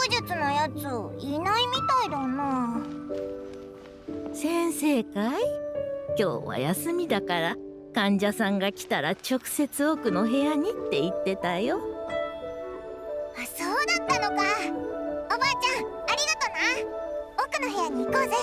術のやついないみたいだな。先生かい？今日は休みだから患者さんが来たら直接奥の部屋にって言ってたよ。あ、そうだったのか。おばあちゃん、ありがとな。奥の部屋に行こうぜ。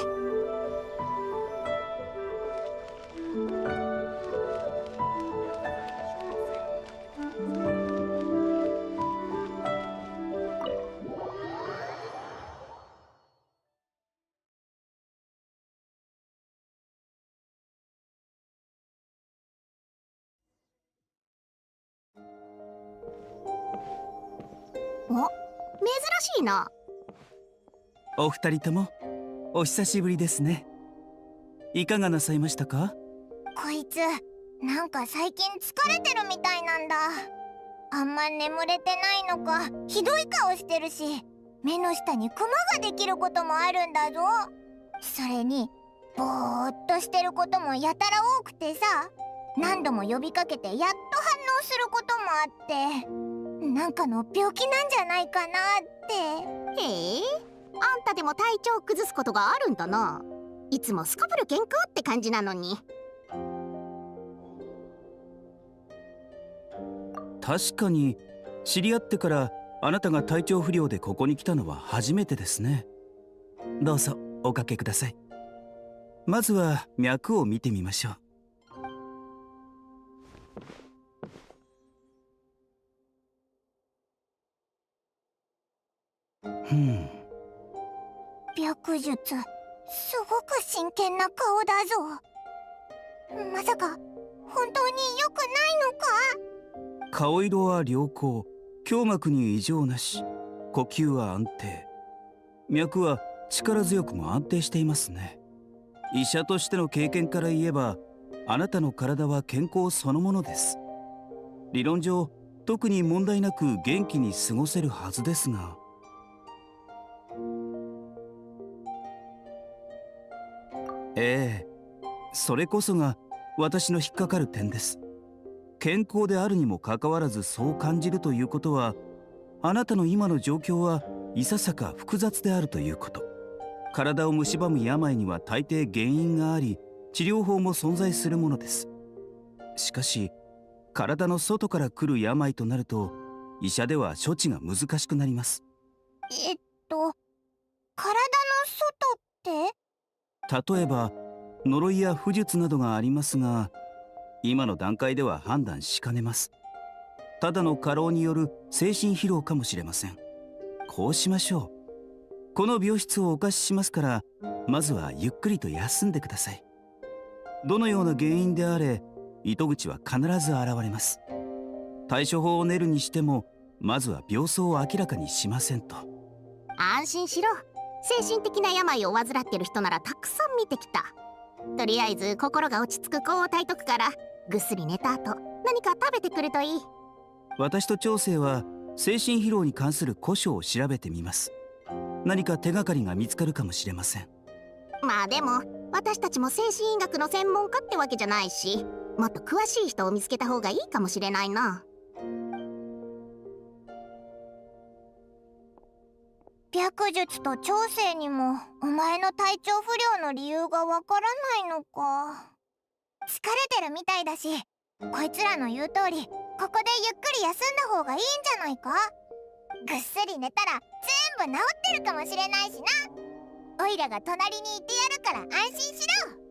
お、珍しいな。お二人ともお久しぶりですね。いかがなさいましたか？こいつなんか最近疲れてるみたいなんだ。あんま眠れてないのかひどい顔してるし、目の下にクマができることもあるんだぞ。それにぼーっとしてることもやたら多くてさ、何度も呼びかけてやっと反応することもあって、なんかの病気なんじゃないかなって。へえ、あんたでも体調を崩すことがあるんだな。いつもすこぶる健康って感じなのに。確かに知り合ってからあなたが体調不良でここに来たのは初めてですね。どうぞおかけください。まずは脈を見てみましょう。白術、すごく真剣な顔だぞ。まさか本当に良くないのか？顔色は良好、胸膜に異常なし、呼吸は安定、脈は力強くも安定していますね。医者としての経験から言えば、あなたの体は健康そのものです。理論上特に問題なく元気に過ごせるはずですが。ええ、それこそが私の引っかかる点です。健康であるにもかかわらずそう感じるということは、あなたの今の状況はいささか複雑であるということ。体を蝕む病には大抵原因があり、治療法も存在するものです。しかし体の外から来る病となると、医者では処置が難しくなります。体の外って？例えば呪いや不術などがありますが、今の段階では判断しかねます。ただの過労による精神疲労かもしれません。こうしましょう。この病室をお貸ししますから、まずはゆっくりと休んでください。どのような原因であれ、糸口は必ず現れます。対処法を練るにしても、まずは病巣を明らかにしませんと。安心しろ。精神的な病を患ってる人ならたくさん見てきた。とりあえず心が落ち着く抗体とくから、ぐっすり寝た後何か食べてくるといい。私と長生は精神疲労に関する古書を調べてみます。何か手がかりが見つかるかもしれません。まあでも私たちも精神医学の専門家ってわけじゃないし、もっと詳しい人を見つけた方がいいかもしれないな。白術と長生にもお前の体調不良の理由がわからないのか。疲れてるみたいだし、こいつらの言う通りここでゆっくり休んだ方がいいんじゃないか。ぐっすり寝たら全部治ってるかもしれないしな。オイラが隣にいてやるから安心しろ。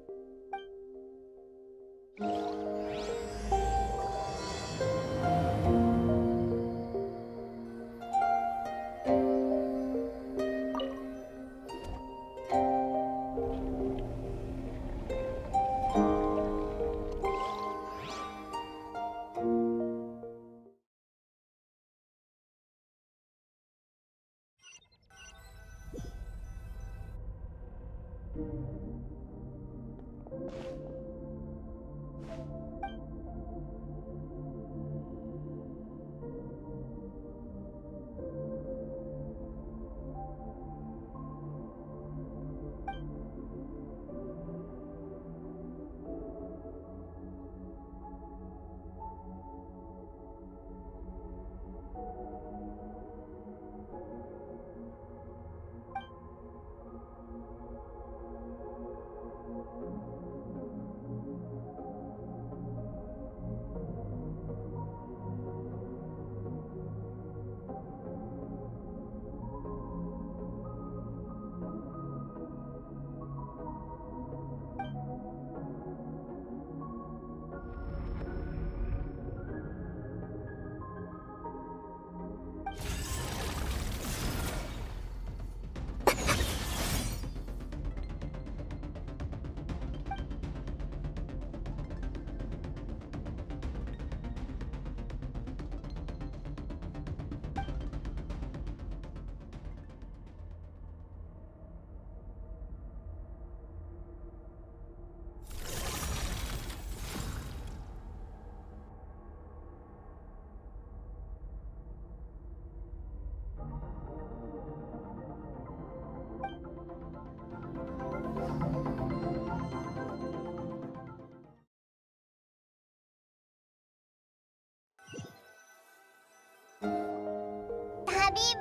旅人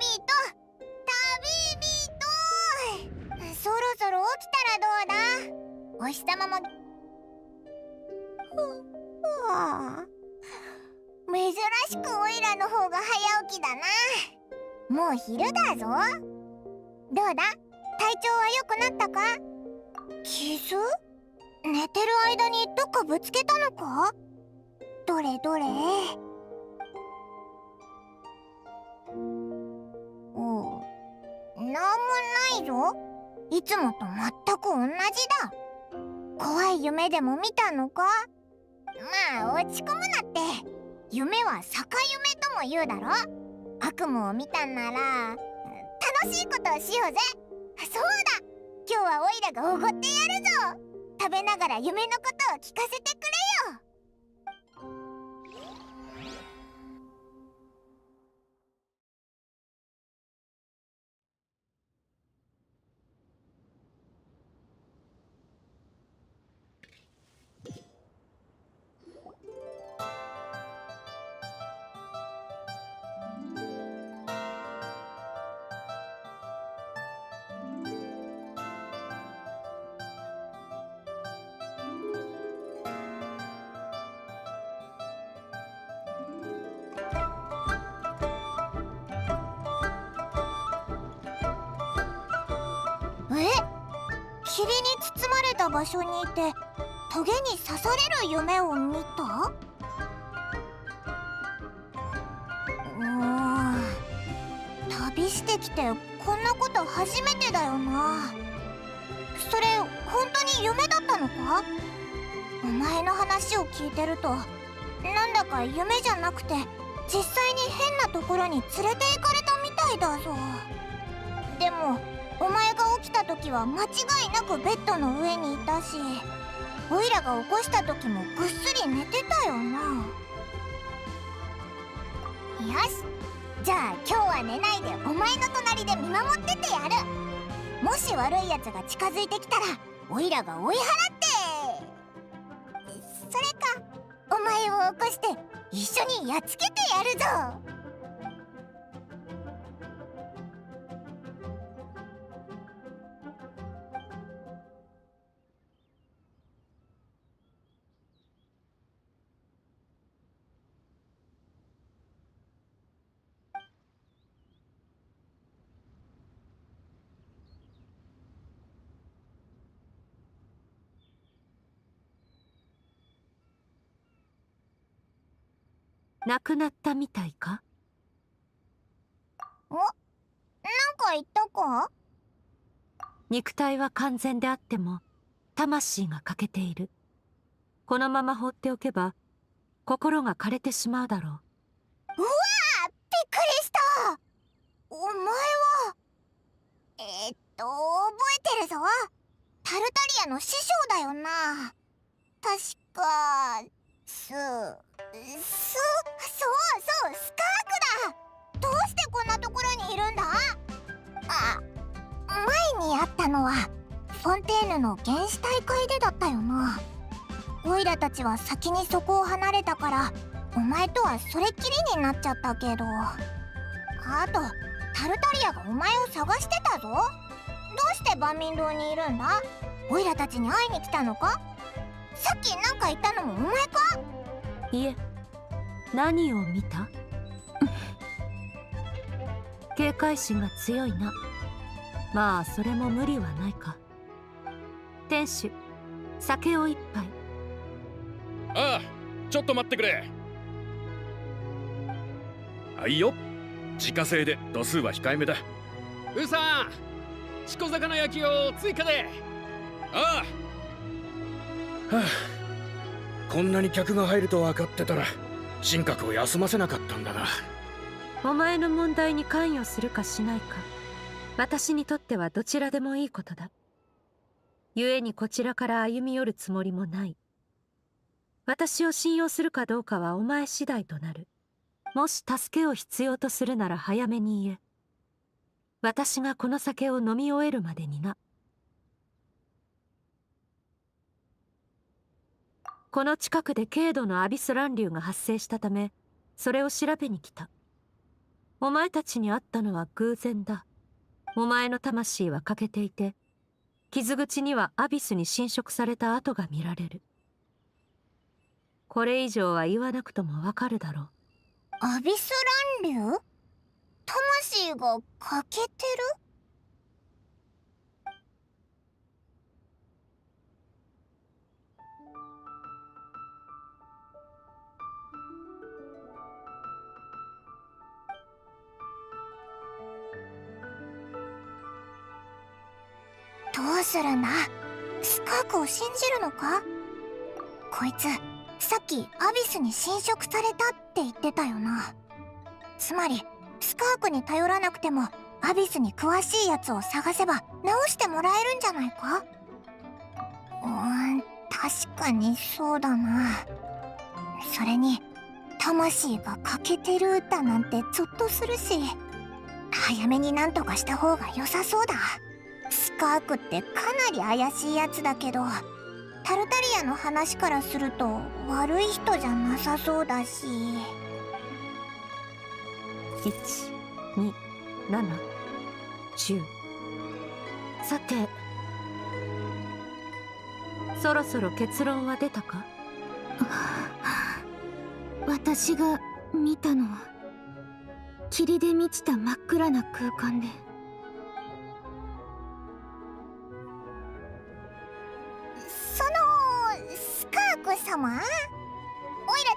そろそろ起きたらどうだ。お日様も珍しくオイラの方が早起きだな。もう昼だぞ。どうだ、体調は良くなったか？傷？寝てる間にどっかぶつけたのか？どれどれ。なんもないぞ。いつもと全く同じだ。怖い夢でも見たのか？まあ落ち込むなって。夢は逆夢とも言うだろ。悪夢を見たんなら楽しいことをしようぜ。そうだ、今日はオイラがおごってやるぞ。食べながら夢のことを聞かせてくれよ。霧に包まれた場所にいてトゲに刺される夢を見た？旅してきてこんなこと初めてだよな。それ本当に夢だったのか？お前の話を聞いてるとなんだか夢じゃなくて実際に変なところに連れて行かれたみたいだぞ。でもお前が起きた時は間違いなくベッドの上にいたし、オイラが起こした時もぐっすり寝てたよな。よし、じゃあ今日は寝ないでお前の隣で見守っててやる。もし悪いやつが近づいてきたらオイラが追い払って。それかお前を起こして一緒にやっつけてやるぞ。亡くなったみたいか？なんか言ったか？肉体は完全であっても魂が欠けている。このまま放っておけば心が枯れてしまうだろう。うわー、びっくりした。お前は覚えてるぞ。タルタリアの師匠だよな。確かそうスカークだ。どうしてこんなところにいるんだ？前にあったのはフォンテーヌの原始大会でだったよな。オイラたちは先にそこを離れたからお前とはそれっきりになっちゃったけど、あとタルタリアがお前を探してたぞ。どうして万民堂にいるんだ？オイラたちに会いに来たのか？さっきなんか言ったのもお前か？いえ、何を見た？警戒心が強いな。まあそれも無理はないか。店主、酒を一杯。ああ、ちょっと待ってくれ。はいよ、自家製で度数は控えめだ。ウさん、チコ魚焼きを追加で。ああ。はあ、こんなに客が入ると分かってたら神格を休ませなかったんだな。お前の問題に関与するかしないか、私にとってはどちらでもいいことだ。故にこちらから歩み寄るつもりもない。私を信用するかどうかはお前次第となる。もし助けを必要とするなら早めに言え。私がこの酒を飲み終えるまでにな。この近くで軽度のアビス乱流が発生したため、それを調べに来た。お前たちに会ったのは偶然だ。お前の魂は欠けていて、傷口にはアビスに侵食された跡が見られる。これ以上は言わなくともわかるだろう。アビス乱流？魂が欠けてる？どうするんだ？スカークを信じるのか？こいつさっきアビスに侵食されたって言ってたよな。つまりスカークに頼らなくてもアビスに詳しいやつを探せば直してもらえるんじゃないか？確かにそうだな。それに魂が欠けてるだなんてゾッとするし、早めになんとかした方が良さそうだ。スカークってかなり怪しいやつだけど、タルタリアの話からすると悪い人じゃなさそうだし。1、2、7、10。さて、そろそろ結論は出たか？私が見たのは霧で満ちた真っ暗な空間で、スカーク様、オイラ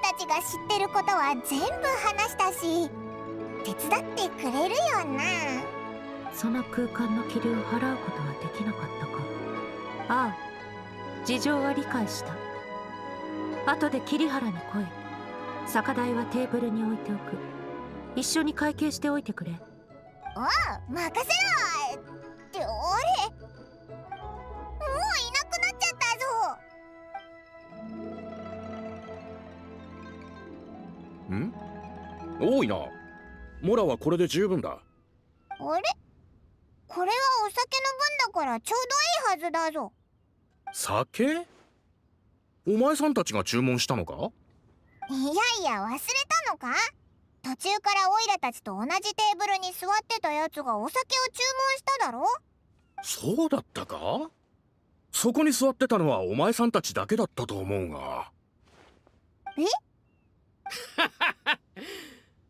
たちが知ってることは全部話したし、手伝ってくれるよな。その空間の霧を払うことはできなかったか？ああ、事情は理解した。後で桐原に来い。酒代はテーブルに置いておく。一緒に会計しておいてくれ。おう、任せろ。ってあれ、もういなくなっちゃったぞ。ん？多いな。モラはこれで十分だ。あれ、これはお酒の分だからちょうどいいはずだぞ。酒？お前さんたちが注文したのか？いやいや、忘れたのか？途中からオイラたちと同じテーブルに座ってたやつがお酒を注文しただろ？そうだったか？そこに座ってたのはお前さんたちだけだったと思うが。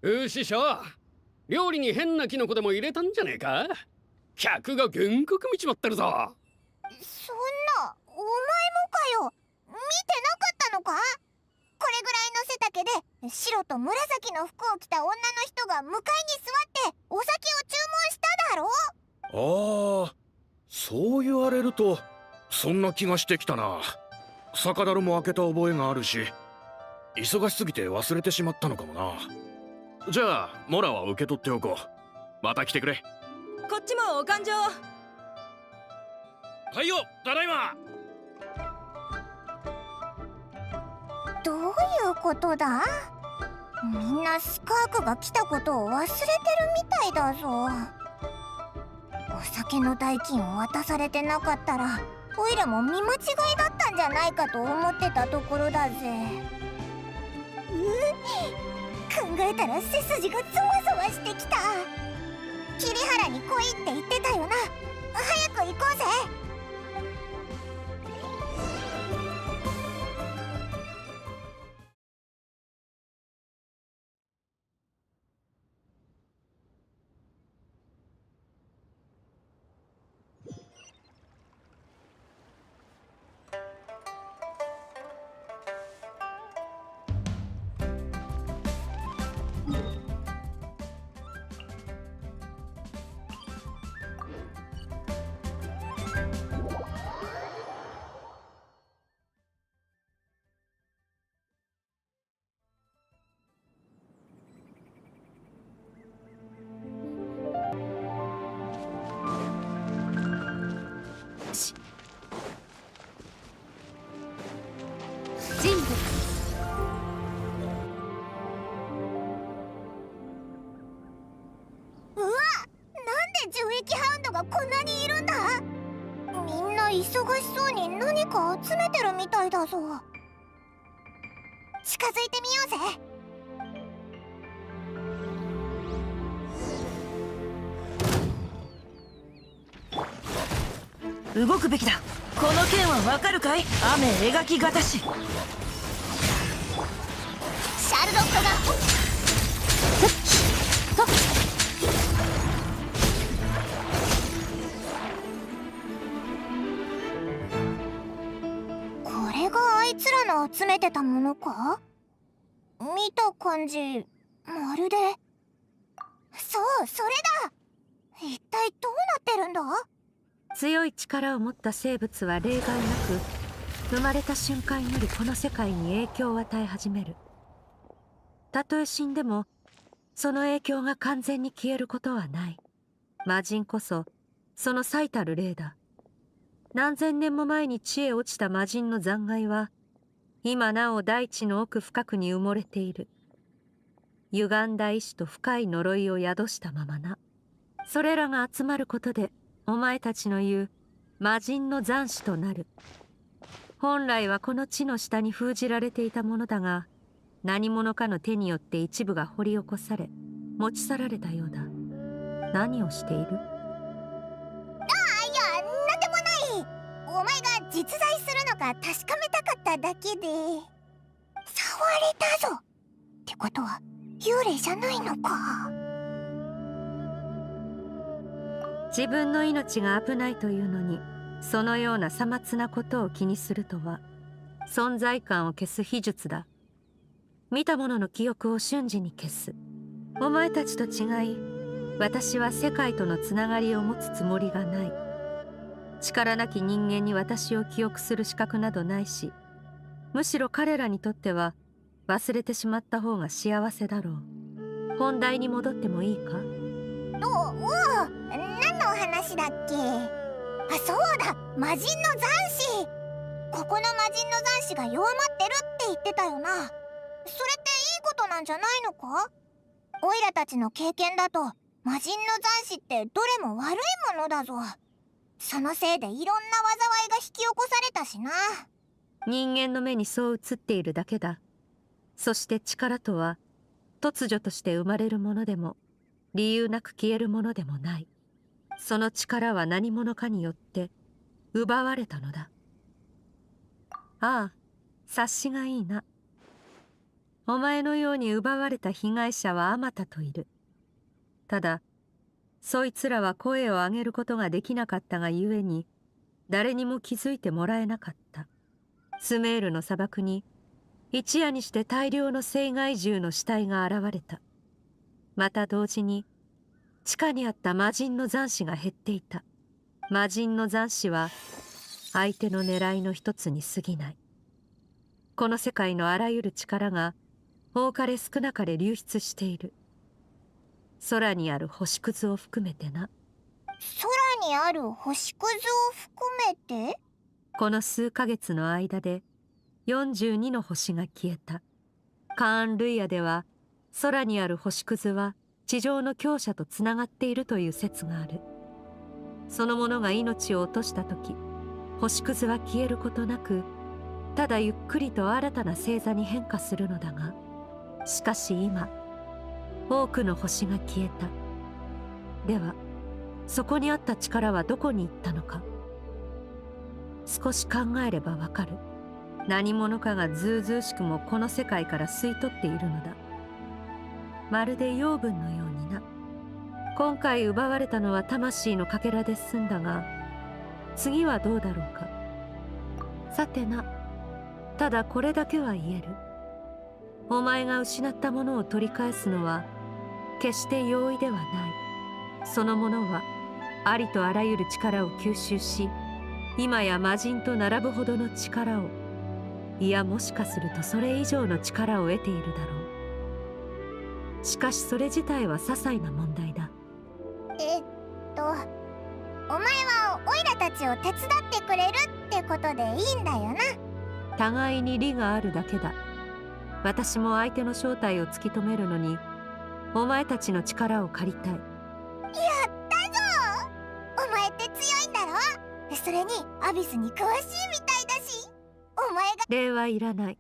え？師匠、料理に変なキノコでも入れたんじゃねえか？客が幻覚見ちまってるぞ。そんな、お前もかよ。見てなかったのか？これぐらいの背丈で白と紫の服を着た女の人が向かいに座ってお酒を注文しただろ？ああ、そう言われるとそんな気がしてきたな。酒樽も開けた覚えがあるし、忙しすぎて忘れてしまったのかもな。じゃあモラは受け取っておこう。また来てくれ。こっちもお勘定。はいよ、ただいま。どういうことだ？みんなスカークが来たことを忘れてるみたいだぞ。お酒の代金を渡されてなかったらオイラも見間違いだったんじゃないかと思ってたところだぜ。考えたら背筋がゾワゾワしてきた。桐原に来いって言ってたよな。早く行こうぜ。人物。うわ、なんで樹液ハウンドがこんなにいるんだ？みんな忙しそうに何か集めてるみたいだぞ。近づいてみようぜ。動くべきだ。この剣はわかるかい？雨描きがたし。シャルロットがこれがあいつらの集めてたものか？見た感じまるで。そう、それだ。一体どうなってるんだ？強い力を持った生物は例外なく生まれた瞬間よりこの世界に影響を与え始める。たとえ死んでもその影響が完全に消えることはない。魔人こそその最たる例だ。何千年も前に地へ落ちた魔人の残骸は今なお大地の奥深くに埋もれている。歪んだ意志と深い呪いを宿したままな。それらが集まることでお前たちの言う魔人の残滓となる。本来はこの地の下に封じられていたものだが、何者かの手によって一部が掘り起こされ持ち去られたようだ。何をしている？いや、なんでもない。お前が実在するのか確かめたかっただけで。触れたぞってことは幽霊じゃないのか。自分の命が危ないというのにそのようなさまつなことを気にするとは存在感を消す秘術だ。見た者の記憶を瞬時に消す。お前たちと違い私は世界とのつながりを持つつもりがない。力なき人間に私を記憶する資格などないし、むしろ彼らにとっては忘れてしまった方が幸せだろう。本題に戻ってもいいか？何の話だっけ？あ、そうだ、魔人の残滓。ここの魔人の残滓が弱まってるって言ってたよな。それっていいことなんじゃないのか？オイラたちの経験だと魔人の残滓ってどれも悪いものだぞ。そのせいでいろんな災いが引き起こされたしな。人間の目にそう映っているだけだ。そして力とは突如として生まれるものでも理由なく消えるものでもない。その力は何者かによって奪われたのだ。ああ、察しがいいな。お前のように奪われた被害者はあまたといる。ただそいつらは声を上げることができなかったがゆえに誰にも気づいてもらえなかった。スメールの砂漠に一夜にして大量の生害獣の死体が現れた。また同時に地下にあった魔人の残滓が減っていた。魔人の残滓は相手の狙いの一つに過ぎない。この世界のあらゆる力が多かれ少なかれ流出している。空にある星屑を含めてな。空にある星屑を含めて？この数ヶ月の間で42の星が消えた。カーン・ルイヤでは空にある星屑は地上の強者とつながっているという説がある。そのものが命を落とした時、星屑は消えることなくただゆっくりと新たな星座に変化するのだが、しかし今多くの星が消えた。ではそこにあった力はどこに行ったのか。少し考えればわかる。何者かがずうずうしくもこの世界から吸い取っているのだ。まるで養分のようにな。今回奪われたのは魂のかけらで済んだが、次はどうだろうか。さてな、ただこれだけは言える。お前が失ったものを取り返すのは決して容易ではない。そのものはありとあらゆる力を吸収し、今や魔人と並ぶほどの力を、いやもしかするとそれ以上の力を得ているだろう。しかしそれ自体は些細な問題だ。お前はオイラたちを手伝ってくれるってことでいいんだよな。互いに利があるだけだ。私も相手の正体を突き止めるのにお前たちの力を借りたい。やったぞ。お前って強いんだろ。それにアビスに詳しいみたいだし、お前が。礼はいらない。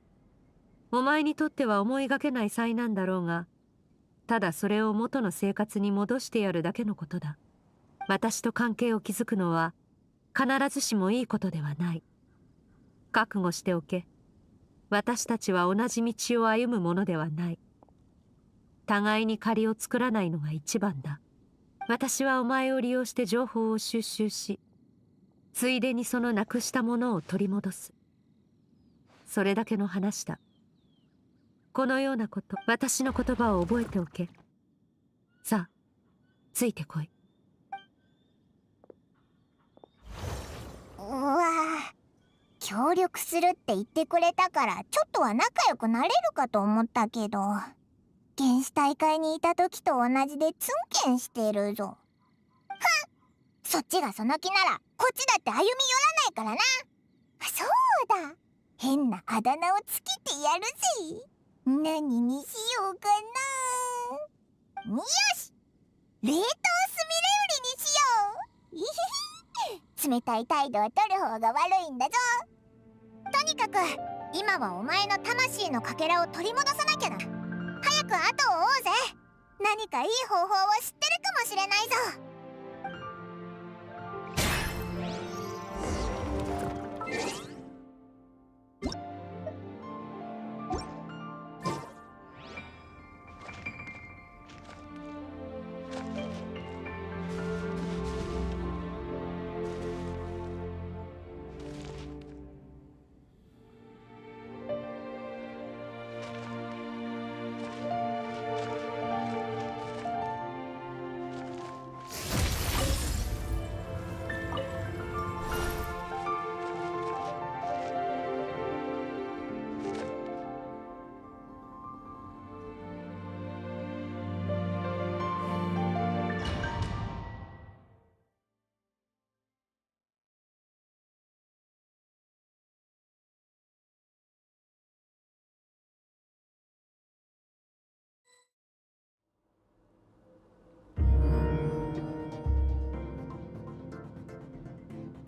お前にとっては思いがけない災難だろうが、ただそれを元の生活に戻してやるだけのことだ。私と関係を築くのは必ずしもいいことではない。覚悟しておけ。私たちは同じ道を歩むものではない。互いに借りを作らないのが一番だ。私はお前を利用して情報を収集し、ついでにそのなくしたものを取り戻す。それだけの話だ。このようなこと、私の言葉を覚えておけ。さあ、ついてこい。うわ協力するって言ってくれたからちょっとは仲良くなれるかと思ったけど、原始大会にいた時と同じでツンケンしてるぞ。はっ、そっちがその気ならこっちだって歩み寄らないからな。そうだ、変なあだ名をつけてやるぜ。何にしようかな。よし、冷凍スミレウリにしよう。いひひ、冷たい態度を取る方が悪いんだぞ。とにかく今はお前の魂のかけらを取り戻さなきゃな。早く後を追うぜ。何かいい方法を知ってるかもしれないぞ。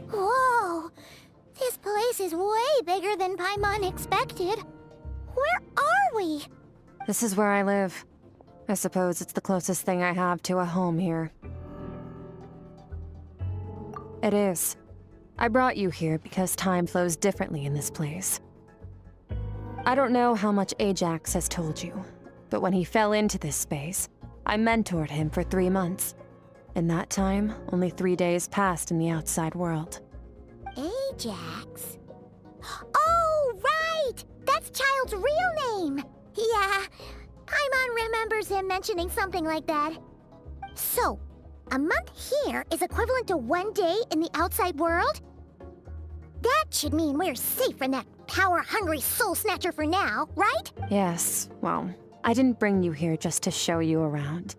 Whoa! This place is way bigger than Paimon expected. Where are we? This is where I live. I suppose it's the closest thing I have to a home here. It is. I brought you here because time flows differently in this place. I don't know how much Ajax has told you, but when he fell into this space, I mentored him for 3 months. In that time, only 3 days passed in the outside world. Ajax? Oh, right! That's Child's real name! Yeah, Paimon remembers him mentioning something like that. So, a month here is equivalent to 1 day in the outside world? That should mean we're safe from that power-hungry soul snatcher for now, right? Yes, well, I didn't bring you here just to show you around.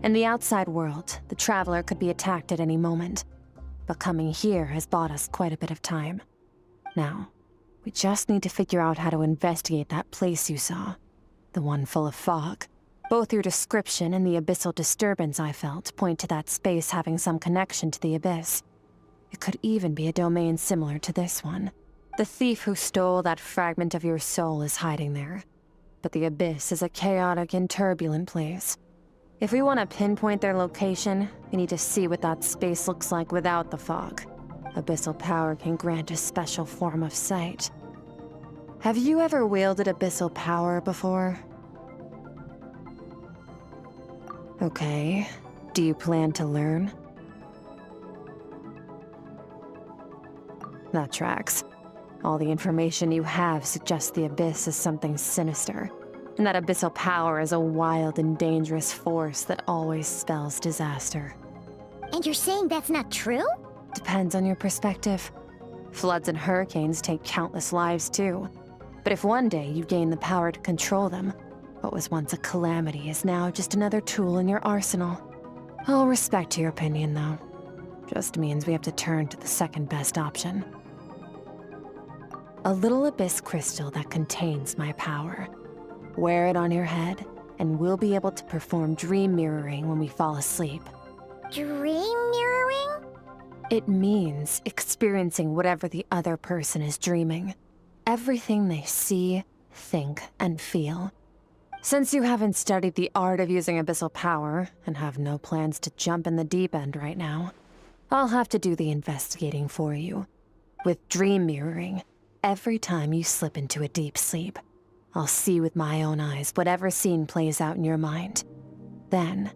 In the outside world, the Traveler could be attacked at any moment. But coming here has bought us quite a bit of time. Now, we just need to figure out how to investigate that place you saw. The one full of fog. Both your description and the abyssal disturbance I felt point to that space having some connection to the abyss. It could even be a domain similar to this one. The thief who stole that fragment of your soul is hiding there. But the abyss is a chaotic and turbulent place. If we want to pinpoint their location, we need to see what that space looks like without the fog. Abyssal power can grant a special form of sight. Have you ever wielded abyssal power before? Okay. Do you plan to learn? That tracks. All the information you have suggests the abyss is something sinister. And that abyssal power is a wild and dangerous force that always spells disaster. And you're saying that's not true? Depends on your perspective. Floods and hurricanes take countless lives too. But if one day you gain the power to control them, what was once a calamity is now just another tool in your arsenal. I'll respect your opinion though. Just means we have to turn to the second best option. A little abyss crystal that contains my power. Wear it on your head, and we'll be able to perform dream mirroring when we fall asleep. Dream mirroring? It means experiencing whatever the other person is dreaming. Everything they see, think, and feel. Since you haven't studied the art of using abyssal power, and have no plans to jump in the deep end right now, I'll have to do the investigating for you. With dream mirroring, every time you slip into a deep sleep, I'll see with my own eyes whatever scene plays out in your mind. Then,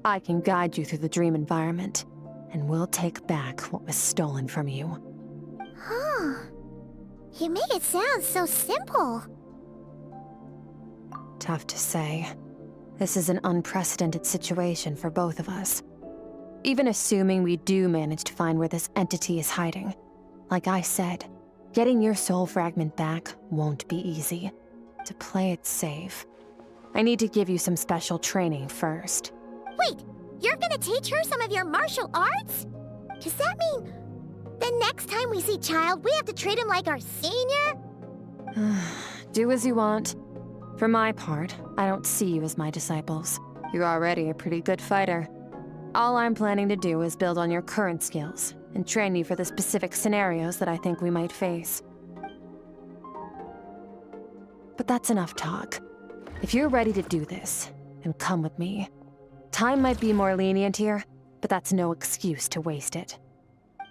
I can guide you through the dream environment, and we'll take back what was stolen from you. Huh. You make it sound so simple. Tough to say. This is an unprecedented situation for both of us. Even assuming we do manage to find where this entity is hiding, like I said, getting your soul fragment back won't be easy. To play it safe, I need to give you some special training first. Wait, you're gonna teach her some of your martial arts? Does that mean the next time we see Child, we have to treat him like our senior? Do as you want. For my part, I don't see you as my disciples. You're already a pretty good fighter. All I'm planning to do is build on your current skills and train you for the specific scenarios that I think we might face. But that's enough talk. If you're ready to do this, then come with me. Time might be more lenient here, but that's no excuse to waste it.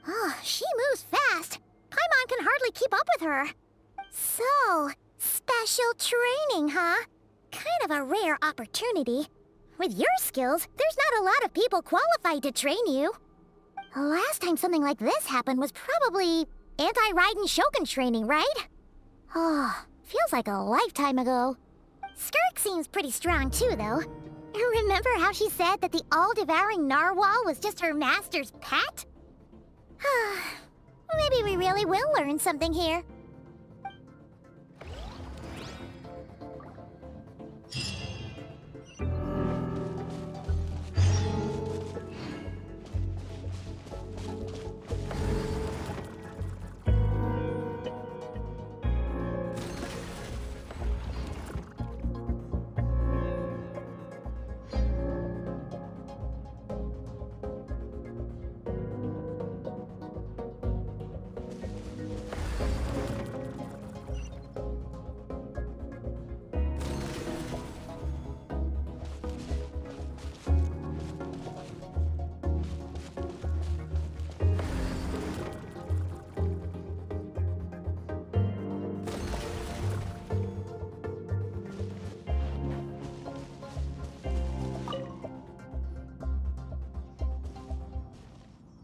Oh, she moves fast. Paimon can hardly keep up with her. So, special training, huh? Kind of a rare opportunity. With your skills, there's not a lot of people qualified to train you. The last time something like this happened was probably anti-Raiden Shogun training, right? Oh, feels like a lifetime ago. Skirk seems pretty strong too, though. Remember how she said that the all-devouring narwhal was just her master's pet? Maybe we really will learn something here.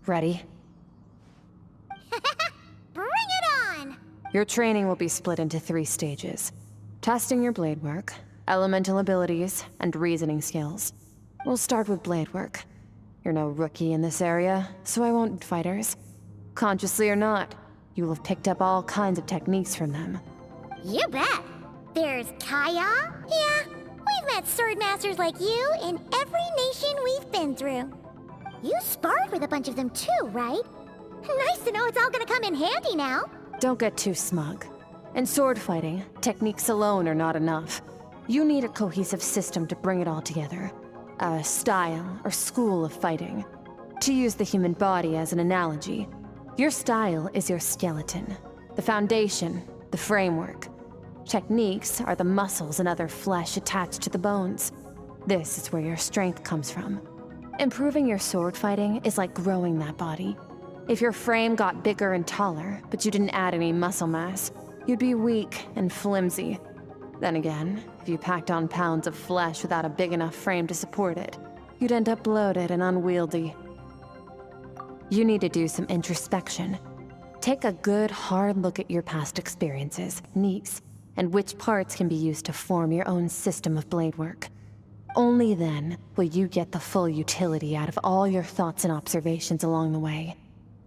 Ready? Bring it on! Your training will be split into 3 stages. Testing your blade work, elemental abilities, and reasoning skills. We'll start with blade work. You're no rookie in this area, so I won't need fighters. Consciously or not, you'll have picked up all kinds of techniques from them. You bet! There's Kaya? Yeah, we've met sword masters like you in every nation we've been through. You sparred with a bunch of them too, right? Nice to know it's all gonna come in handy now. Don't get too smug. In sword fighting, techniques alone are not enough. You need a cohesive system to bring it all together. A style or school of fighting. To use the human body as an analogy, your style is your skeleton, the foundation, the framework. Techniques are the muscles and other flesh attached to the bones. This is where your strength comes from. Improving your sword fighting is like growing that body. If your frame got bigger and taller, but you didn't add any muscle mass, you'd be weak and flimsy. Then again, if you packed on pounds of flesh without a big enough frame to support it, you'd end up bloated and unwieldy. You need to do some introspection. Take a good, hard look at your past experiences, needs, and which parts can be used to form your own system of blade work. Only then will you get the full utility out of all your thoughts and observations along the way.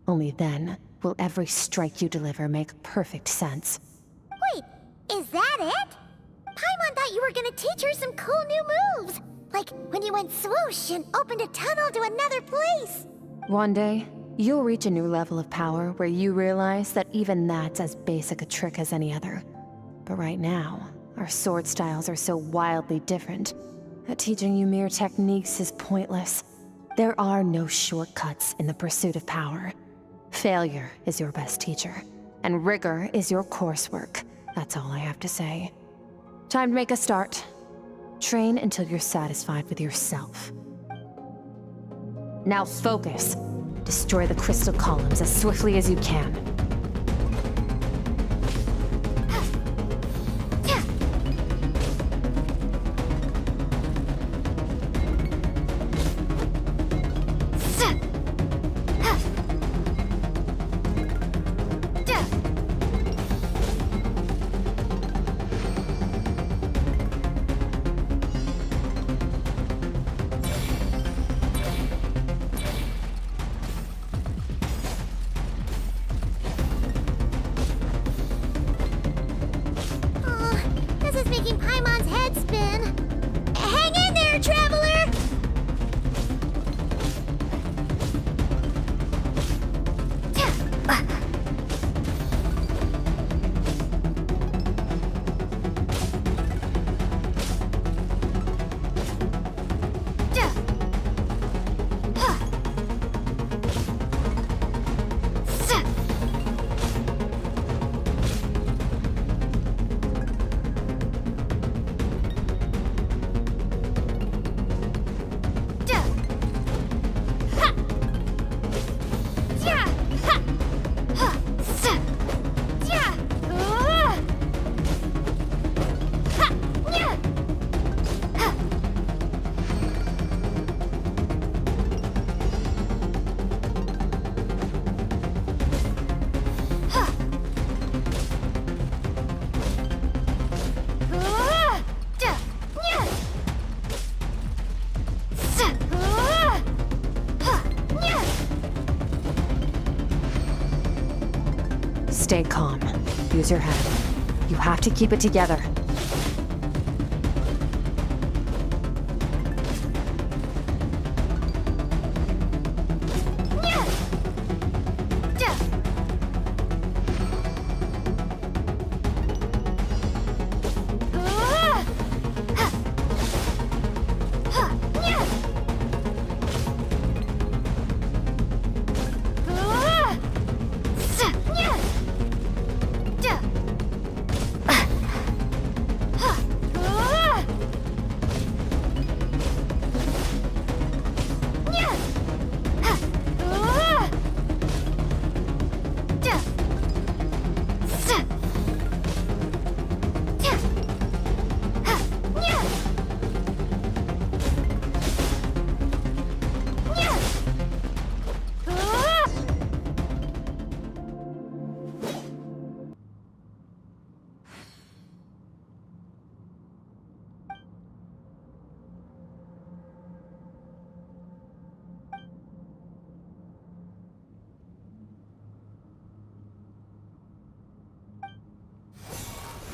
Only then will every strike you deliver make perfect sense. Wait, is that it? Paimon thought you were gonna teach her some cool new moves. Like when you went swoosh and opened a tunnel to another place. One day, you'll reach a new level of power where you realize that even that's as basic a trick as any other. But right now, our sword styles are so wildly different that teaching you mere techniques is pointless. There are no shortcuts in the pursuit of power. Failure is your best teacher, and rigor is your coursework. That's all I have to say. Time to make a start. Train until you're satisfied with yourself. Now focus. Destroy the crystal columns as swiftly as you can. Oh, this is making Paimon's head spin. Hang in there, traveler! Stay calm. Use your head. You have to keep it together.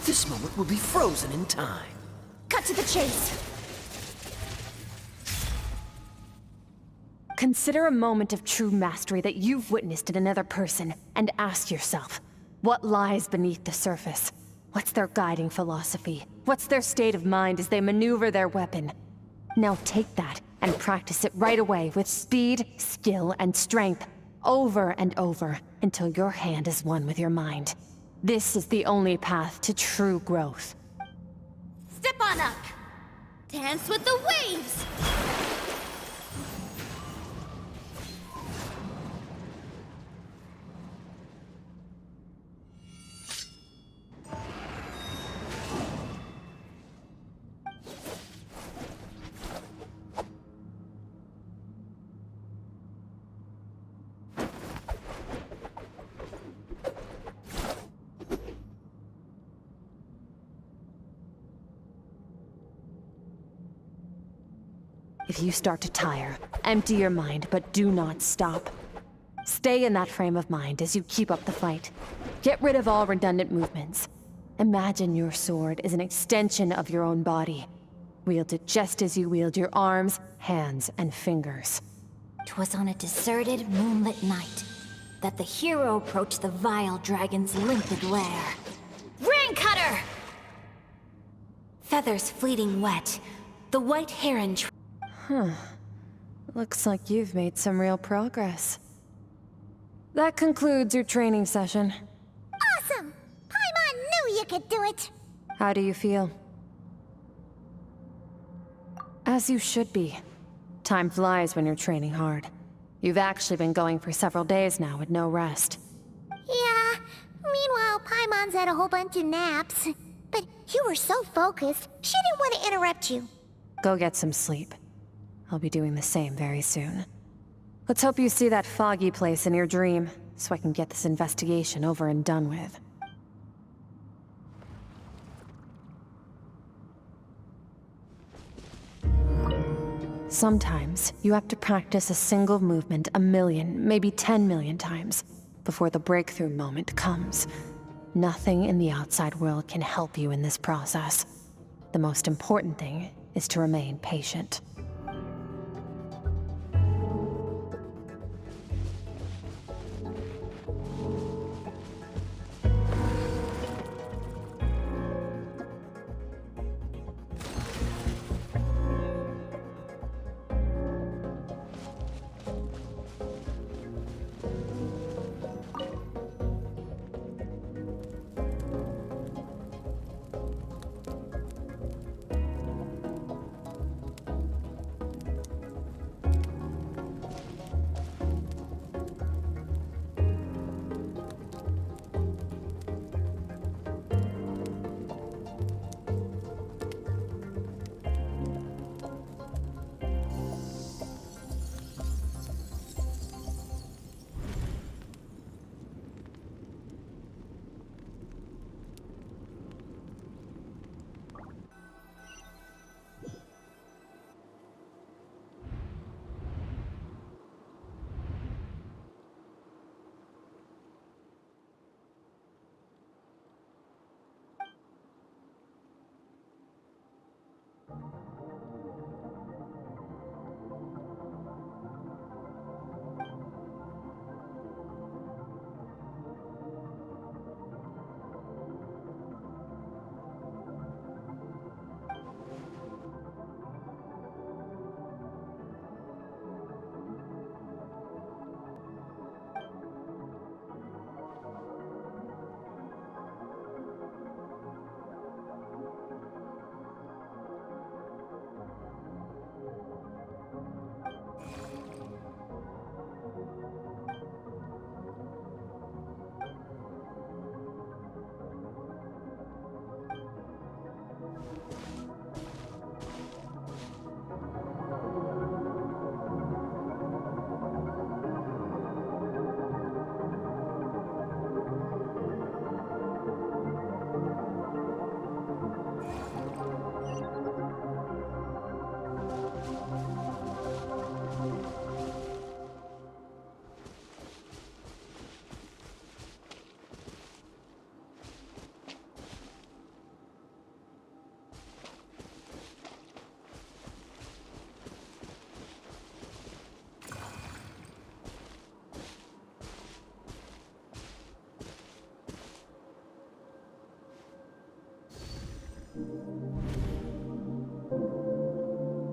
This moment will be frozen in time. Cut to the chase. Consider a moment of true mastery that you've witnessed in another person, and ask yourself, what lies beneath the surface? What's their guiding philosophy? What's their state of mind as they maneuver their weapon? Now take that and practice it right away with speed, skill, and strength, over and over, until your hand is one with your mind. This is the only path to true growth. Step on up. Dance with the waves. If you start to tire, empty your mind, but do not stop. Stay in that frame of mind as you keep up the fight. Get rid of all redundant movements. Imagine your sword is an extension of your own body. Wield it just as you wield your arms, hands, and fingers. 'Twas on a deserted, moonlit night that the hero approached the vile dragon's limpid lair. Ring cutter! Feathers fleeting wet, the white heron. Looks like you've made some real progress. That concludes your training session. Awesome! Paimon knew you could do it! How do you feel? As you should be. Time flies when you're training hard. You've actually been going for several days now with no rest. Yeah, meanwhile, Paimon's had a whole bunch of naps. But you were so focused, she didn't want to interrupt you. Go get some sleep. I'll be doing the same very soon. Let's hope you see that foggy place in your dream, so I can get this investigation over and done with. Sometimes, you have to practice a single movement 1,000,000, maybe 10,000,000 times, before the breakthrough moment comes. Nothing in the outside world can help you in this process. The most important thing is to remain patient.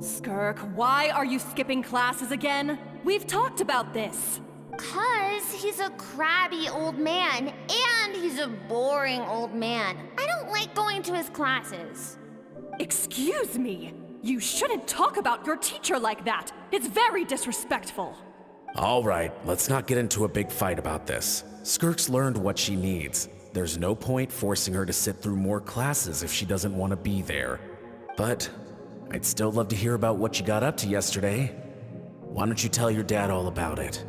Skirk, why are you skipping classes again? We've talked about this. 'Cause he's a crabby old man, and he's a boring old man. I don't like going to his classes. Excuse me. You shouldn't talk about your teacher like that. It's very disrespectful. All right, let's not get into a big fight about this. Skirk's learned what she needs. There's no point forcing her to sit through more classes if she doesn't want to be there. But I'd still love to hear about what you got up to yesterday. Why don't you tell your dad all about it?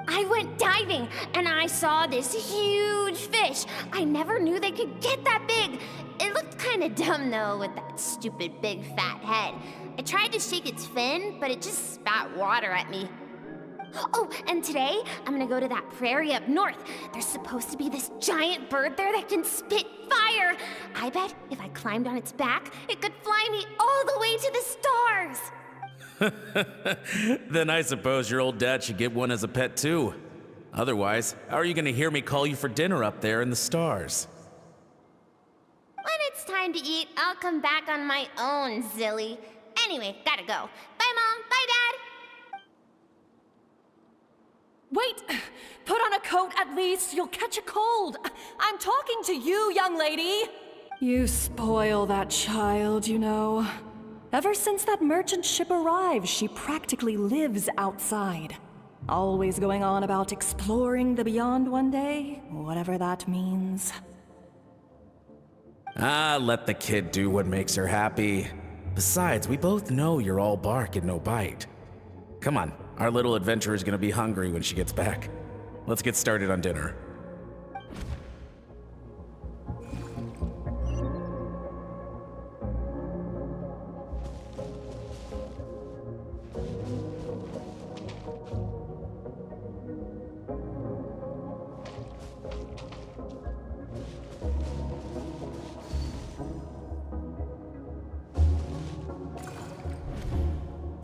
I went diving, and I saw this huge fish. I never knew they could get that big. It looked kinda dumb, though, with that stupid big fat head. I tried to shake its fin, but it just spat water at me. Oh, and today, I'm gonna go to that prairie up north. There's supposed to be this giant bird there that can spit fire. I bet if I climbed on its back, it could fly me all the way to the stars. Then I suppose your old dad should get one as a pet too. Otherwise, how are you gonna hear me call you for dinner up there in the stars? When it's time to eat, I'll come back on my own, Zilly. Anyway, gotta go. Bye, Mom. Bye, Dad. Wait! Put on a coat at least. You'll catch a cold. I'm talking to you, young lady. You spoil that child, you know. Ever since that merchant ship arrived, she practically lives outside. Always going on about exploring the beyond one day, whatever that means. Ah, let the kid do what makes her happy. Besides, we both know you're all bark and no bite. Come on, our little adventurer is gonna be hungry when she gets back. Let's get started on dinner.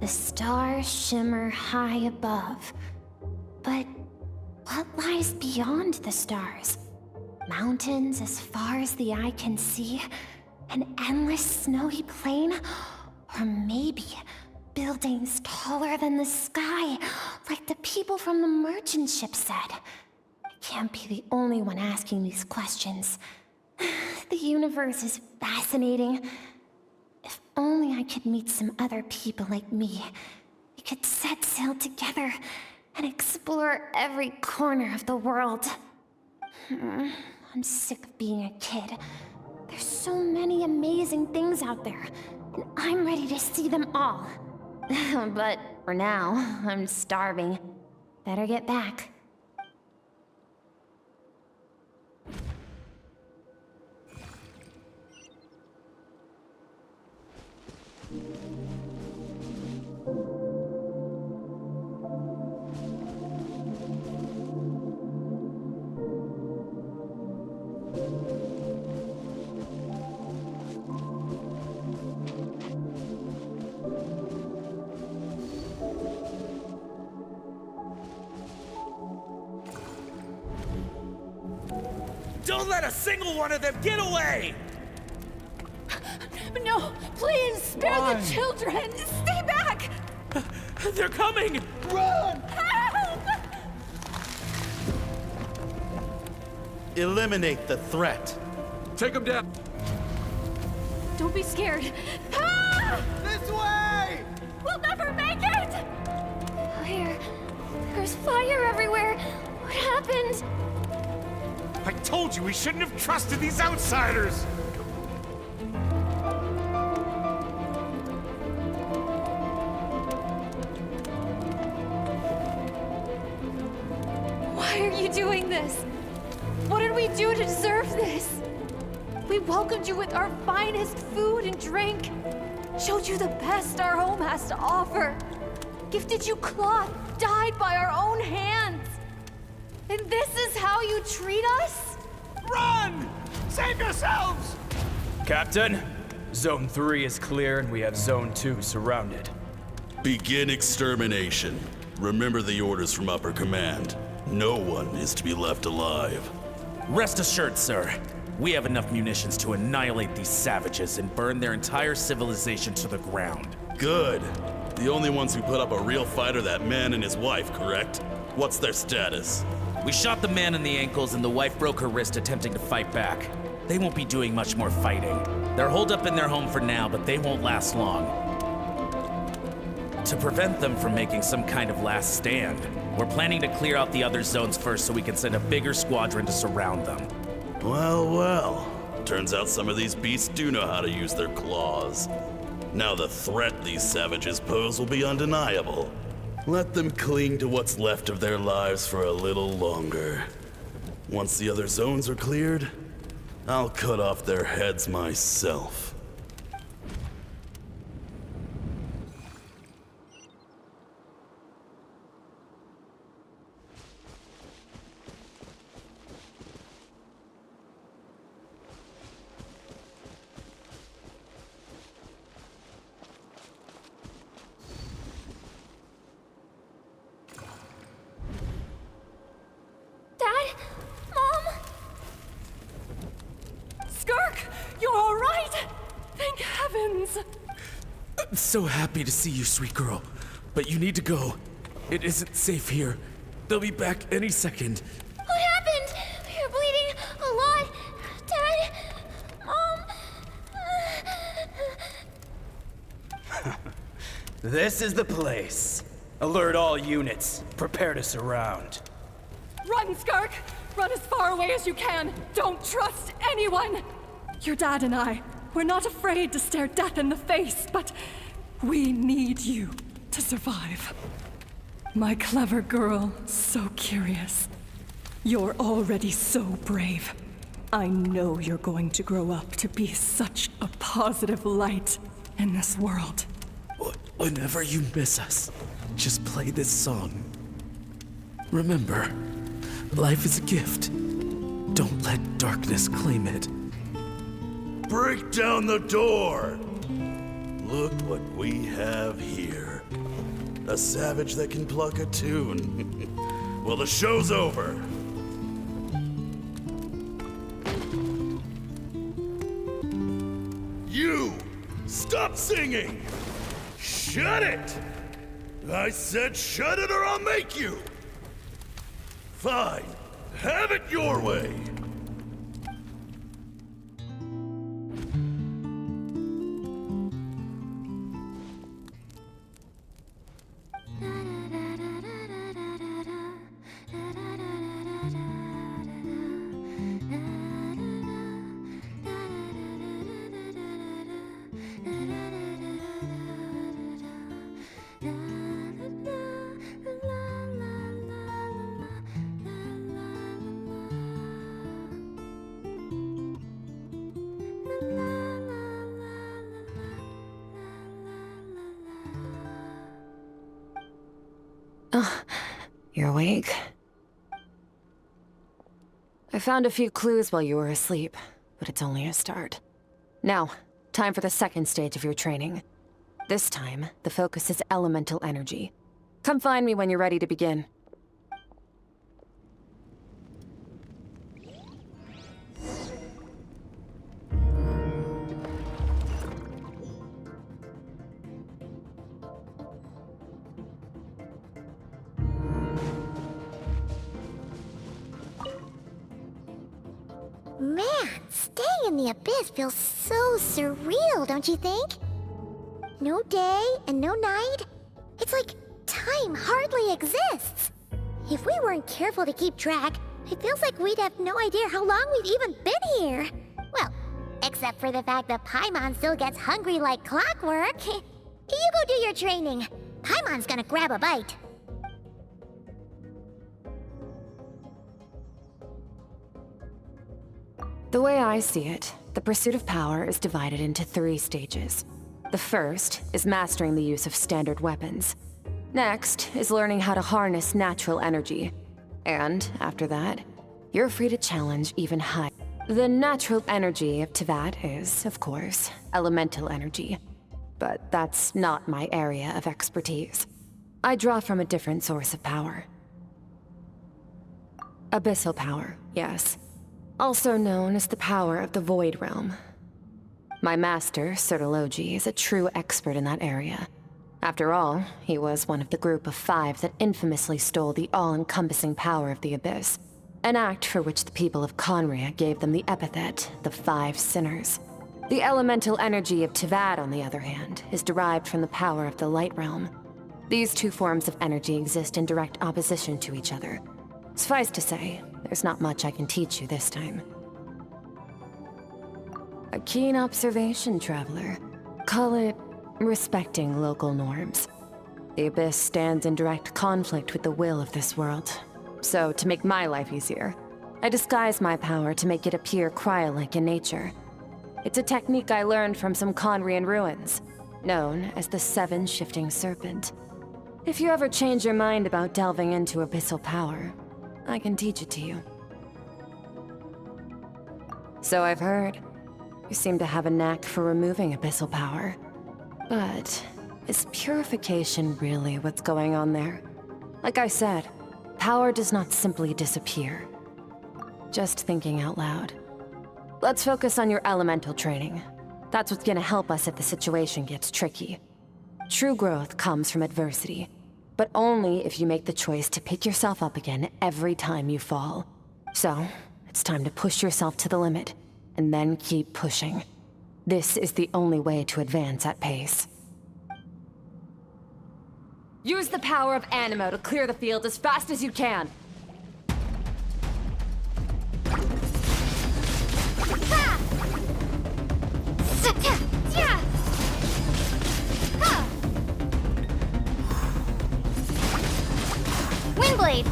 The stars shimmer high above. But what lies beyond the stars? Mountains as far as the eye can see? An endless snowy plain? Or maybe buildings taller than the sky, like the people from the merchant ship said? I can't be the only one asking these questions. The universe is fascinating. If only I could meet some other people like me. We could set sail together and explore every corner of the world. I'm sick of being a kid. There's so many amazing things out there, and I'm ready to see them all. But for now, I'm starving. Better get back. Don't let a single one of them get away! No, please, spare the children! Stay back! They're coming! Run! Help! Eliminate the threat. Take him down. Don't be scared. Ah! This way! We'll never make it! Fire. There's fire everywhere. What happened? I told you we shouldn't have trusted these outsiders! Why are you doing this? What did we do to deserve this? We welcomed you with our finest food and drink, showed you the best our home has to offer, gifted you cloth dyed by our own hands. And this is how you treat us? Run! Save yourselves! Captain, Zone 3 is clear and we have Zone 2 surrounded. Begin extermination. Remember the orders from upper command. No one is to be left alive. Rest assured, sir. We have enough munitions to annihilate these savages and burn their entire civilization to the ground. Good. The only ones who put up a real fight are that man and his wife, correct? What's their status? We shot the man in the ankles and the wife broke her wrist attempting to fight back. They won't be doing much more fighting. They're holed up in their home for now, but they won't last long. To prevent them from making some kind of last stand, we're planning to clear out the other zones first so we can send a bigger squadron to surround them. Well, well. Turns out some of these beasts do know how to use their claws. Now the threat these savages pose will be undeniable. Let them cling to what's left of their lives for a little longer. Once the other zones are cleared, I'll cut off their heads myself. Dad? Mom? Skirk, you're all right? Thank heavens. I'm so happy to see you, sweet girl. But you need to go. It isn't safe here. They'll be back any second. What happened? You're bleeding a lot. Dad? Mom? This is the place. Alert all units. Prepare to surround. Run, Skirk! Run as far away as you can! Don't trust anyone! Your dad and I, we're not afraid to stare death in the face, but we need you to survive. My clever girl, so curious. You're already so brave. I know you're going to grow up to be such a positive light in this world. Whenever you miss us, just play this song. Remember, life is a gift. Don't let darkness claim it. Break down the door! Look what we have here. A savage that can pluck a tune. Well, the show's over. You! Stop singing! Shut it! I said shut it or I'll make you! Fine. Have it your way. You're awake? I found a few clues while you were asleep, but it's only a start. Now, time for the second stage of your training. This time, the focus is elemental energy. Come find me when you're ready to begin. Man, staying in the abyss feels so surreal, don't you think? No day and no night. It's like time hardly exists. If we weren't careful to keep track, it feels like we'd have no idea how long we've even been here. Well, except for the fact that Paimon still gets hungry like clockwork. You go do your training. Paimon's gonna grab a bite. The way I see it, the pursuit of power is divided into 3 stages. The first is mastering the use of standard weapons. Next is learning how to harness natural energy. And after that, you're free to challenge even higher. The natural energy of Teyvat is, of course, elemental energy. But that's not my area of expertise. I draw from a different source of power. Abyssal power, yes. Also known as the power of the Void Realm. My master, Sertologi, is a true expert in that area. After all, he was one of the group of 5 that infamously stole the all-encompassing power of the Abyss, an act for which the people of Conria gave them the epithet, the 5 Sinners. The elemental energy of Teyvat, on the other hand, is derived from the power of the Light Realm. These 2 forms of energy exist in direct opposition to each other. Suffice to say, there's not much I can teach you this time. A keen observation, traveler. Call it respecting local norms. The Abyss stands in direct conflict with the will of this world. So, to make my life easier, I disguise my power to make it appear cryo-like in nature. It's a technique I learned from some Conrian ruins, known as the 7 Shifting Serpent. If you ever change your mind about delving into abyssal power, I can teach it to you. So I've heard. You seem to have a knack for removing abyssal power. But is purification really what's going on there? Like I said, power does not simply disappear. Just thinking out loud. Let's focus on your elemental training. That's what's gonna help us if the situation gets tricky. True growth comes from adversity, but only if you make the choice to pick yourself up again every time you fall. So, it's time to push yourself to the limit, and then keep pushing. This is the only way to advance at pace. Use the power of Animo to clear the field as fast as you can. Windblade!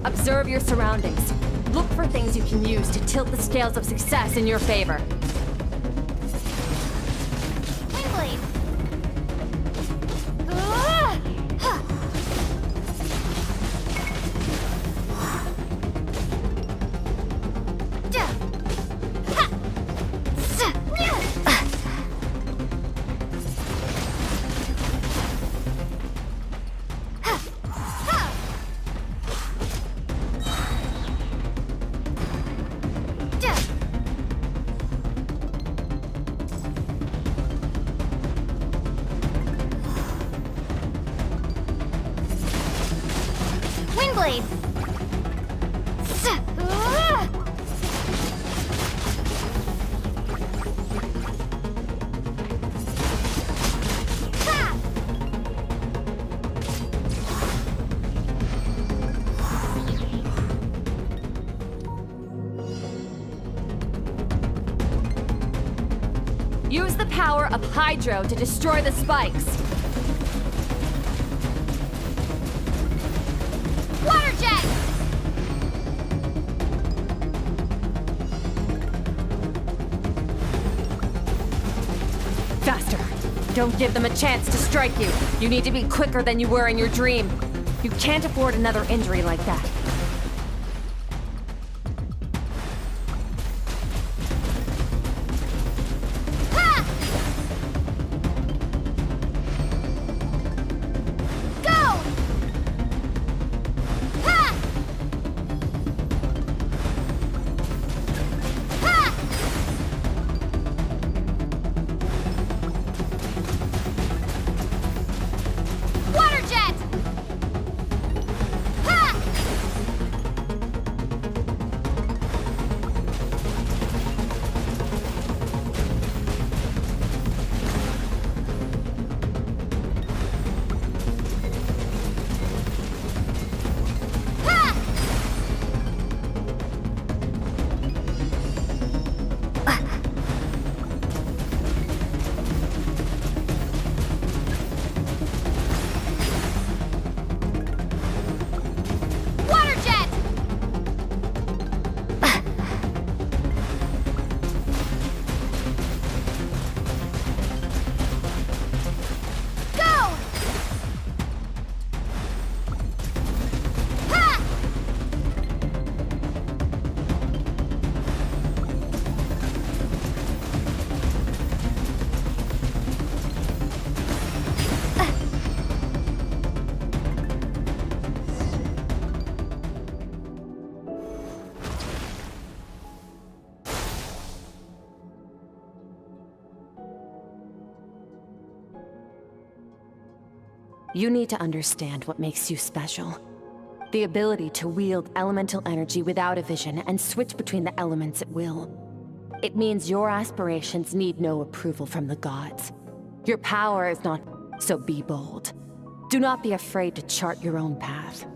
Observe your surroundings. Look for things you can use to tilt the scales of success in your favor. Windblade! Windblade! Use the power of Hydro to destroy the spikes. Water jet! Faster. Don't give them a chance to strike you. You need to be quicker than you were in your dream. You can't afford another injury like that. Water jet! Water jet! Go! You need to understand what makes you special. The ability to wield elemental energy without a vision and switch between the elements at will. It means your aspirations need no approval from the gods. Your power is not, so be bold. Do not be afraid to chart your own path.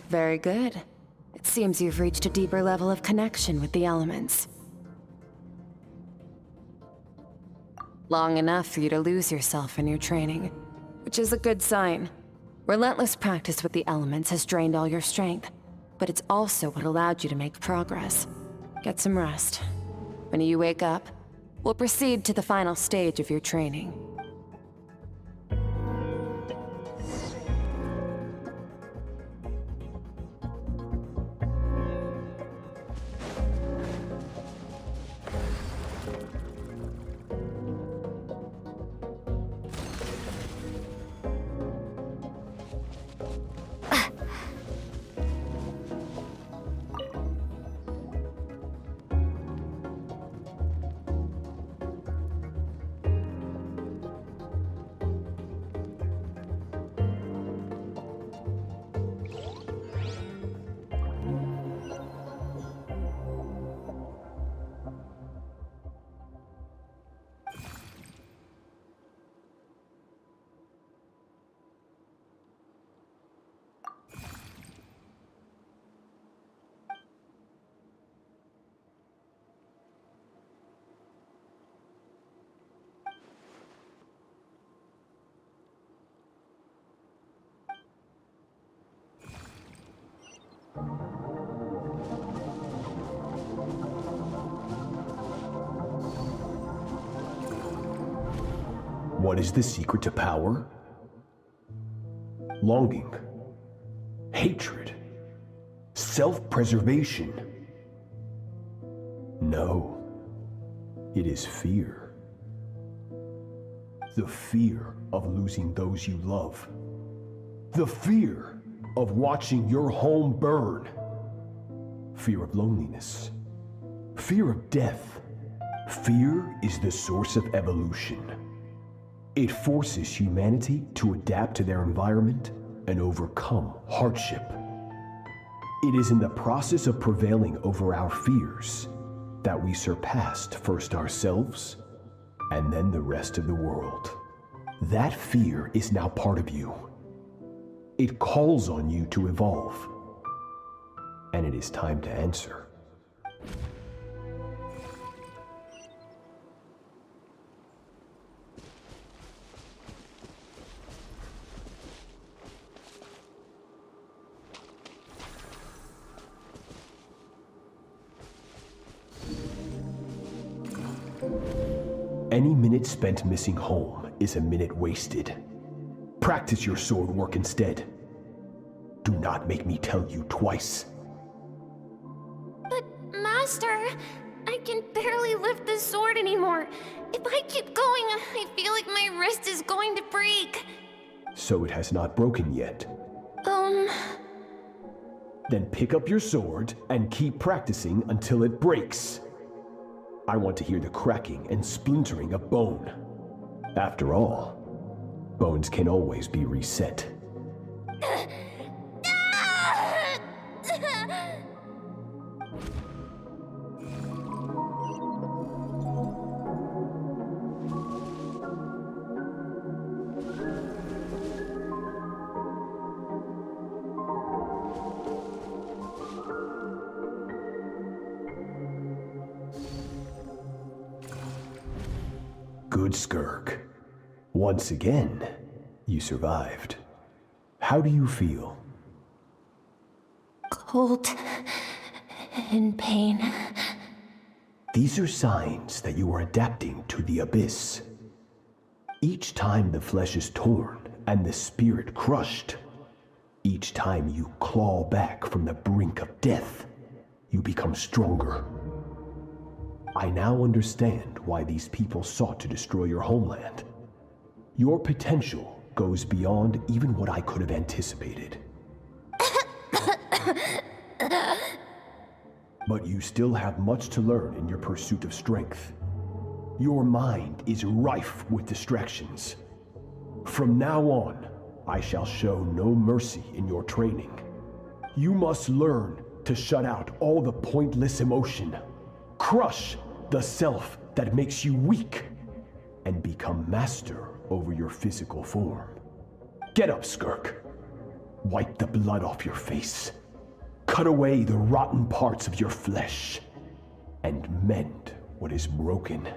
Very good. It seems you've reached a deeper level of connection with the elements. Long enough for you to lose yourself in your training, which is a good sign. Relentless practice with the elements has drained all your strength, but it's also what allowed you to make progress. Get some rest. When you wake up, we'll proceed to the final stage of your training. What is the secret to power? Longing, hatred, self-preservation. No, it is fear. The fear of losing those you love. The fear of watching your home burn. Fear of loneliness. Fear of death. Fear is the source of evolution. It forces humanity to adapt to their environment and overcome hardship. It is in the process of prevailing over our fears that we surpassed first ourselves and then the rest of the world. That fear is now part of you. It calls on you to evolve, and it is time to answer. Any minute spent missing home is a minute wasted. Practice your sword work instead. Do not make me tell you twice. But, Master, I can barely lift the sword anymore. If I keep going, I feel like my wrist is going to break. So it has not broken yet. Then pick up your sword and keep practicing until it breaks. I want to hear the cracking and splintering of bone. After all, bones can always be reset. Good skirk. Once again, you survived. How do you feel? Cold and pain. These are signs that you are adapting to the abyss. Each time the flesh is torn and the spirit crushed, each time you claw back from the brink of death, you become stronger. I now understand why these people sought to destroy your homeland. Your potential goes beyond even what I could have anticipated. But you still have much to learn in your pursuit of strength. Your mind is rife with distractions. From now on, I shall show no mercy in your training. You must learn to shut out all the pointless emotion. Crush the self that makes you weak, and become master over your physical form. Get up, skirk. Wipe the blood off your face. Cut away the rotten parts of your flesh, and mend what is broken.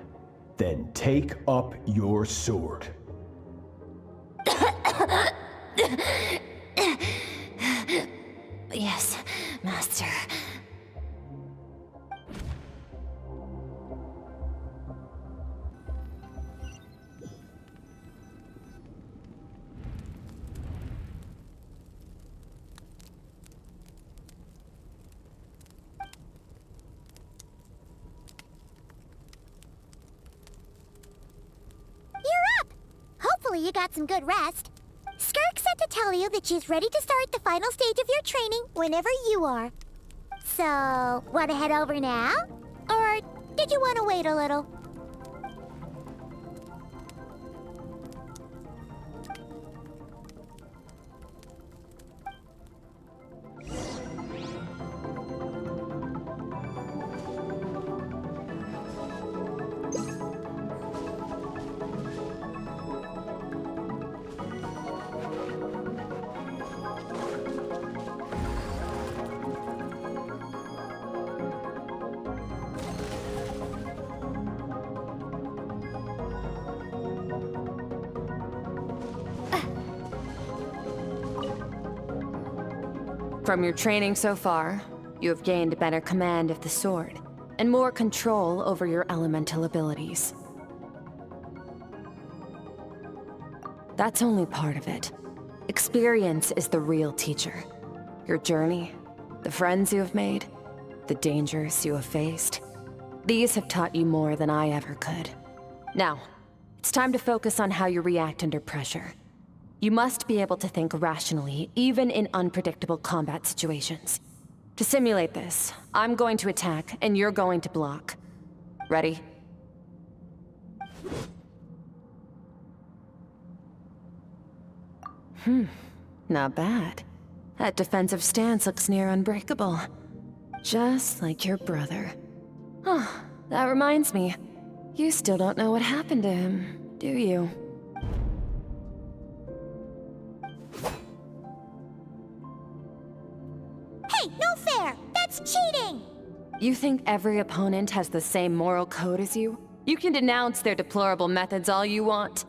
Then take up your sword. Yes, Master. Hopefully you got some good rest. Skirk said to tell you that she's ready to start the final stage of your training whenever you are. So, wanna head over now? Or did you wanna wait a little? From your training so far, you have gained better command of the sword, and more control over your elemental abilities. That's only part of it. Experience is the real teacher. Your journey, the friends you have made, the dangers you have faced. These have taught you more than I ever could. Now, it's time to focus on how you react under pressure. You must be able to think rationally, even in unpredictable combat situations. To simulate this, I'm going to attack, and you're going to block. Ready? Not bad. That defensive stance looks near unbreakable. Just like your brother. Oh, that reminds me. You still don't know what happened to him, do you? Hey, no fair! That's cheating! You think every opponent has the same moral code as you? You can denounce their deplorable methods all you want.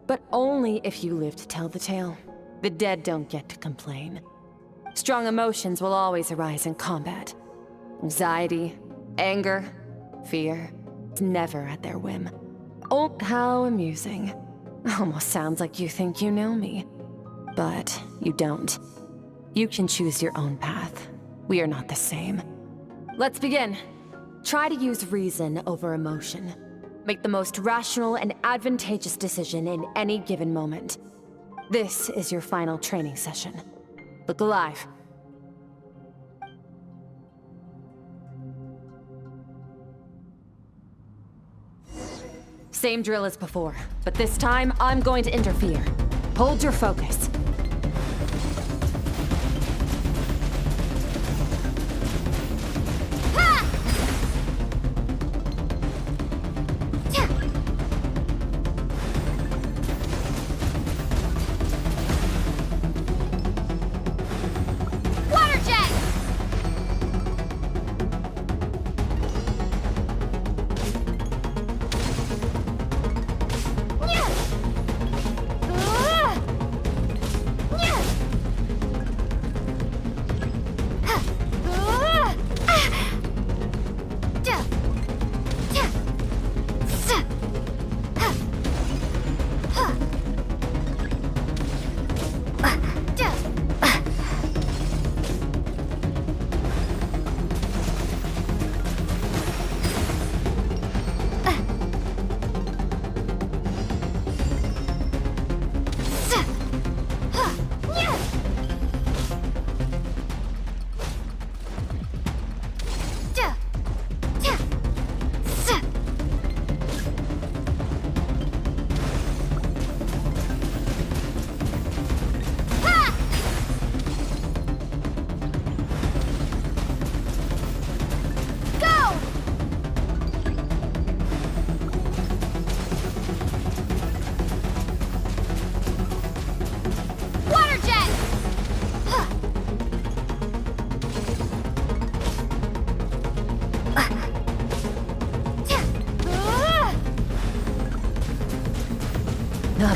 But only if you live to tell the tale. The dead don't get to complain. Strong emotions will always arise in combat. Anxiety, anger, fear. It's never at their whim. Oh, how amusing. Almost sounds like you think you know me. But you don't. You can choose your own path. We are not the same. Let's begin. Try to use reason over emotion. Make the most rational and advantageous decision in any given moment. This is your final training session. Look alive. Same drill as before, but this time I'm going to interfere. Hold your focus.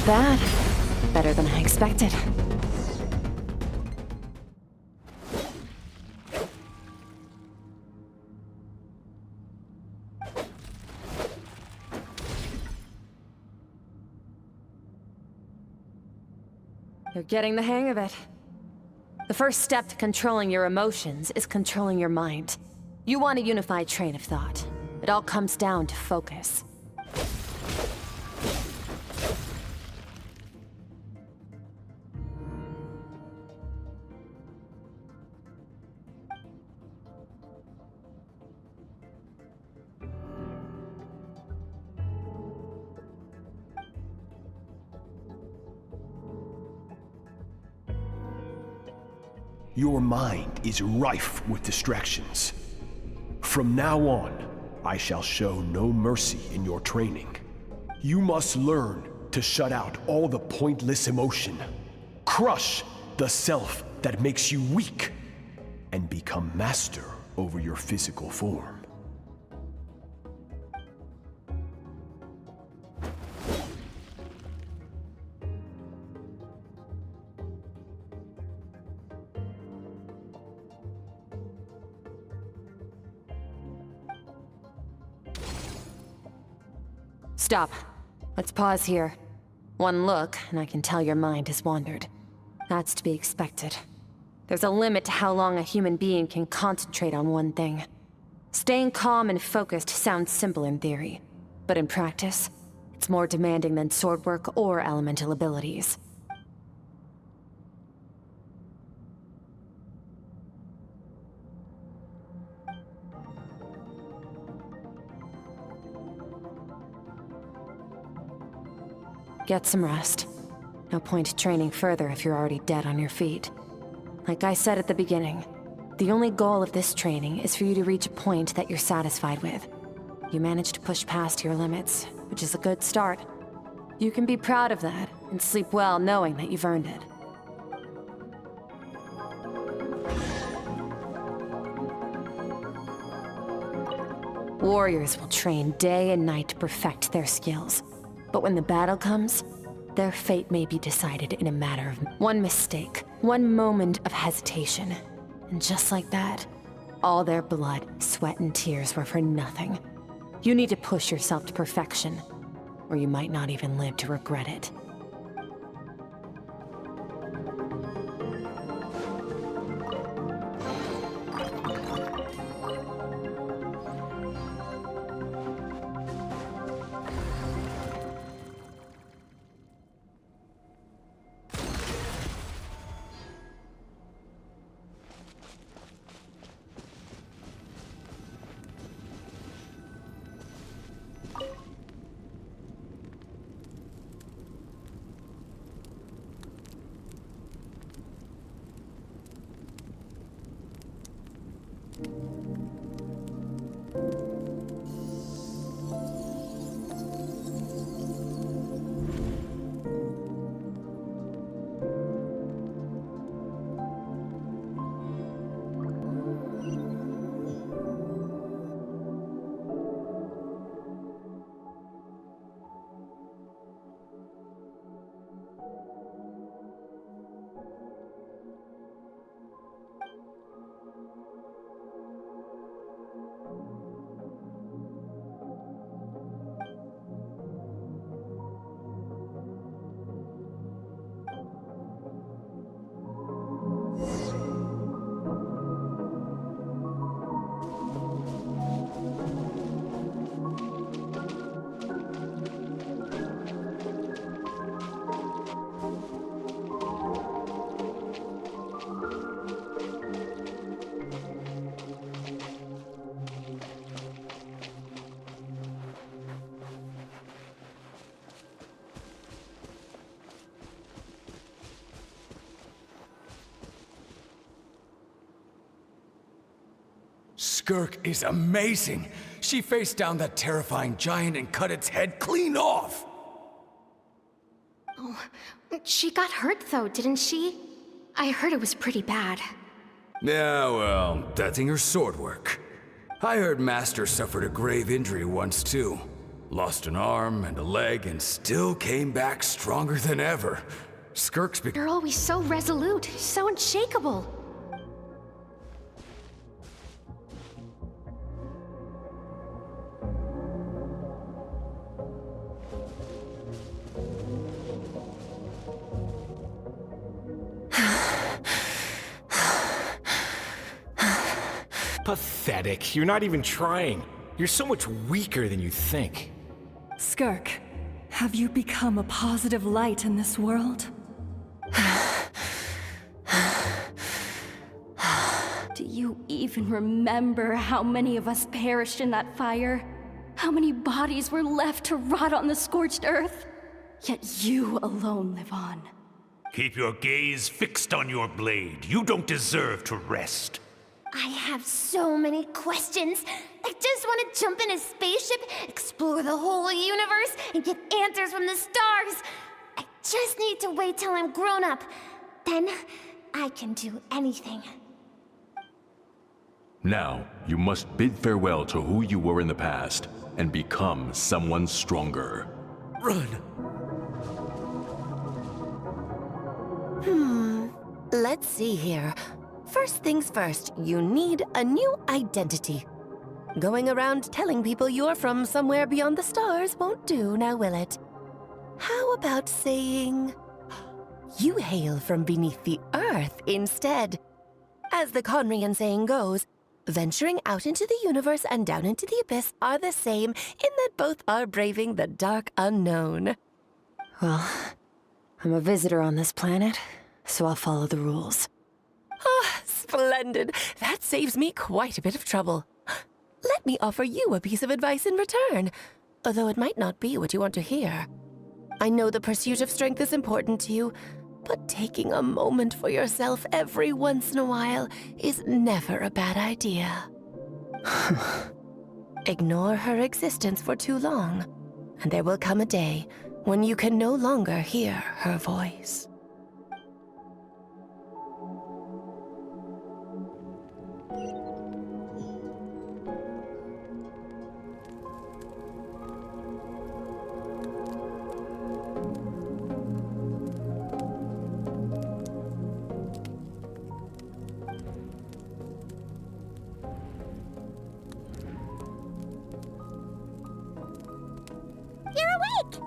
Not bad. Better than I expected. You're getting the hang of it. The first step to controlling your emotions is controlling your mind. You want a unified train of thought. It all comes down to focus. Your mind is rife with distractions. From now on, I shall show no mercy in your training. You must learn to shut out all the pointless emotion, crush the self that makes you weak, and become master over your physical form. Stop. Let's pause here. One look, and I can tell your mind has wandered. That's to be expected. There's a limit to how long a human being can concentrate on one thing. Staying calm and focused sounds simple in theory, but in practice, it's more demanding than sword work or elemental abilities. Get some rest. No point training further if you're already dead on your feet. Like I said at the beginning, the only goal of this training is for you to reach a point that you're satisfied with. You managed to push past your limits, which is a good start. You can be proud of that, and sleep well knowing that you've earned it. Warriors will train day and night to perfect their skills. But when the battle comes, their fate may be decided in a matter of one mistake, one moment of hesitation. And just like that, all their blood, sweat, and tears were for nothing. You need to push yourself to perfection, or you might not even live to regret it. Skirk is amazing. She faced down that terrifying giant and cut its head clean off. Oh, she got hurt though, didn't she? I heard it was pretty bad. Yeah, well, that ain't her sword work. I heard Master suffered a grave injury once too. Lost an arm and a leg and still came back stronger than ever. Skirk's You're always so resolute, so unshakable. Pathetic. You're not even trying. You're so much weaker than you think. Skirk, have you become a positive light in this world? Do you even remember how many of us perished in that fire? How many bodies were left to rot on the scorched earth? Yet you alone live on. Keep your gaze fixed on your blade. You don't deserve to rest. I have so many questions. I just want to jump in a spaceship, explore the whole universe, and get answers from the stars. I just need to wait till I'm grown up. Then I can do anything. Now, you must bid farewell to who you were in the past and become someone stronger. Run! Let's see here. First things first, you need a new identity. Going around telling people you're from somewhere beyond the stars won't do, now will it? How about saying you hail from beneath the earth instead? As the Conrian saying goes, venturing out into the universe and down into the abyss are the same in that both are braving the dark unknown. Well, I'm a visitor on this planet, so I'll follow the rules. Ah, splendid. That saves me quite a bit of trouble. Let me offer you a piece of advice in return, although it might not be what you want to hear. I know the pursuit of strength is important to you, but taking a moment for yourself every once in a while is never a bad idea. Ignore her existence for too long, and there will come a day when you can no longer hear her voice. You're awake!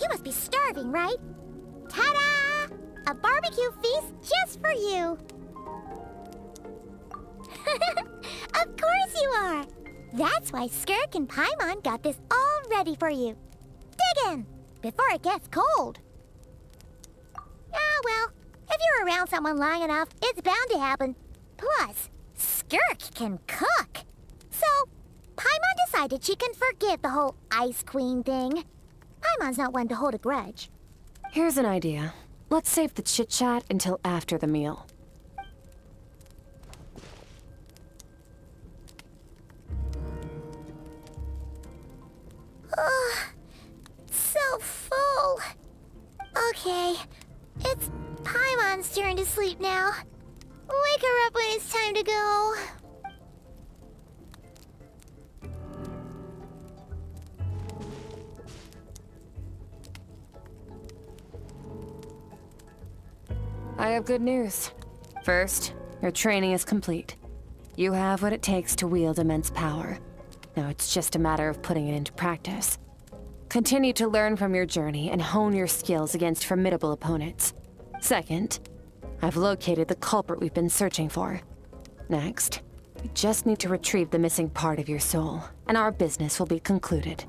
You must be starving, right? Ta-da! A barbecue feast just for you! Of course you are! That's why Skirk and Paimon got this all ready for you. Dig in, before it gets cold. Ah, well, if you're around someone long enough, it's bound to happen. Plus, Skirk can cook. So, Paimon decided she can forgive the whole Ice Queen thing. Paimon's not one to hold a grudge. Here's an idea. Let's save the chit-chat until after the meal. Ugh, so full. Okay, it's Paimon's turn to sleep now. Wake her up when it's time to go. I have good news. First, your training is complete. You have what it takes to wield immense power. Now it's just a matter of putting it into practice. Continue to learn from your journey and hone your skills against formidable opponents. Second, I've located the culprit we've been searching for. Next, we just need to retrieve the missing part of your soul, and our business will be concluded.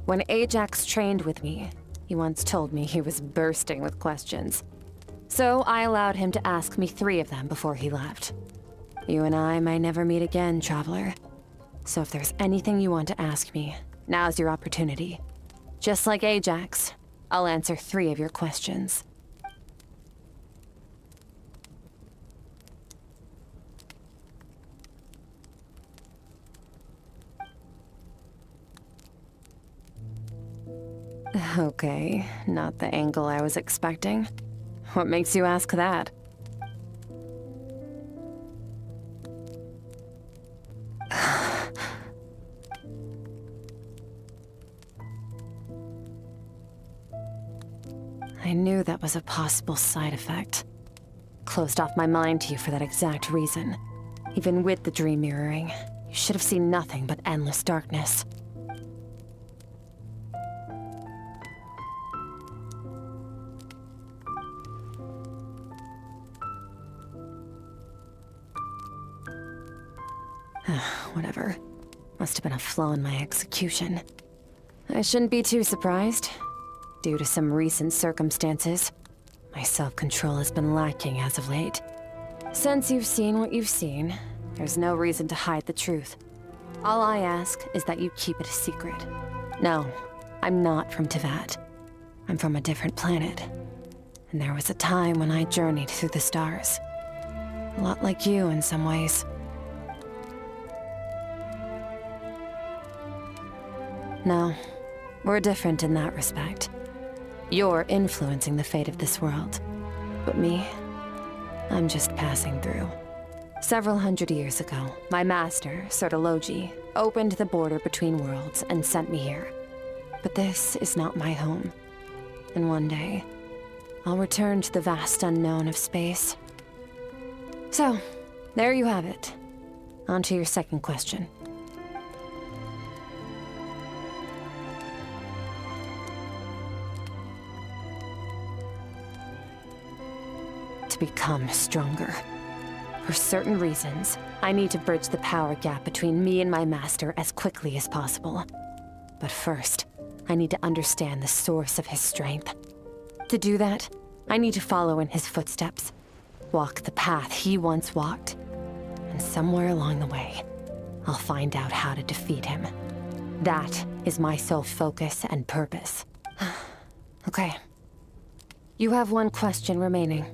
When Ajax trained with me, he once told me he was bursting with questions. So I allowed him to ask me 3 of them before he left. You and I may never meet again, Traveler. So if there's anything you want to ask me, now's your opportunity. Just like Ajax, I'll answer 3 of your questions. Okay, not the angle I was expecting. What makes you ask that? I knew that was a possible side effect. Closed off my mind to you for that exact reason. Even with the dream mirroring, you should have seen nothing but endless darkness. Whatever. Must have been a flaw in my execution. I shouldn't be too surprised. Due to some recent circumstances, my self-control has been lacking as of late. Since you've seen what you've seen, there's no reason to hide the truth. All I ask is that you keep it a secret. No, I'm not from Teyvat. I'm from a different planet. And there was a time when I journeyed through the stars. A lot like you in some ways. No, we're different in that respect. You're influencing the fate of this world. But me, I'm just passing through. Several hundred years ago, my master, Sertologi, opened the border between worlds and sent me here. But this is not my home. And one day, I'll return to the vast unknown of space. So, there you have it. On to your second question. To become stronger. For certain reasons, I need to bridge the power gap between me and my master as quickly as possible. But first, I need to understand the source of his strength. To do that, I need to follow in his footsteps, walk the path he once walked. And somewhere along the way, I'll find out how to defeat him. That is my sole focus and purpose. Okay. You have one question remaining.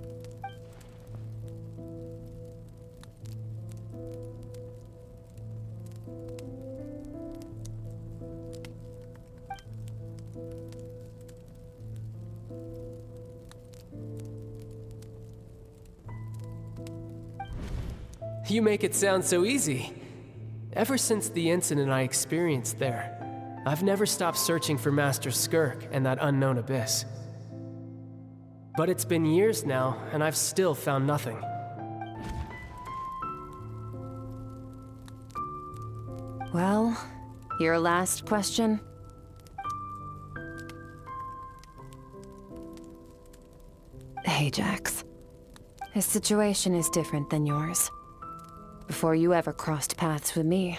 You make it sound so easy. Ever since the incident I experienced there, I've never stopped searching for Master Skirk and that unknown abyss. But it's been years now, and I've still found nothing. Well, your last question? Ajax. His situation is different than yours. Before you ever crossed paths with me,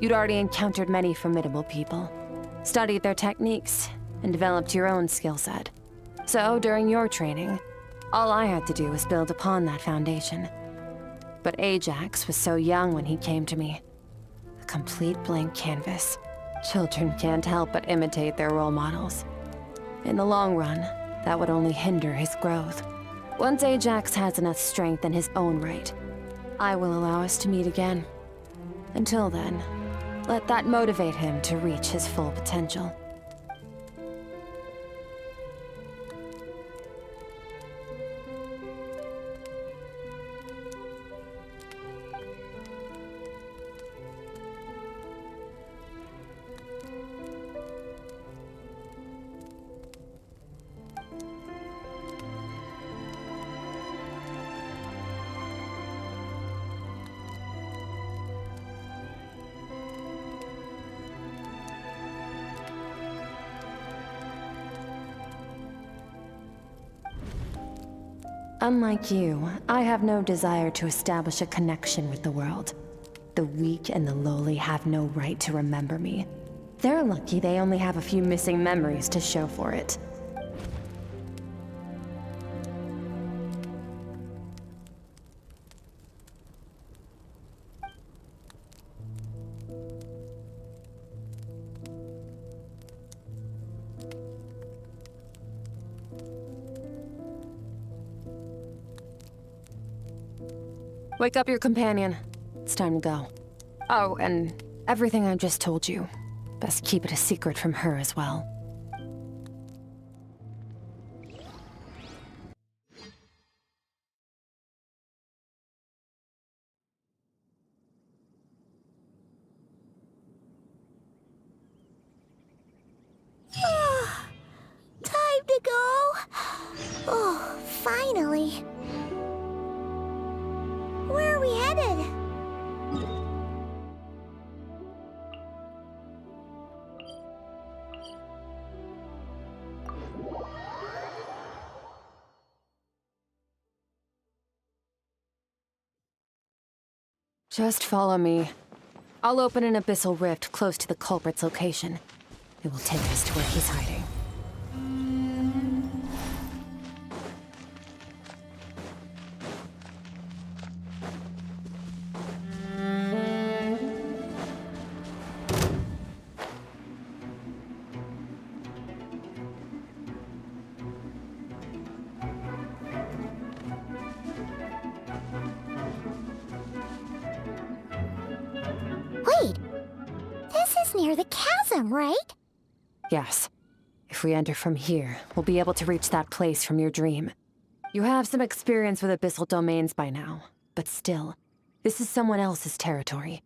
you'd already encountered many formidable people, studied their techniques, and developed your own skill set. So, during your training, all I had to do was build upon that foundation. But Ajax was so young when he came to me. A complete blank canvas. Children can't help but imitate their role models. In the long run, that would only hinder his growth. Once Ajax has enough strength in his own right, I will allow us to meet again. Until then, let that motivate him to reach his full potential. Unlike you, I have no desire to establish a connection with the world. The weak and the lowly have no right to remember me. They're lucky they only have a few missing memories to show for it. Wake up your companion. It's time to go. Oh, and everything I just told you. Best keep it a secret from her as well. Time to go. Just follow me. I'll open an abyssal rift close to the culprit's location. It will take us to where he's hiding. Wait! This is near the chasm, right? Yes. If we enter from here, we'll be able to reach that place from your dream. You have some experience with abyssal domains by now, but still, this is someone else's territory.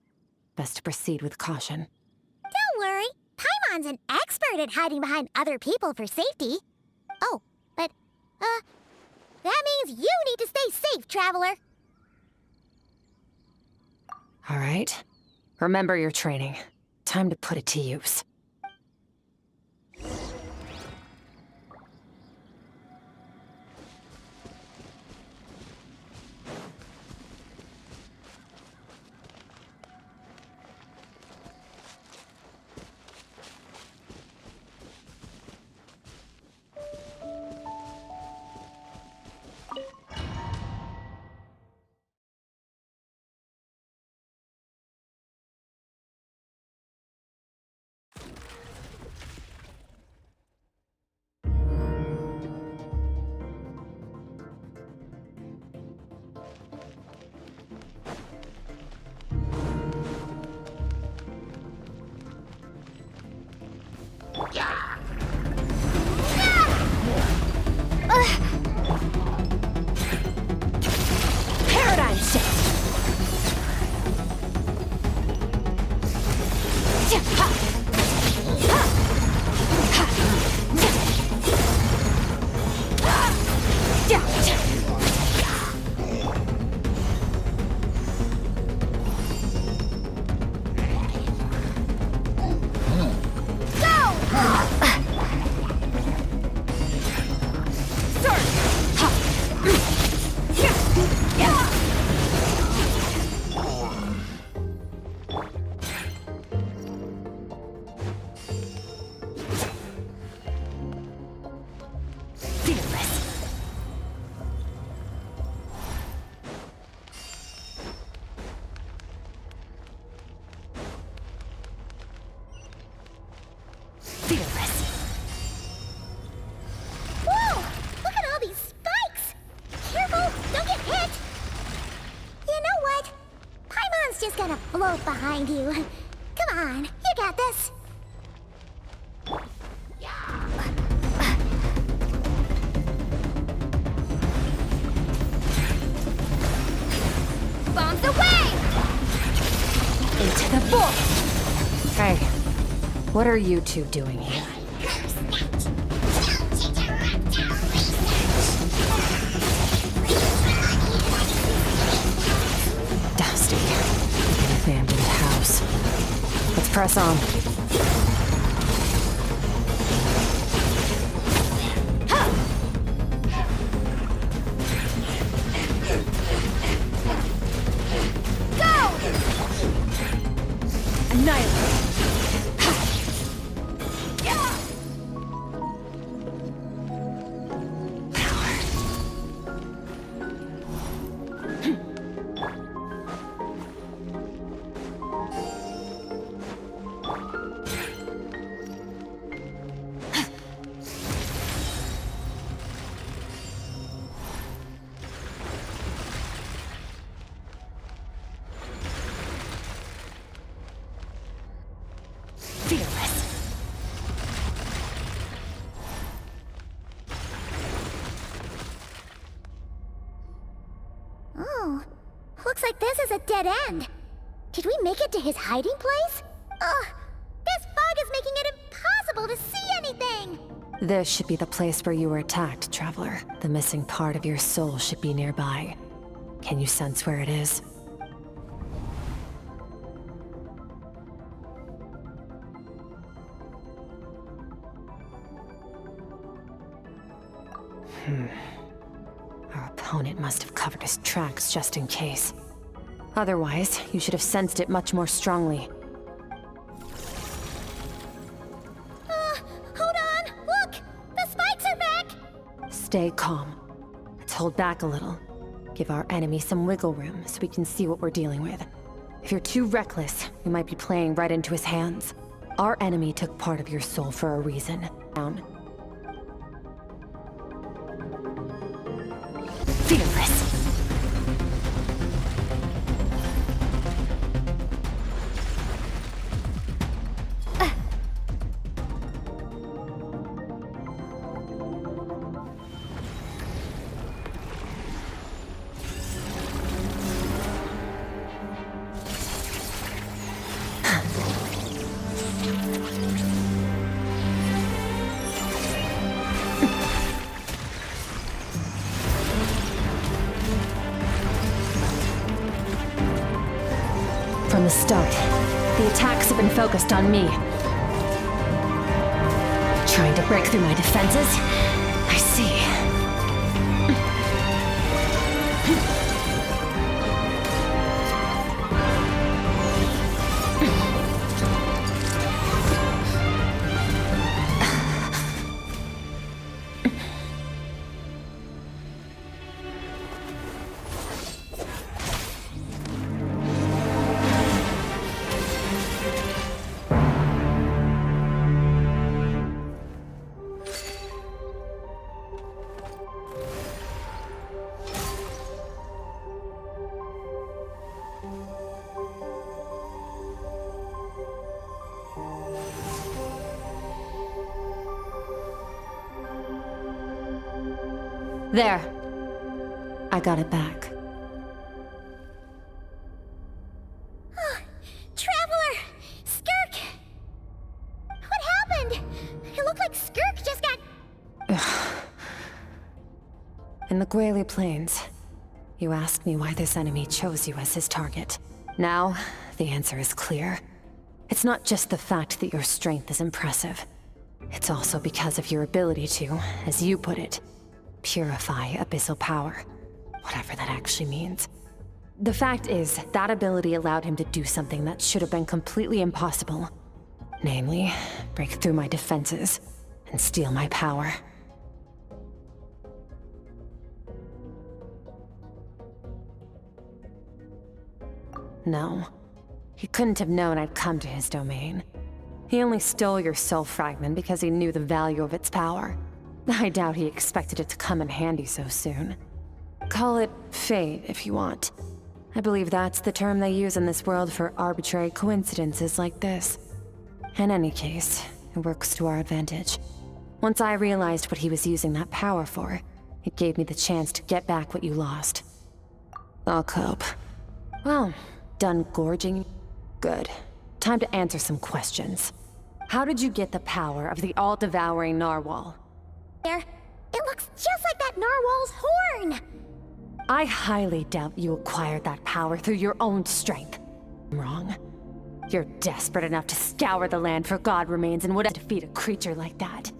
Best to proceed with caution. Don't worry. Paimon's an expert at hiding behind other people for safety. Oh, but, that means you need to stay safe, traveler. All right. Remember your training. Time to put it to use. Paradigm shift! Whoa! Look at all these spikes! Careful! Don't get hit! You know what? Paimon's just gonna float behind you. Come on, you got this. Bombs away! Into the bull! Hey, what are you two doing here? Dusty. An abandoned house. Let's press on. Annihilate! Oh, looks like this is a dead end. Did we make it to his hiding place? Ugh, this fog is making it impossible to see anything! This should be the place where you were attacked, Traveler. The missing part of your soul should be nearby. Can you sense where it is? Our opponent must have covered his tracks just in case. Otherwise, you should have sensed it much more strongly. Hold on! Look! The spikes are back! Stay calm. Let's hold back a little. Give our enemy some wiggle room so we can see what we're dealing with. If you're too reckless, we might be playing right into his hands. Our enemy took part of your soul for a reason. Down. Fearless. From the start, the attacks have been focused on me. Trying to break through my defenses? I see. There. I got it back. Traveler! Skirk! What happened? It looked like Skirk just got... In the Gwali Plains, you asked me why this enemy chose you as his target. Now, the answer is clear. It's not just the fact that your strength is impressive. It's also because of your ability to, as you put it, purify abyssal power. Whatever that actually means. The fact is, that ability allowed him to do something that should have been completely impossible. Namely, break through my defenses and steal my power. No. He couldn't have known I'd come to his domain. He only stole your soul fragment because he knew the value of its power. I doubt he expected it to come in handy so soon. Call it fate, if you want. I believe that's the term they use in this world for arbitrary coincidences like this. In any case, it works to our advantage. Once I realized what he was using that power for, it gave me the chance to get back what you lost. I'll cope. Well, done gorging? Good. Time to answer some questions. How did you get the power of the all-devouring narwhal? It looks just like that narwhal's horn! I highly doubt you acquired that power through your own strength. I'm wrong. You're desperate enough to scour the land for god remains and would defeat a creature like that.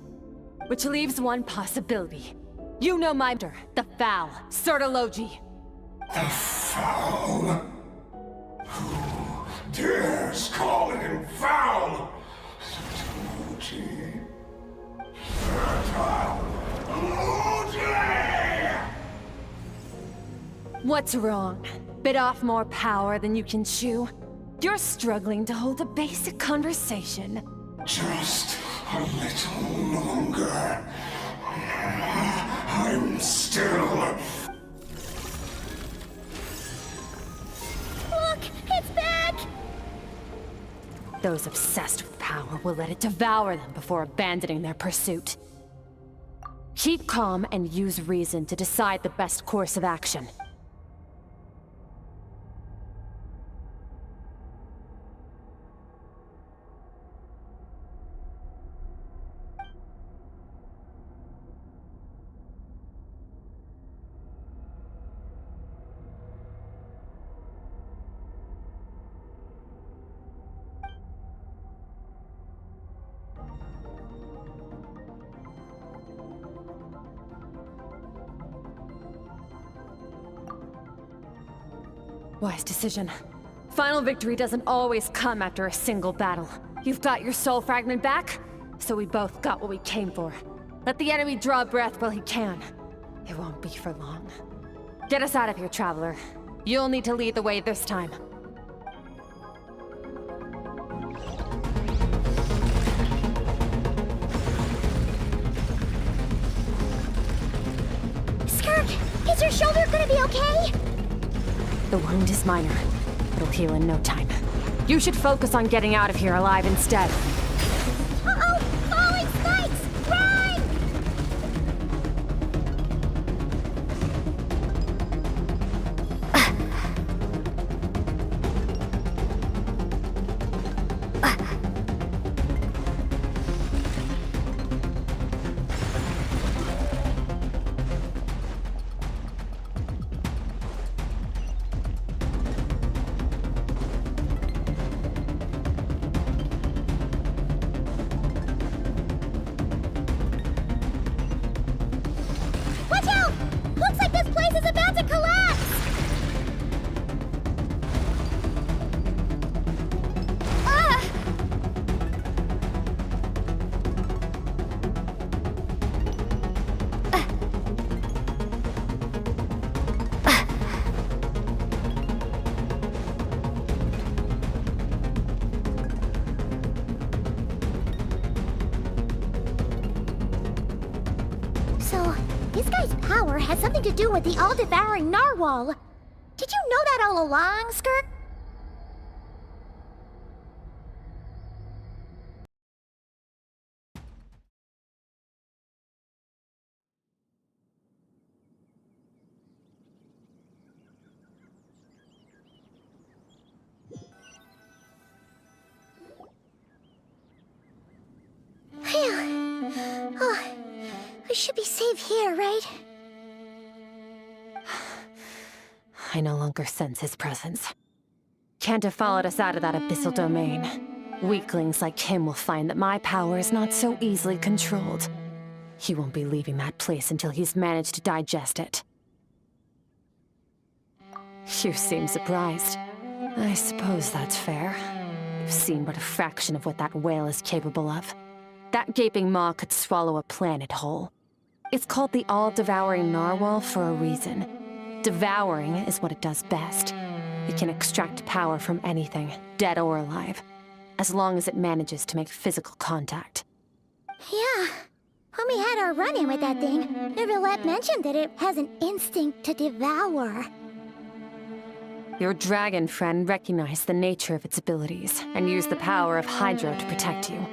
Which leaves one possibility. You know my mentor, the Foul, Sertologi. The Foul? Who dares call him foul? Sertologi. What's wrong? Bit off more power than you can chew? You're struggling to hold a basic conversation. Just a little longer. I'm still... Look! It's back! Those obsessed with power will let it devour them before abandoning their pursuit. Keep calm and use reason to decide the best course of action. Wise decision. Final victory doesn't always come after a single battle. You've got your soul fragment back, so we both got what we came for. Let the enemy draw breath while he can. It won't be for long. Get us out of here, Traveler. You'll need to lead the way this time. Skirk, is your shoulder gonna be okay? The wound is minor. It'll heal in no time. You should focus on getting out of here alive instead. Uh-oh! Falling spikes! Run! Watch out! Looks like this place is about to collapse! Ah! So, this guy's power has something to do with the all-devouring narwhal. Did you know that all along, Skirk? Phew. Oh, I should be safe here, right? I no longer sense his presence. Can't have followed us out of that abyssal domain. Weaklings like him will find that my power is not so easily controlled. He won't be leaving that place until he's managed to digest it. You seem surprised. I suppose that's fair. You've seen but a fraction of what that whale is capable of. That gaping maw could swallow a planet whole. It's called the all-devouring narwhal for a reason. Devouring is what it does best. It can extract power from anything, dead or alive, as long as it manages to make physical contact. Yeah. When we had our run-in with that thing, Neverlet mentioned that it has an instinct to devour. Your dragon friend recognized the nature of its abilities and used the power of Hydro to protect you.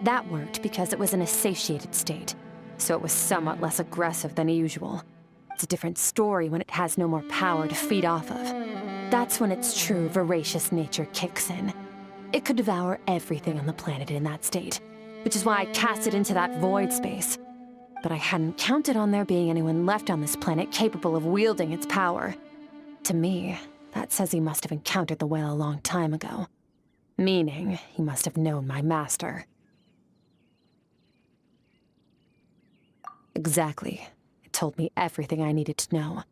That worked because it was in a satiated state, so it was somewhat less aggressive than usual. It's a different story when it has no more power to feed off of. That's when its true voracious nature kicks in. It could devour everything on the planet in that state, which is why I cast it into that void space. But I hadn't counted on there being anyone left on this planet capable of wielding its power. To me, that says he must have encountered the whale a long time ago. Meaning, he must have known my master. Exactly. It told me everything I needed to know.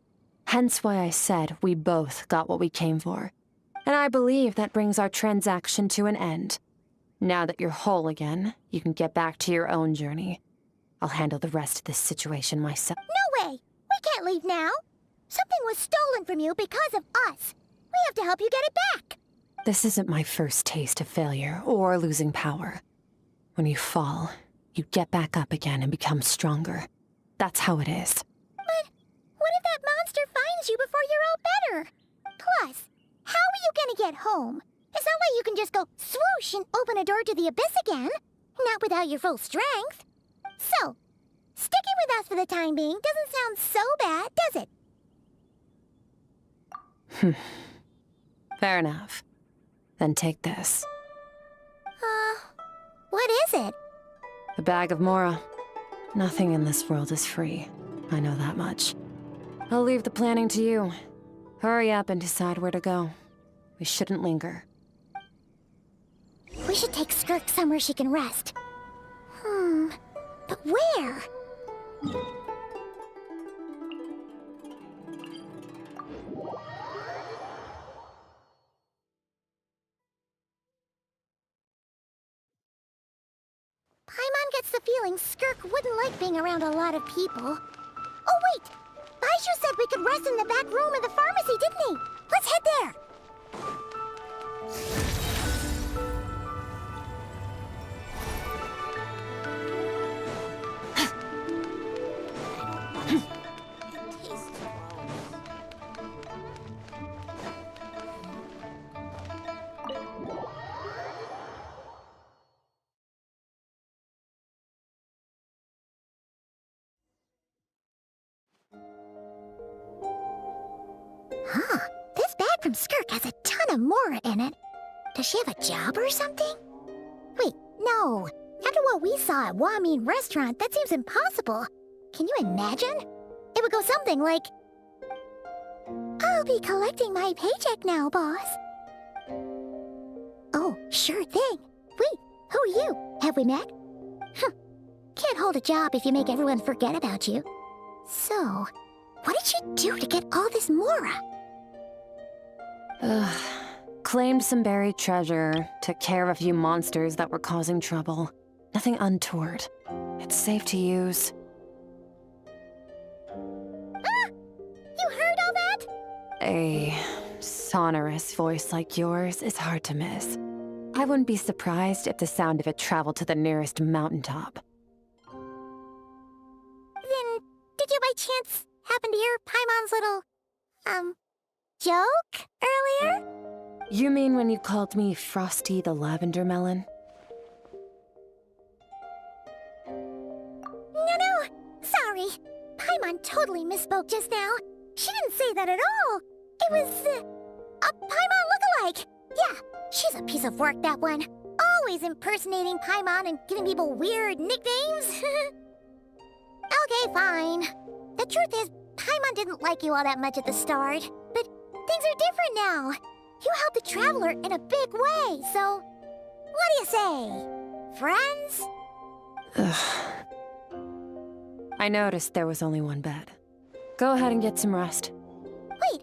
Hence why I said we both got what we came for. And I believe that brings our transaction to an end. Now that you're whole again, you can get back to your own journey. I'll handle the rest of this situation myself. No way! We can't leave now! Something was stolen from you because of us. We have to help you get it back! This isn't my first taste of failure or losing power. When you fall, you get back up again and become stronger. That's how it is. But what if that monster finds you before you're all better? Plus, how are you gonna get home? It's not like you can just go swoosh and open a door to the abyss again. Not without your full strength. So, sticking with us for the time being doesn't sound so bad, does it? Fair enough. Then take this. What is it? A bag of Mora. Nothing in this world is free. I know that much. I'll leave the planning to you. Hurry up and decide where to go. We shouldn't linger. We should take Skirk somewhere she can rest. But where? Paimon gets the feeling Skirk wouldn't like being around a lot of people. Oh wait! Baishu said we could rest in the back room of the pharmacy, didn't he? Let's head there! Huh. This bag from Skirk has a ton of Mora in it. Does she have a job or something? Wait, no. After what we saw at Wamin Restaurant, that seems impossible. Can you imagine? It would go something like, I'll be collecting my paycheck now, boss. Oh, sure thing. Wait, who are you? Have we met? Can't hold a job if you make everyone forget about you. So, what did she do to get all this Mora? Claimed some buried treasure, took care of a few monsters that were causing trouble. Nothing untoward. It's safe to use. Ah! You heard all that? A sonorous voice like yours is hard to miss. I wouldn't be surprised if the sound of it traveled to the nearest mountaintop. Then, did you by chance happen to hear Paimon's little, joke earlier? You mean when you called me Frosty the Lavender Melon? No, sorry. Paimon totally misspoke just now. She didn't say that at all. It was, a Paimon lookalike. Yeah, she's a piece of work, that one. Always impersonating Paimon and giving people weird nicknames. Okay, fine. The truth is, Paimon didn't like you all that much at the start, but things are different now. You helped the Traveler in a big way, so what do you say? Friends? I noticed there was only one bed. Go ahead and get some rest. Wait,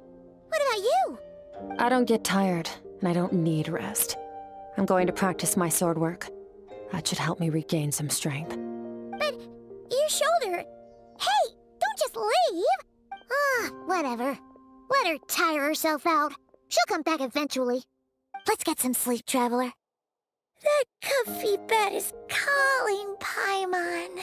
what about you? I don't get tired, and I don't need rest. I'm going to practice my sword work. That should help me regain some strength. But your shoulder... Hey, don't just leave! Whatever. Let her tire herself out. She'll come back eventually. Let's get some sleep, Traveler. That comfy bed is calling, Paimon.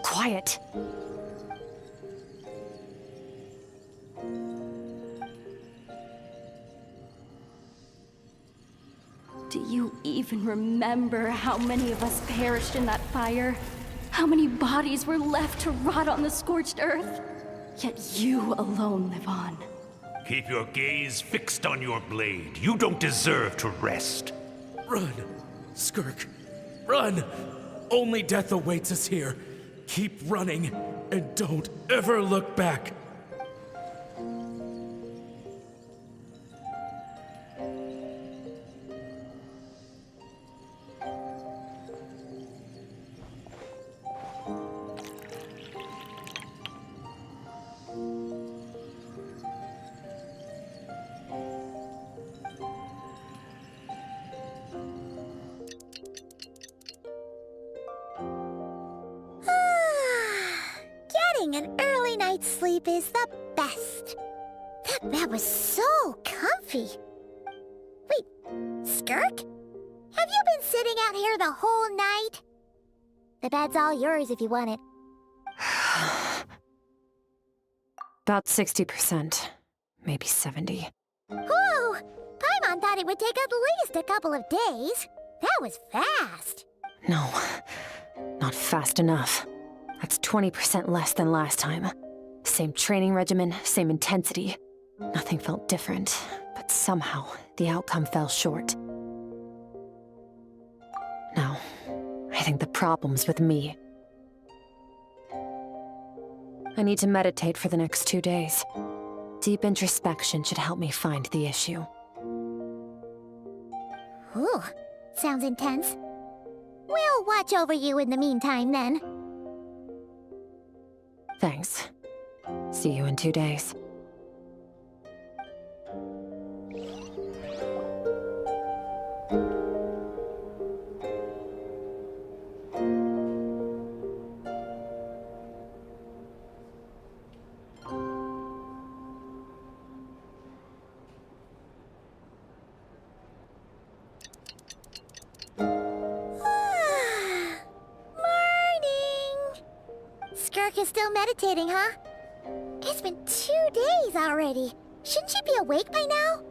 Quiet. Do you even remember how many of us perished in that fire? How many bodies were left to rot on the scorched earth? Yet you alone live on. Keep your gaze fixed on your blade. You don't deserve to rest. Run, Skirk. Run! Only death awaits us here. Keep running, and don't ever look back. Getting an early night's sleep is the best. That bed was so comfy. Wait, Skirk? Have you been sitting out here the whole night? The bed's all yours if you want it. About 60%. Maybe 70. Whoa! Paimon thought it would take at least a couple of days. That was fast. No. Not fast enough. That's 20% less than last time. Same training regimen, same intensity. Nothing felt different, but somehow the outcome fell short. No, I think the problem's with me. I need to meditate for the next 2 days. Deep introspection should help me find the issue. Ooh, sounds intense. We'll watch over you in the meantime, then. Thanks. See you in 2 days. Skirk is still meditating, huh? It's been 2 days already. Shouldn't she be awake by now?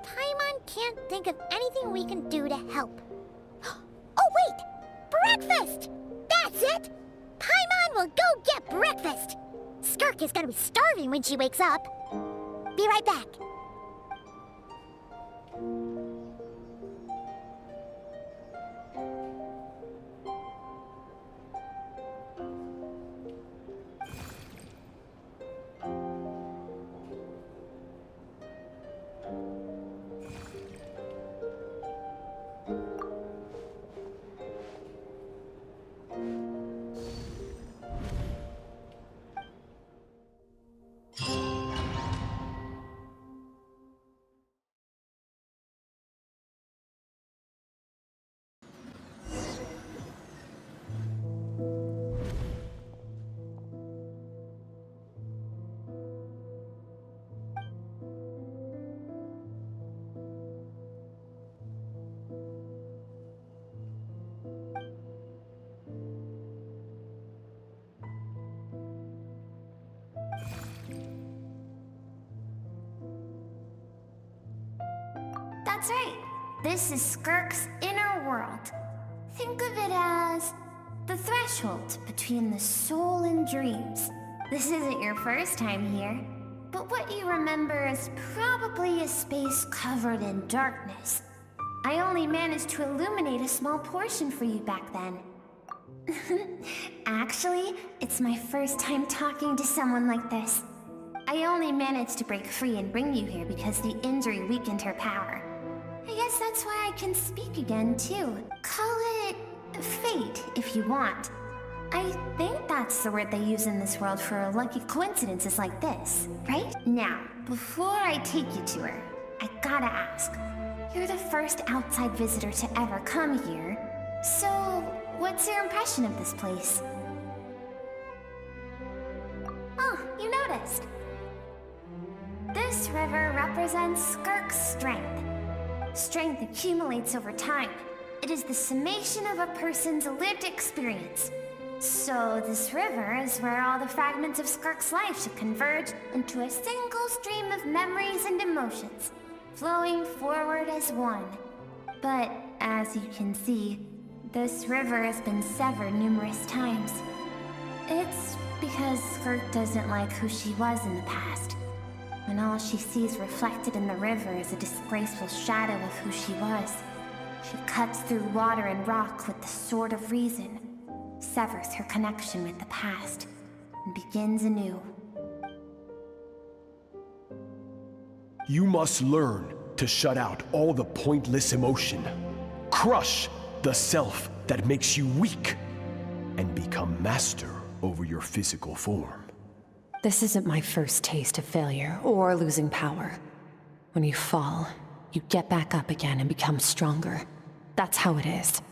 Paimon can't think of anything we can do to help. Oh wait! Breakfast! That's it! Paimon will go get breakfast! Skirk is gonna be starving when she wakes up. Be right back. That's right. This is Skirk's inner world. Think of it as the threshold between the soul and dreams. This isn't your first time here, but what you remember is probably a space covered in darkness. I only managed to illuminate a small portion for you back then. Actually, it's my first time talking to someone like this. I only managed to break free and bring you here because the injury weakened her power. I guess that's why I can speak again, too. Call it fate, if you want. I think that's the word they use in this world for lucky coincidences like this, right? Now, before I take you to her, I gotta ask. You're the first outside visitor to ever come here, so what's your impression of this place? Oh, you noticed. This river represents Skirk's strength. Strength accumulates over time. It is the summation of a person's lived experience. So this river is where all the fragments of Skirk's life should converge into a single stream of memories and emotions, flowing forward as one. But as you can see, this river has been severed numerous times. It's because Skirk doesn't like who she was in the past. When all she sees reflected in the river is a disgraceful shadow of who she was. She cuts through water and rock with the sword of reason, severs her connection with the past, and begins anew. You must learn to shut out all the pointless emotion. Crush the self that makes you weak, and become master over your physical form. This isn't my first taste of failure or losing power. When you fall, you get back up again and become stronger. That's how it is.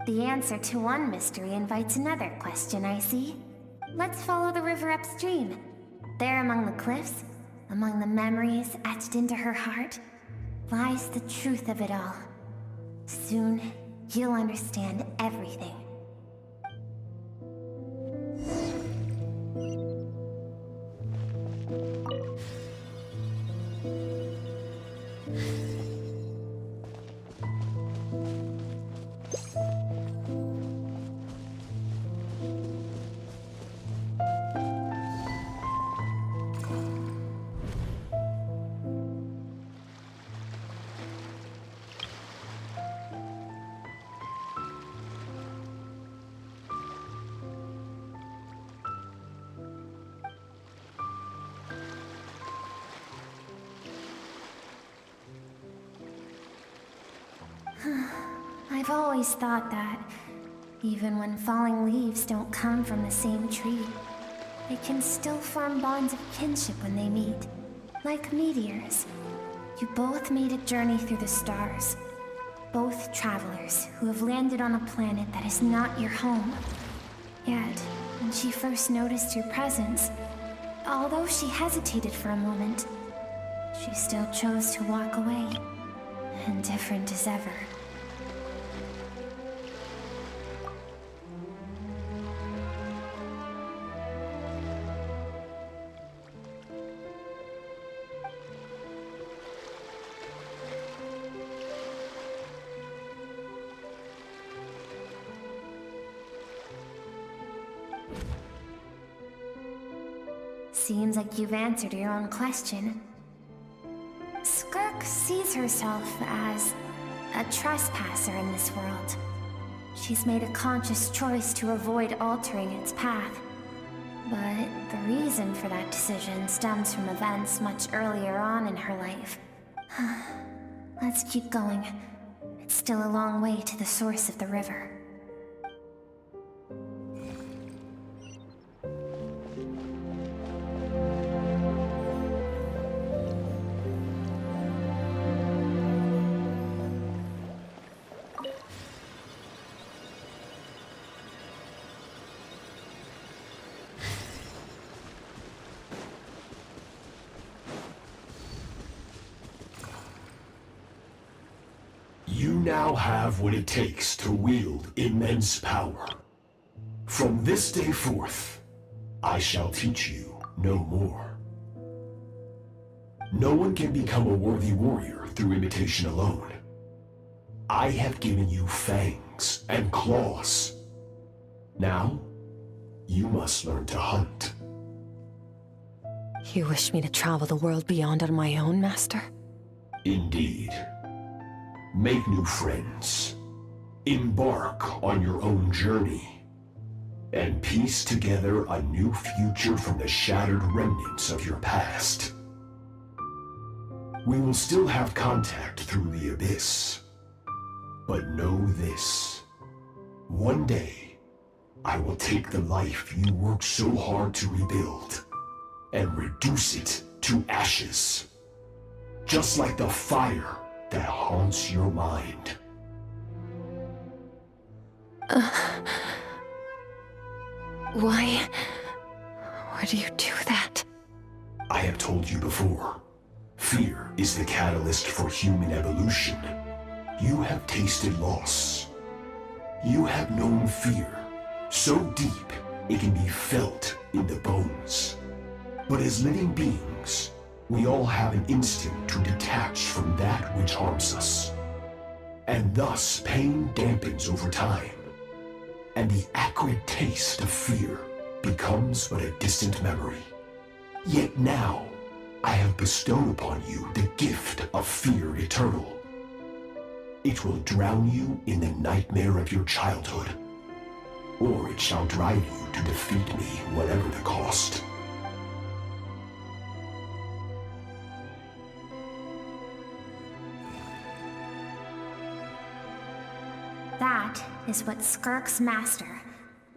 The answer to one mystery invites another question, I see. Let's follow the river upstream. There among the cliffs, among the memories etched into her heart, lies the truth of it all. Soon, you'll understand everything. I've always thought that, even when falling leaves don't come from the same tree, they can still form bonds of kinship when they meet. Like meteors. You both made a journey through the stars. Both travelers who have landed on a planet that is not your home. Yet, when she first noticed your presence, although she hesitated for a moment, she still chose to walk away, indifferent as ever. Seems like you've answered your own question. Skirk sees herself as a trespasser in this world. She's made a conscious choice to avoid altering its path. But the reason for that decision stems from events much earlier on in her life. Let's keep going. It's still a long way to the source of the river. You now have what it takes to wield immense power. From this day forth, I shall teach you no more. No one can become a worthy warrior through imitation alone. I have given you fangs and claws. Now, you must learn to hunt. You wish me to travel the world beyond on my own, Master? Indeed. Make new friends. Embark on your own journey. And piece together a new future from the shattered remnants of your past. We will still have contact through the abyss. But know this. One day, I will take the life you worked so hard to rebuild and reduce it to ashes. Just like the fire that haunts your mind. Why do you do that? I have told you before, fear is the catalyst for human evolution. You have tasted loss. You have known fear, so deep it can be felt in the bones. But as living beings, we all have an instinct to detach from that which harms us. And thus pain dampens over time, and the acrid taste of fear becomes but a distant memory. Yet now, I have bestowed upon you the gift of fear eternal. It will drown you in the nightmare of your childhood, or it shall drive you to defeat me, whatever the cost. That is what Skirk's master,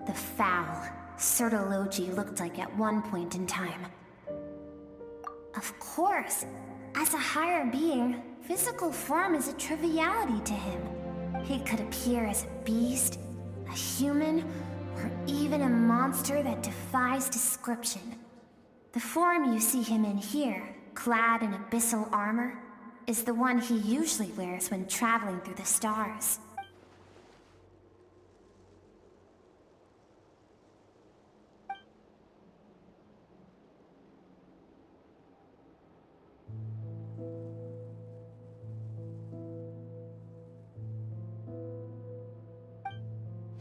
the foul Sertologi, looked like at one point in time. Of course, as a higher being, physical form is a triviality to him. He could appear as a beast, a human, or even a monster that defies description. The form you see him in here clad in abyssal armor, is the one he usually wears when traveling through the stars.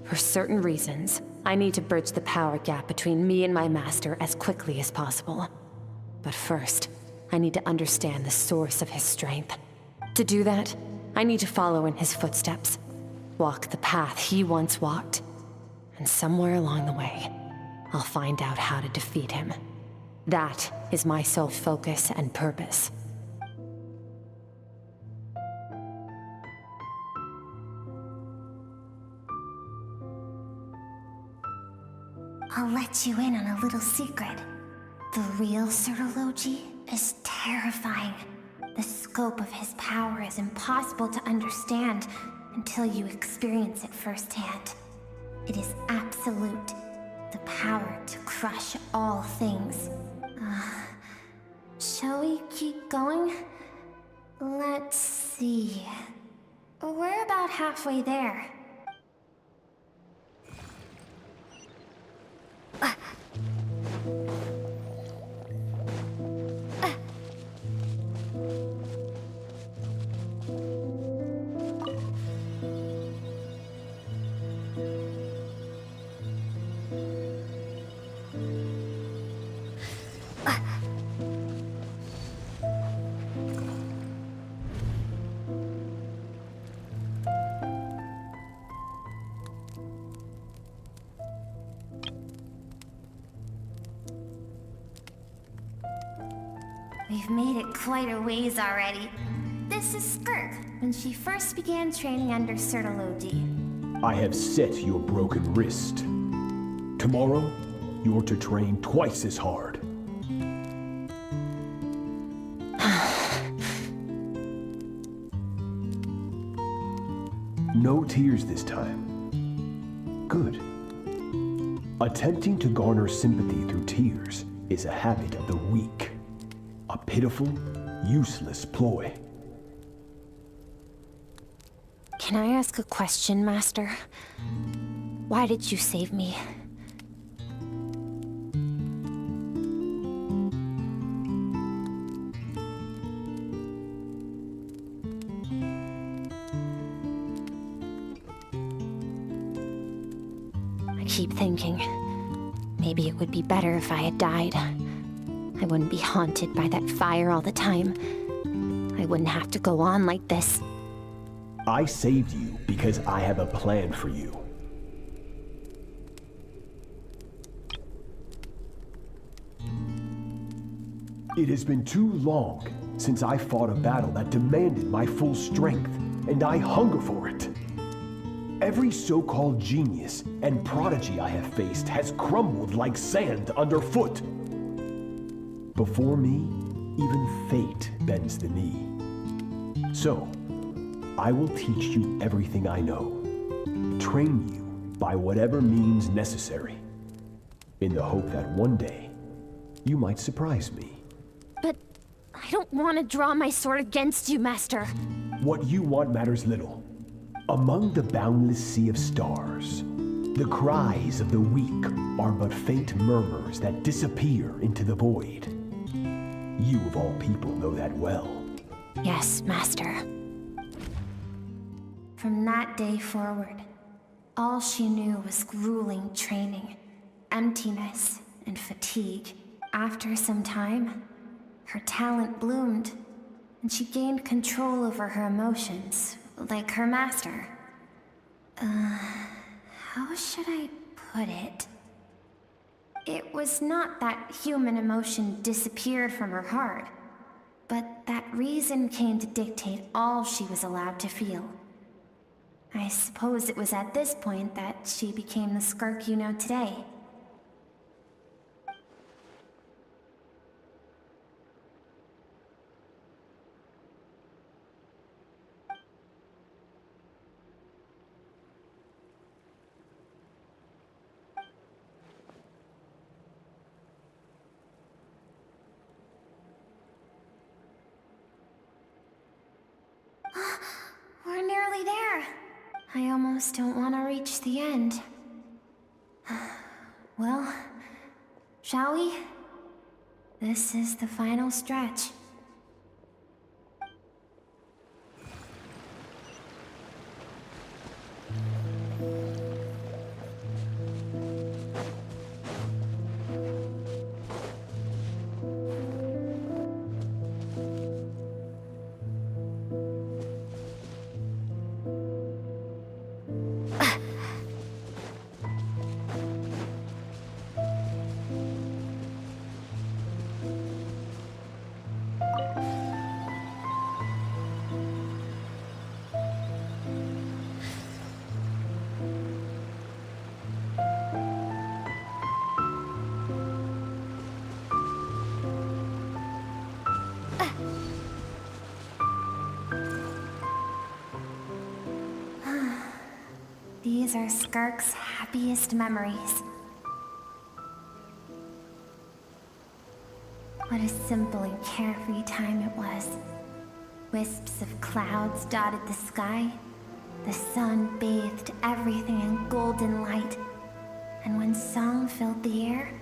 For certain reasons, I need to bridge the power gap between me and my master as quickly as possible. But first, I need to understand the source of his strength. To do that, I need to follow in his footsteps, walk the path he once walked, and somewhere along the way, I'll find out how to defeat him. That is my sole focus and purpose. I'll let you in on a little secret. The real Sirology is terrifying. The scope of his power is impossible to understand until you experience it firsthand. It is absolute. The power to crush all things. Shall we keep going? Let's see. We're about halfway there. We've made it quite a ways already. This is Skirk, when she first began training under Sirology. I have set your broken wrist. Tomorrow, you're to train twice as hard. No tears this time. Good. Attempting to garner sympathy through tears is a habit of the weak. A pitiful, useless ploy. Can I ask a question, Master? Why did you save me? I keep thinking, maybe it would be better if I had died. I wouldn't be haunted by that fire all the time. I wouldn't have to go on like this. I saved you because I have a plan for you. It has been too long since I fought a battle that demanded my full strength, and I hunger for it. Every so-called genius and prodigy I have faced has crumbled like sand underfoot. Before me, even fate bends the knee. So, I will teach you everything I know. Train you by whatever means necessary. In the hope that one day, you might surprise me. But I don't want to draw my sword against you, Master. What you want matters little. Among the boundless sea of stars, the cries of the weak are but faint murmurs that disappear into the void. You of all people know that well. Yes, Master. From that day forward, all she knew was grueling training, emptiness, and fatigue. After some time, her talent bloomed, and she gained control over her emotions, like her master. How should I put it? It was not that human emotion disappeared from her heart, but that reason came to dictate all she was allowed to feel. I suppose it was at this point that she became the Skirk you know today. We're nearly there. I almost don't want to reach the end. Well, shall we? This is the final stretch. These are Skirk's happiest memories. What a simple and carefree time it was. Wisps of clouds dotted the sky. The sun bathed everything in golden light. And when song filled the air,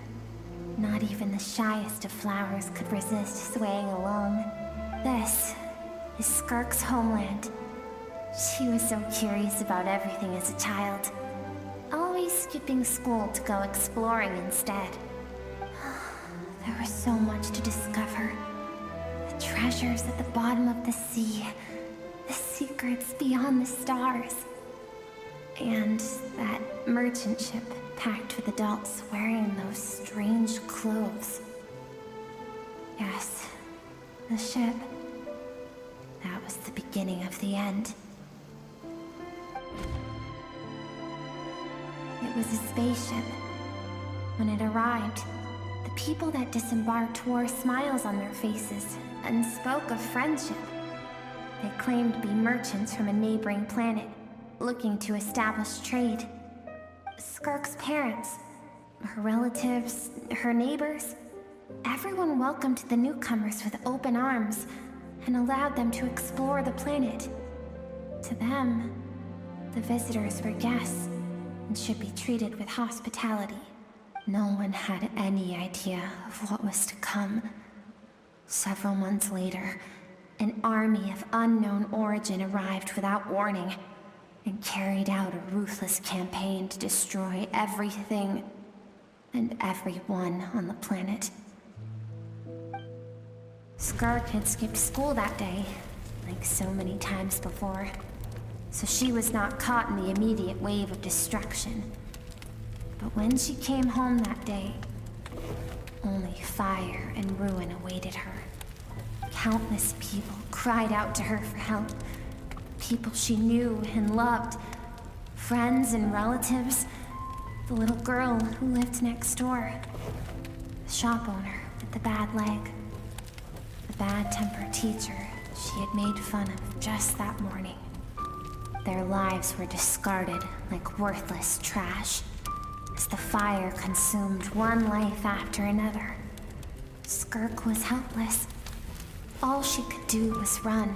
not even the shyest of flowers could resist swaying along. This is Skirk's homeland. She was so curious about everything as a child, always skipping school to go exploring instead. There was so much to discover. The treasures at the bottom of the sea, the secrets beyond the stars, and that merchant ship packed with adults wearing those strange clothes. Yes, the ship. That was the beginning of the end. It was a spaceship. When it arrived, the people that disembarked wore smiles on their faces and spoke of friendship. They claimed to be merchants from a neighboring planet, looking to establish trade. Skirk's parents, her relatives, her neighbors, everyone welcomed the newcomers with open arms and allowed them to explore the planet. To them, the visitors were guests and should be treated with hospitality. No one had any idea of what was to come. Several months later, an army of unknown origin arrived without warning and carried out a ruthless campaign to destroy everything and everyone on the planet. Skirk had skipped school that day, like so many times before, so she was not caught in the immediate wave of destruction. But when she came home that day, only fire and ruin awaited her. Countless people cried out to her for help. People she knew and loved. Friends and relatives. The little girl who lived next door. The shop owner with the bad leg. The bad-tempered teacher she had made fun of just that morning. Their lives were discarded like worthless trash as the fire consumed one life after another. Skirk was helpless. All she could do was run.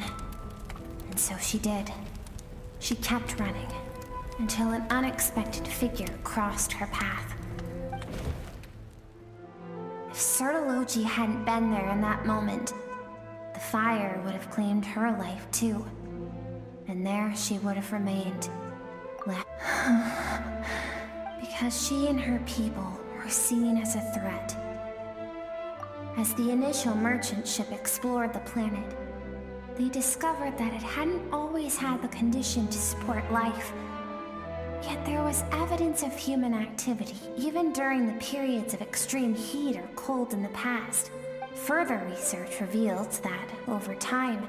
And so she did. She kept running until an unexpected figure crossed her path. If Sertology hadn't been there in that moment, the fire would have claimed her life too. And there she would have remained, because she and her people were seen as a threat. As the initial merchant ship explored the planet, they discovered that it hadn't always had the condition to support life. Yet there was evidence of human activity, even during the periods of extreme heat or cold in the past. Further research revealed that, over time,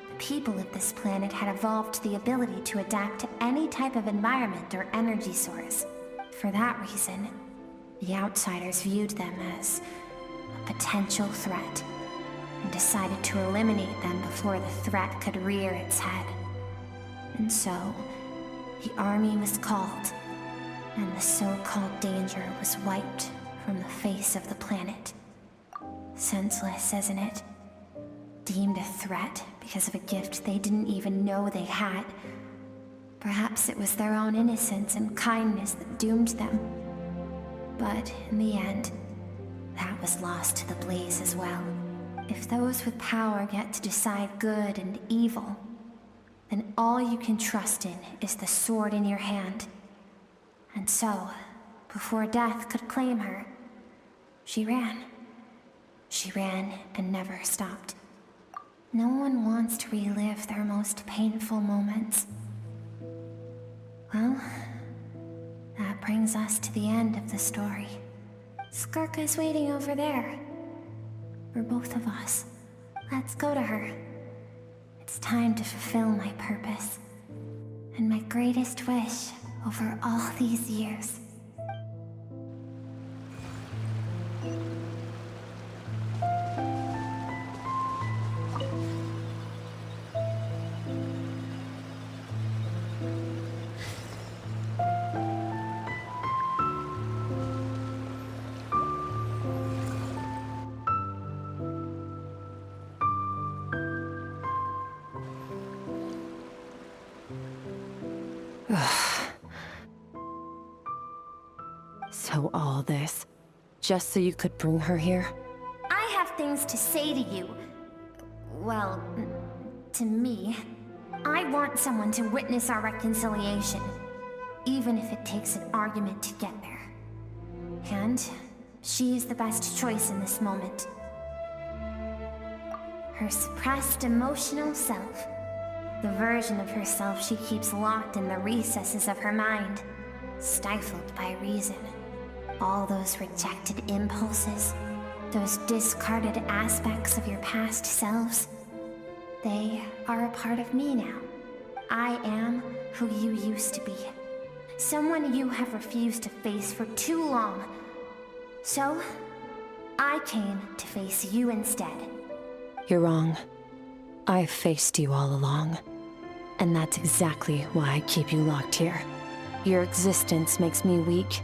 the people of this planet had evolved the ability to adapt to any type of environment or energy source. For that reason, the outsiders viewed them as a potential threat and decided to eliminate them before the threat could rear its head. And so, the army was called, and the so-called danger was wiped from the face of the planet. Senseless, isn't it? deemed a threat because of a gift they didn't even know they had. Perhaps it was their own innocence and kindness that doomed them. But in the end, that was lost to the blaze as well. If those with power get to decide good and evil, then all you can trust in is the sword in your hand. And so, before death could claim her, she ran. She ran and never stopped. No one wants to relive their most painful moments. Well, that brings us to the end of the story. Skirk is waiting over there. For both of us. Let's go to her. It's time to fulfill my purpose. And my greatest wish over all these years. So all this, just so you could bring her here? I have things to say to you. Well, to me. I want someone to witness our reconciliation, even if it takes an argument to get there. And she is the best choice in this moment. Her suppressed emotional self. The version of herself she keeps locked in the recesses of her mind, stifled by reason. All those rejected impulses, those discarded aspects of your past selves, they are a part of me now. I am who you used to be. Someone you have refused to face for too long. So, I came to face you instead. You're wrong. I've faced you all along. And that's exactly why I keep you locked here. Your existence makes me weak.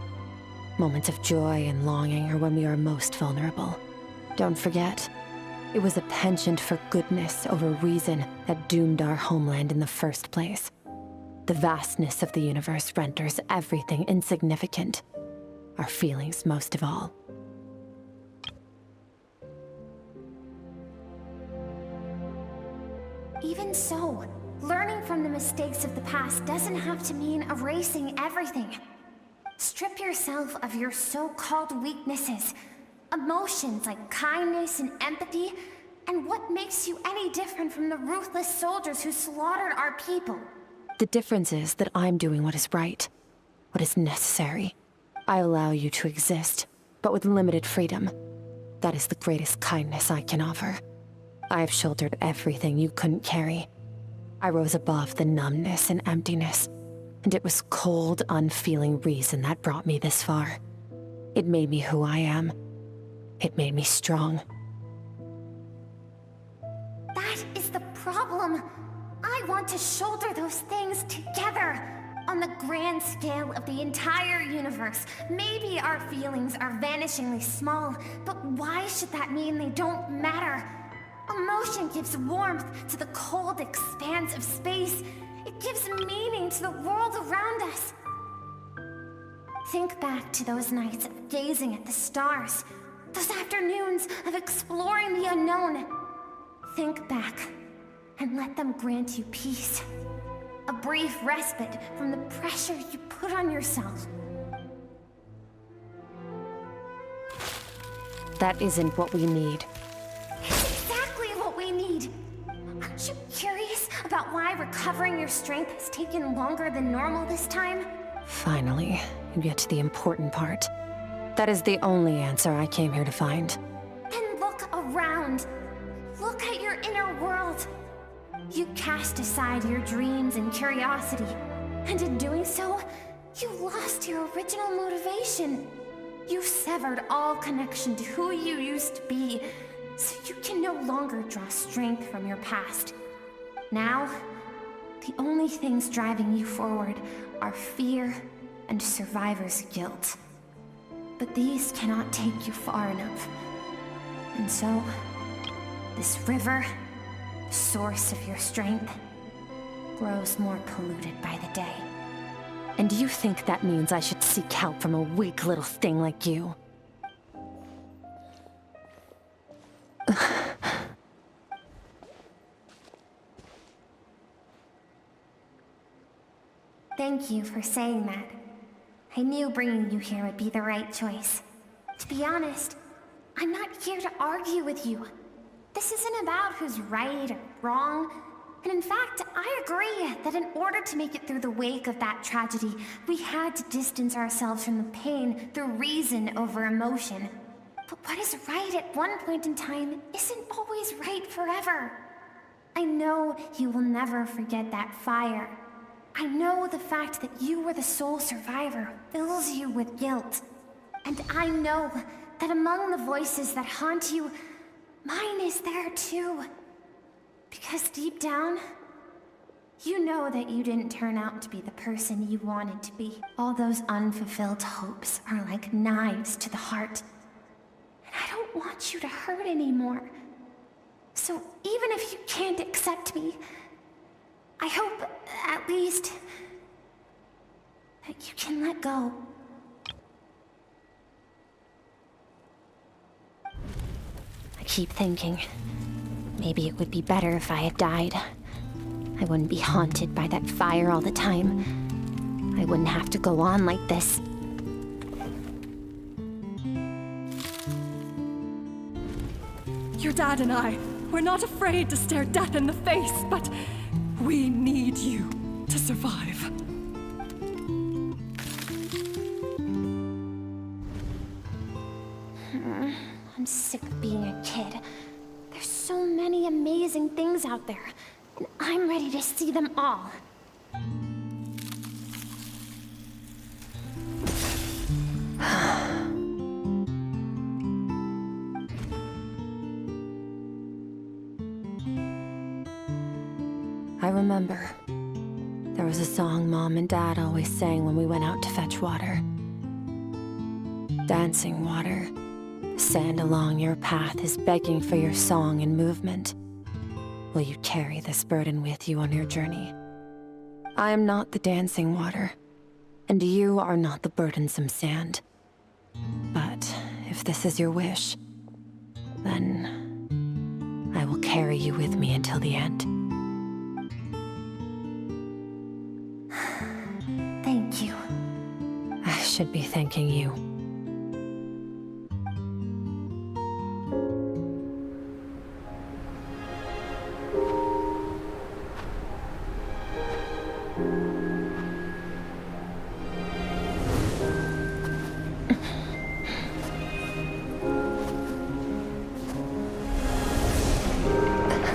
Moments of joy and longing are when we are most vulnerable. Don't forget, it was a penchant for goodness over reason that doomed our homeland in the first place. The vastness of the universe renders everything insignificant. Our feelings most of all. Even so, learning from the mistakes of the past doesn't have to mean erasing everything. Strip yourself of your so-called weaknesses, emotions like kindness and empathy, and what makes you any different from the ruthless soldiers who slaughtered our people? The difference is that I'm doing what is right, what is necessary. I allow you to exist, but with limited freedom. That is the greatest kindness I can offer. I have shouldered everything you couldn't carry. I rose above the numbness and emptiness, and it was cold, unfeeling reason that brought me this far. It made me who I am. It made me strong. That is the problem. I want to shoulder those things together. On the grand scale of the entire universe, maybe our feelings are vanishingly small, but why should that mean they don't matter? Emotion gives warmth to the cold expanse of space. It gives meaning to the world around us. Think back to those nights of gazing at the stars, those afternoons of exploring the unknown. Think back and let them grant you peace. A brief respite from the pressure you put on yourself. That isn't what we need. It's exactly what we need. Aren't you curious about why recovering your strength has taken longer than normal this time? Finally, you get to the important part. That is the only answer I came here to find. Then look around. Look at your inner world. You cast aside your dreams and curiosity, and in doing so, you lost your original motivation. You severed all connection to who you used to be, so you can no longer draw strength from your past. Now, the only things driving you forward are fear and survivor's guilt. But these cannot take you far enough. And so, this river the source of your strength, grows more polluted by the day. And you think that means I should seek help from a weak little thing like you? Thank you for saying that. I knew bringing you here would be the right choice. To be honest, I'm not here to argue with you. This isn't about who's right or wrong. And in fact, I agree that in order to make it through the wake of that tragedy, we had to distance ourselves from the pain through reason over emotion. But what is right at one point in time isn't always right forever. I know you will never forget that fire. I know the fact that you were the sole survivor fills you with guilt. And I know that among the voices that haunt you, mine is there too. Because deep down, you know that you didn't turn out to be the person you wanted to be. All those unfulfilled hopes are like knives to the heart. And I don't want you to hurt anymore. So even if you can't accept me, I hope, at least, that you can let go. I keep thinking, maybe it would be better if I had died. I wouldn't be haunted by that fire all the time. I wouldn't have to go on like this. Your dad and I, we're not afraid to stare death in the face, but we need you to survive. I'm sick of being a kid. There's so many amazing things out there, and I'm ready to see them all. I remember. There was a song Mom and Dad always sang when we went out to fetch water. Dancing water. The sand along your path is begging for your song and movement. Will you carry this burden with you on your journey? I am not the dancing water, and you are not the burdensome sand. But if this is your wish, then I will carry you with me until the end. Thank you. I should be thanking you.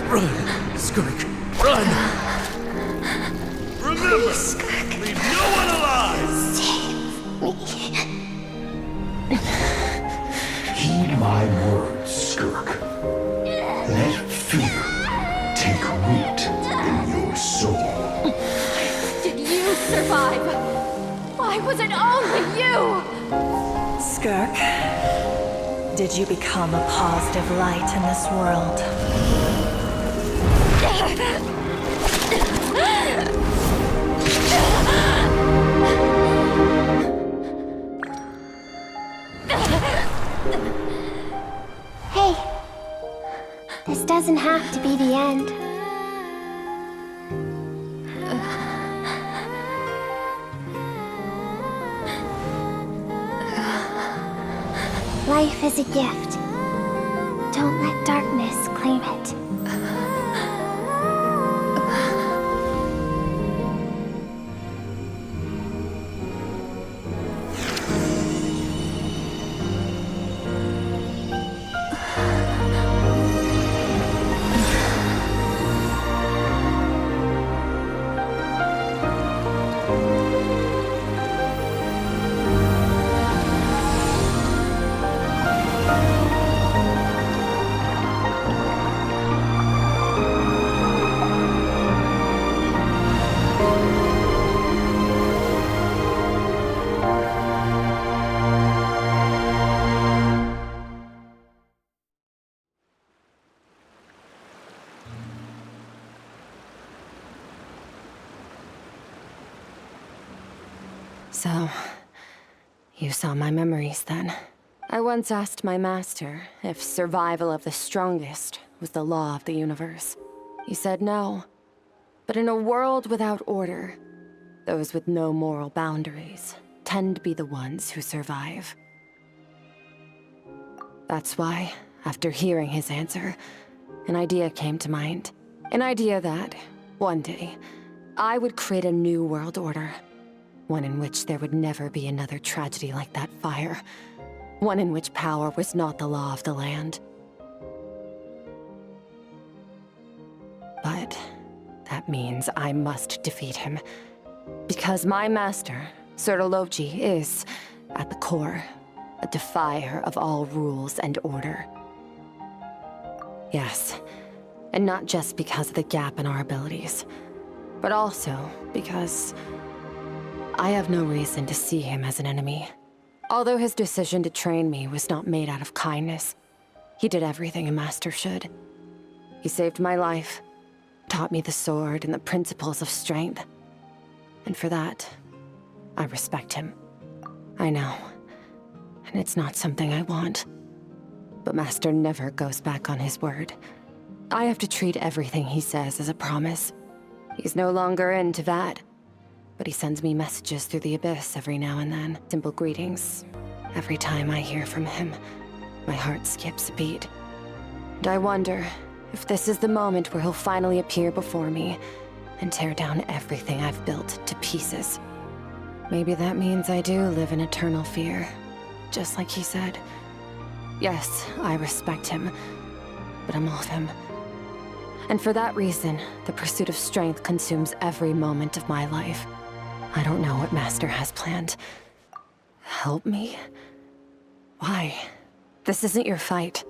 Run, Skirk, run! Remember, leave no one alive! Heed my words, Skirk. Let fear take root in your soul. Did you survive? Why was it only you? Skirk, did you become a positive light in this world? Hey, this doesn't have to be the end. Life is a gift. Don't let darkness claim it. So, you saw my memories then. I once asked my master if survival of the strongest was the law of the universe. He said no. But in a world without order, those with no moral boundaries tend to be the ones who survive. That's why, after hearing his answer, an idea came to mind. An idea that, one day, I would create a new world order. One in which there would never be another tragedy like that fire. One in which power was not the law of the land. But that means I must defeat him. Because my master, Sirologi, is, at the core, a defier of all rules and order. Yes, and not just because of the gap in our abilities, but also because I have no reason to see him as an enemy. Although his decision to train me was not made out of kindness, he did everything a master should. He saved my life, taught me the sword and the principles of strength. And for that, I respect him. I know, and it's not something I want. But Master never goes back on his word. I have to treat everything he says as a promise. He's no longer into that. But he sends me messages through the abyss every now and then. Simple greetings. Every time I hear from him, my heart skips a beat. And I wonder if this is the moment where he'll finally appear before me and tear down everything I've built to pieces. Maybe that means I do live in eternal fear, just like he said. Yes, I respect him, but I'm off him. And for that reason, the pursuit of strength consumes every moment of my life. I don't know what Master has planned. Help me? Why? This isn't your fight.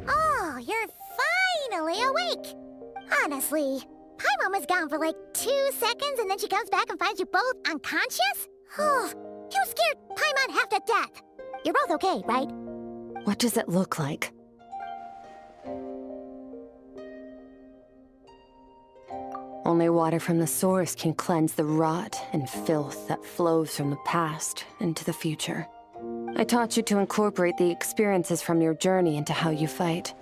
Oh, you're finally awake! Honestly, Paimon was gone for like 2 seconds and then she comes back and finds you both unconscious? You scared Paimon half to death! You're both okay, right? What does it look like? Only water from the source can cleanse the rot and filth that flows from the past into the future. I taught you to incorporate the experiences from your journey into how you fight.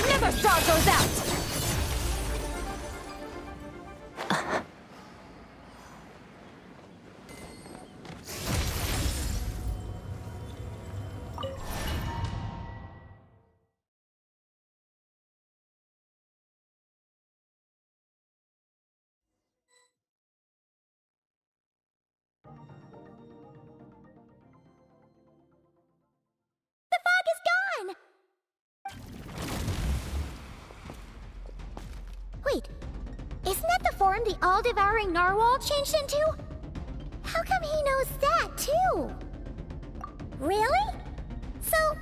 Never star goes out! The fog is gone! Wait, isn't that the form the all-devouring narwhal changed into? How come he knows that, too? Really? So,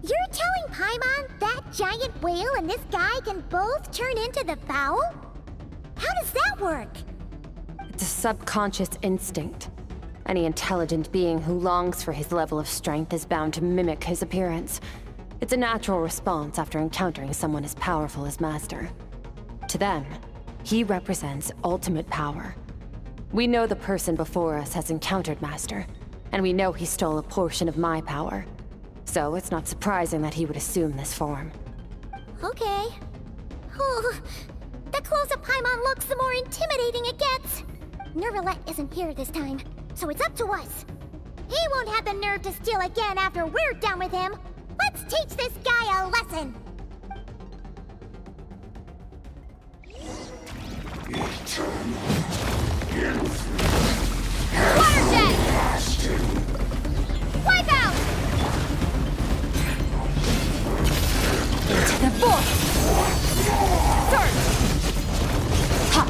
you're telling Paimon that giant whale and this guy can both turn into the fowl? How does that work? It's a subconscious instinct. Any intelligent being who longs for his level of strength is bound to mimic his appearance. It's a natural response after encountering someone as powerful as Master. To them, he represents ultimate power. We know the person before us has encountered Master, and we know he stole a portion of my power. So it's not surprising that he would assume this form. Okay. Oh, the closer Paimon looks, the more intimidating it gets. Nervalette isn't here this time, so it's up to us. He won't have the nerve to steal again after we're done with him. Let's teach this guy a lesson. Water jet! Wipe out! Into the void! Surge! Ha!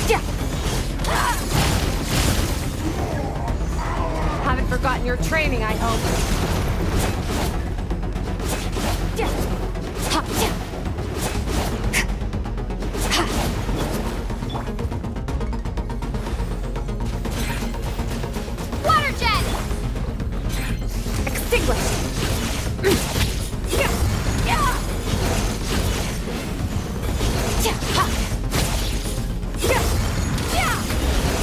Yeah! Haven't forgotten your training, I hope. Yeah! Ha! Yeah! Water jet! Extinguish! Yeah! Yeah! Yeah! Ha! Yeah! Yeah!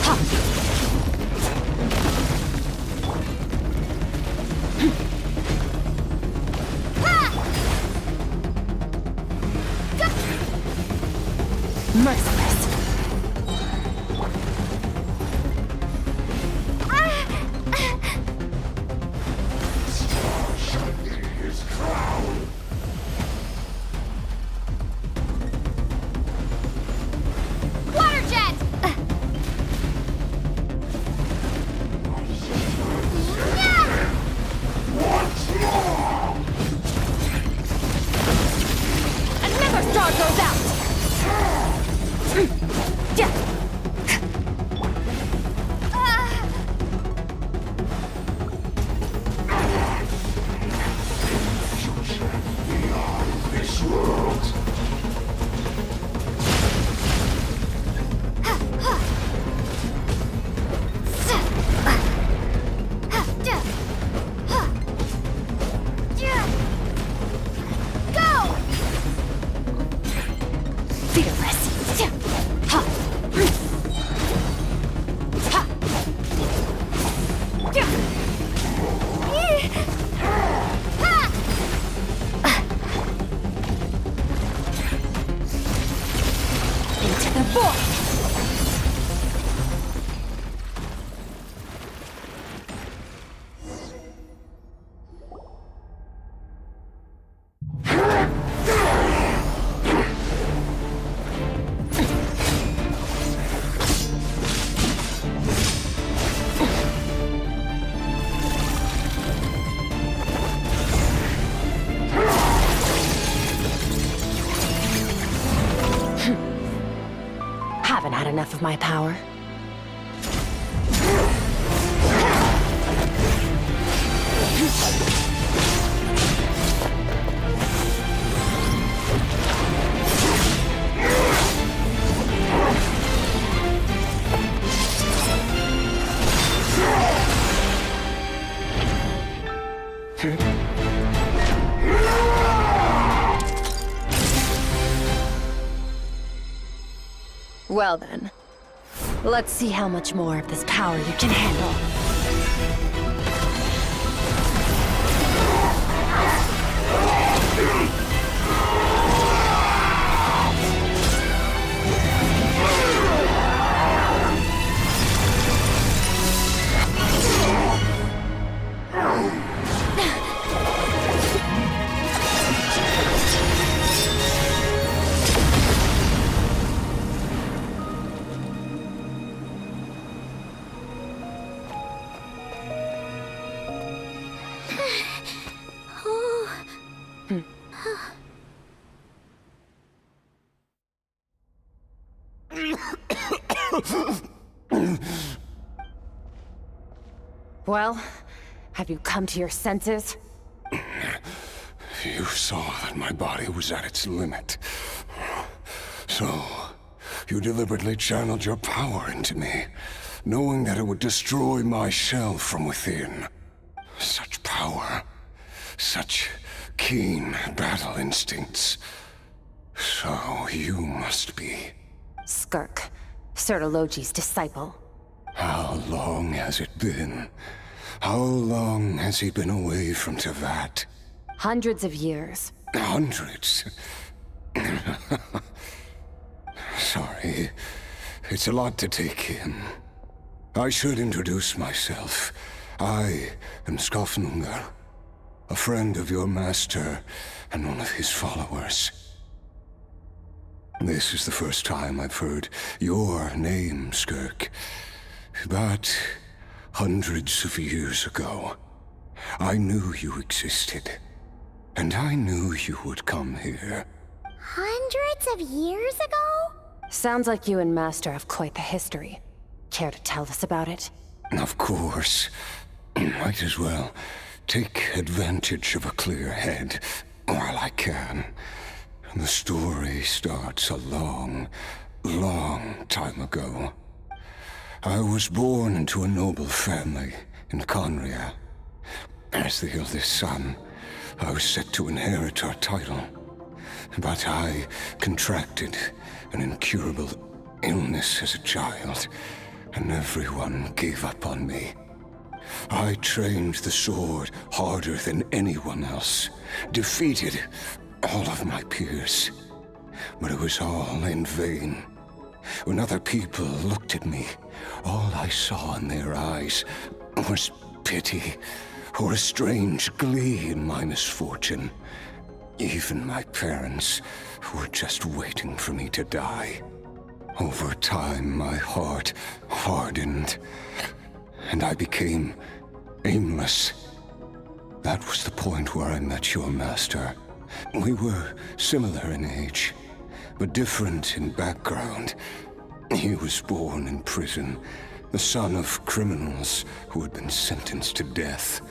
Ha! Merciless. Water jet! Another star goes out! Yeah! This world. Go! Fearless! Ha! of my power. Well then, let's see how much more of this power you can handle. Well, have you come to your senses? You saw that my body was at its limit. So, you deliberately channeled your power into me, knowing that it would destroy my shell from within. Such power, such keen battle instincts. So you must be... Skirk, Sertologi's disciple. How long has it been? How long has he been away from Tevat? Hundreds of years. Hundreds? Sorry, it's a lot to take in. I should introduce myself. I am Skofnungar, a friend of your master and one of his followers. This is the first time I've heard your name, Skirk. But hundreds of years ago, I knew you existed. And I knew you would come here. Hundreds of years ago? Sounds like you and Master have quite the history. Care to tell us about it? Of course. Might as well take advantage of a clear head while I can. The story starts a long, long time ago. I was born into a noble family in Conria. As the eldest son, I was set to inherit our title. But I contracted an incurable illness as a child, and everyone gave up on me. I trained the sword harder than anyone else, defeated all of my peers. But it was all in vain. When other people looked at me, all I saw in their eyes was pity, or a strange glee in my misfortune. Even my parents were just waiting for me to die. Over time, my heart hardened, and I became aimless. That was the point where I met your master. We were similar in age, but different in background. He was born in prison, the son of criminals who had been sentenced to death.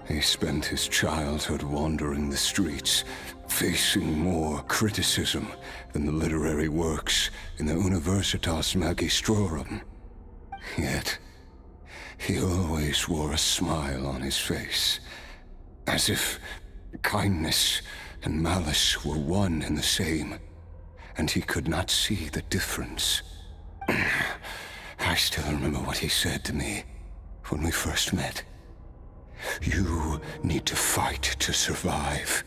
He spent his childhood wandering the streets, facing more criticism than the literary works in the Universitas Magistrorum. Yet, he always wore a smile on his face, as if kindness and malice were one and the same, and he could not see the difference. I still remember what he said to me when we first met. You need to fight to survive.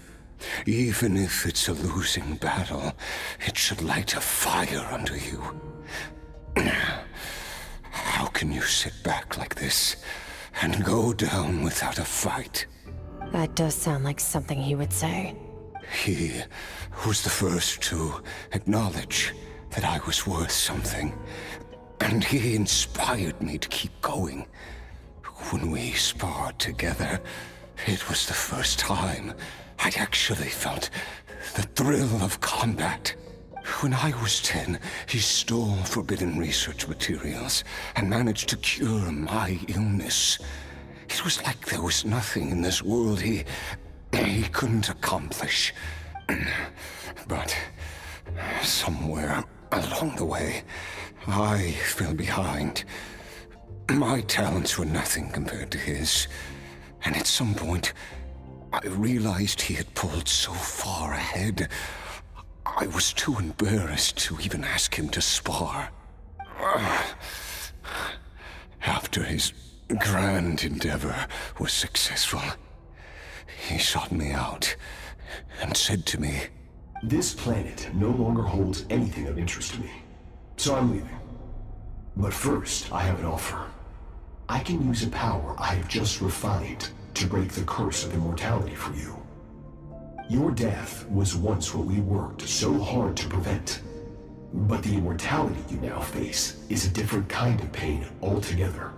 Even if it's a losing battle, it should light a fire under you. How can you sit back like this and go down without a fight? That does sound like something he would say. He was the first to acknowledge that I was worth something, and he inspired me to keep going. When we sparred together, it was the first time I'd actually felt the thrill of combat. When I was 10, he stole forbidden research materials and managed to cure my illness. It was like there was nothing in this world he couldn't accomplish. But somewhere along the way, I fell behind. My talents were nothing compared to his. And at some point, I realized he had pulled so far ahead, I was too embarrassed to even ask him to spar. After his grand endeavor was successful, he sought me out and said to me, "This planet no longer holds anything of interest to me, so I'm leaving. But first, I have an offer. I can use a power I have just refined to break the curse of immortality for you. Your death was once what we worked so hard to prevent. But the immortality you now face is a different kind of pain altogether."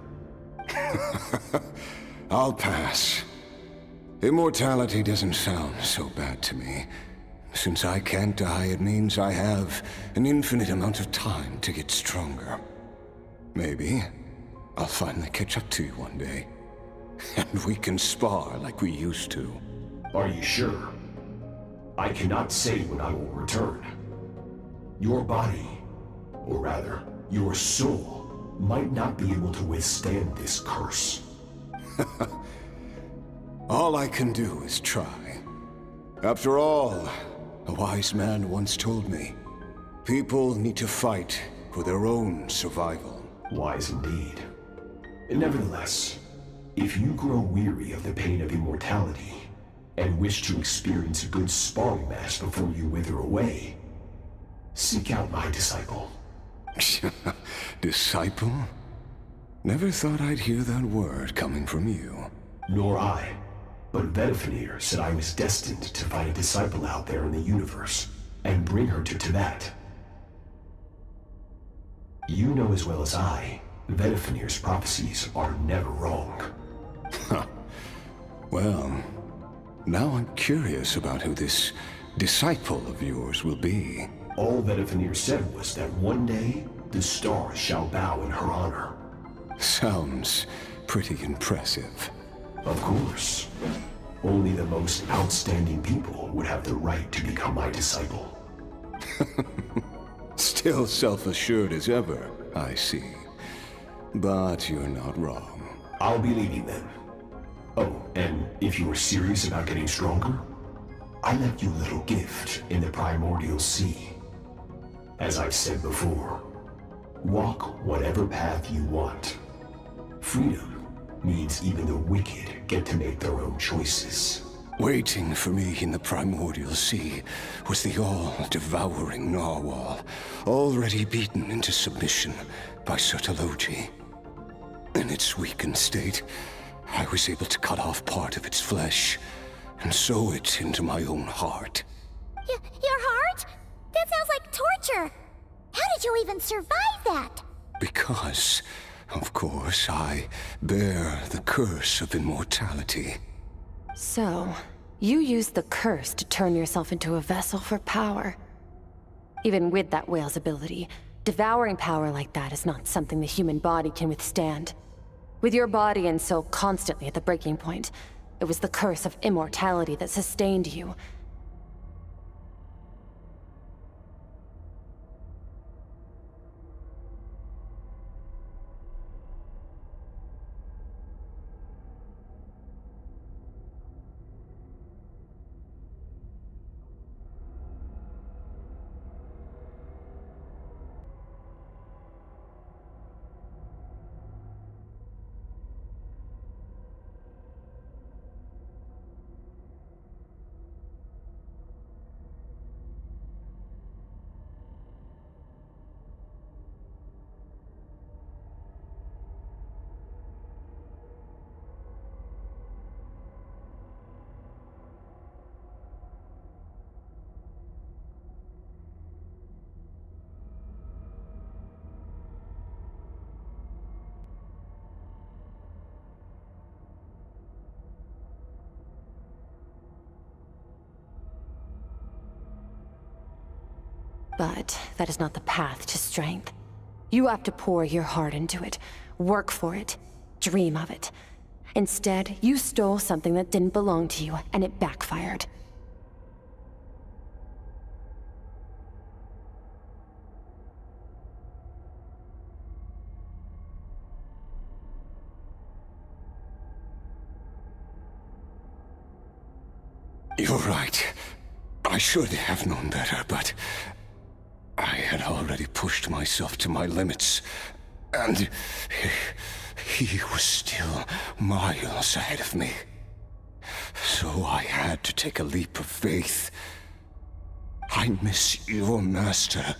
I'll pass. Immortality doesn't sound so bad to me. Since I can't die, it means I have an infinite amount of time to get stronger. Maybe I'll finally catch up to you one day, and we can spar like we used to. Are you sure? I cannot say when I will return. Your body, or rather, your soul, might not be able to withstand this curse. All I can do is try. After all, a wise man once told me, people need to fight for their own survival. Wise indeed. Nevertheless, if you grow weary of the pain of immortality, and wish to experience a good sparring match before you wither away, seek out my disciple. Disciple? Never thought I'd hear that word coming from you. Nor I. But Vedifenir said I was destined to find a disciple out there in the universe, and bring her to Tibet. You know as well as I, Vedifenir's prophecies are never wrong. Well, now I'm curious about who this disciple of yours will be. All Vedifenir said was that one day, the stars shall bow in her honor. Sounds pretty impressive. Of course. Only the most outstanding people would have the right to become my disciple. Still self-assured as ever, I see. But you're not wrong. I'll be leaving then. Oh, and if you were serious about getting stronger, I left you a little gift in the primordial sea. As I've said before, walk whatever path you want. Freedom means even the wicked get to make their own choices. Waiting for me in the primordial sea was the all-devouring narwhal, already beaten into submission by Sertologi. In its weakened state, I was able to cut off part of its flesh and sew it into my own heart. Your heart? That sounds like torture! How did you even survive that? Because, of course, I bear the curse of immortality. So, you used the curse to turn yourself into a vessel for power. Even with that whale's ability, devouring power like that is not something the human body can withstand. With your body and soul constantly at the breaking point, it was the curse of immortality that sustained you. But that is not the path to strength. You have to pour your heart into it, work for it, dream of it. Instead, you stole something that didn't belong to you, and it backfired. You're right. I should have known better, but I had already pushed myself to my limits, and he was still miles ahead of me. So I had to take a leap of faith. I miss your master.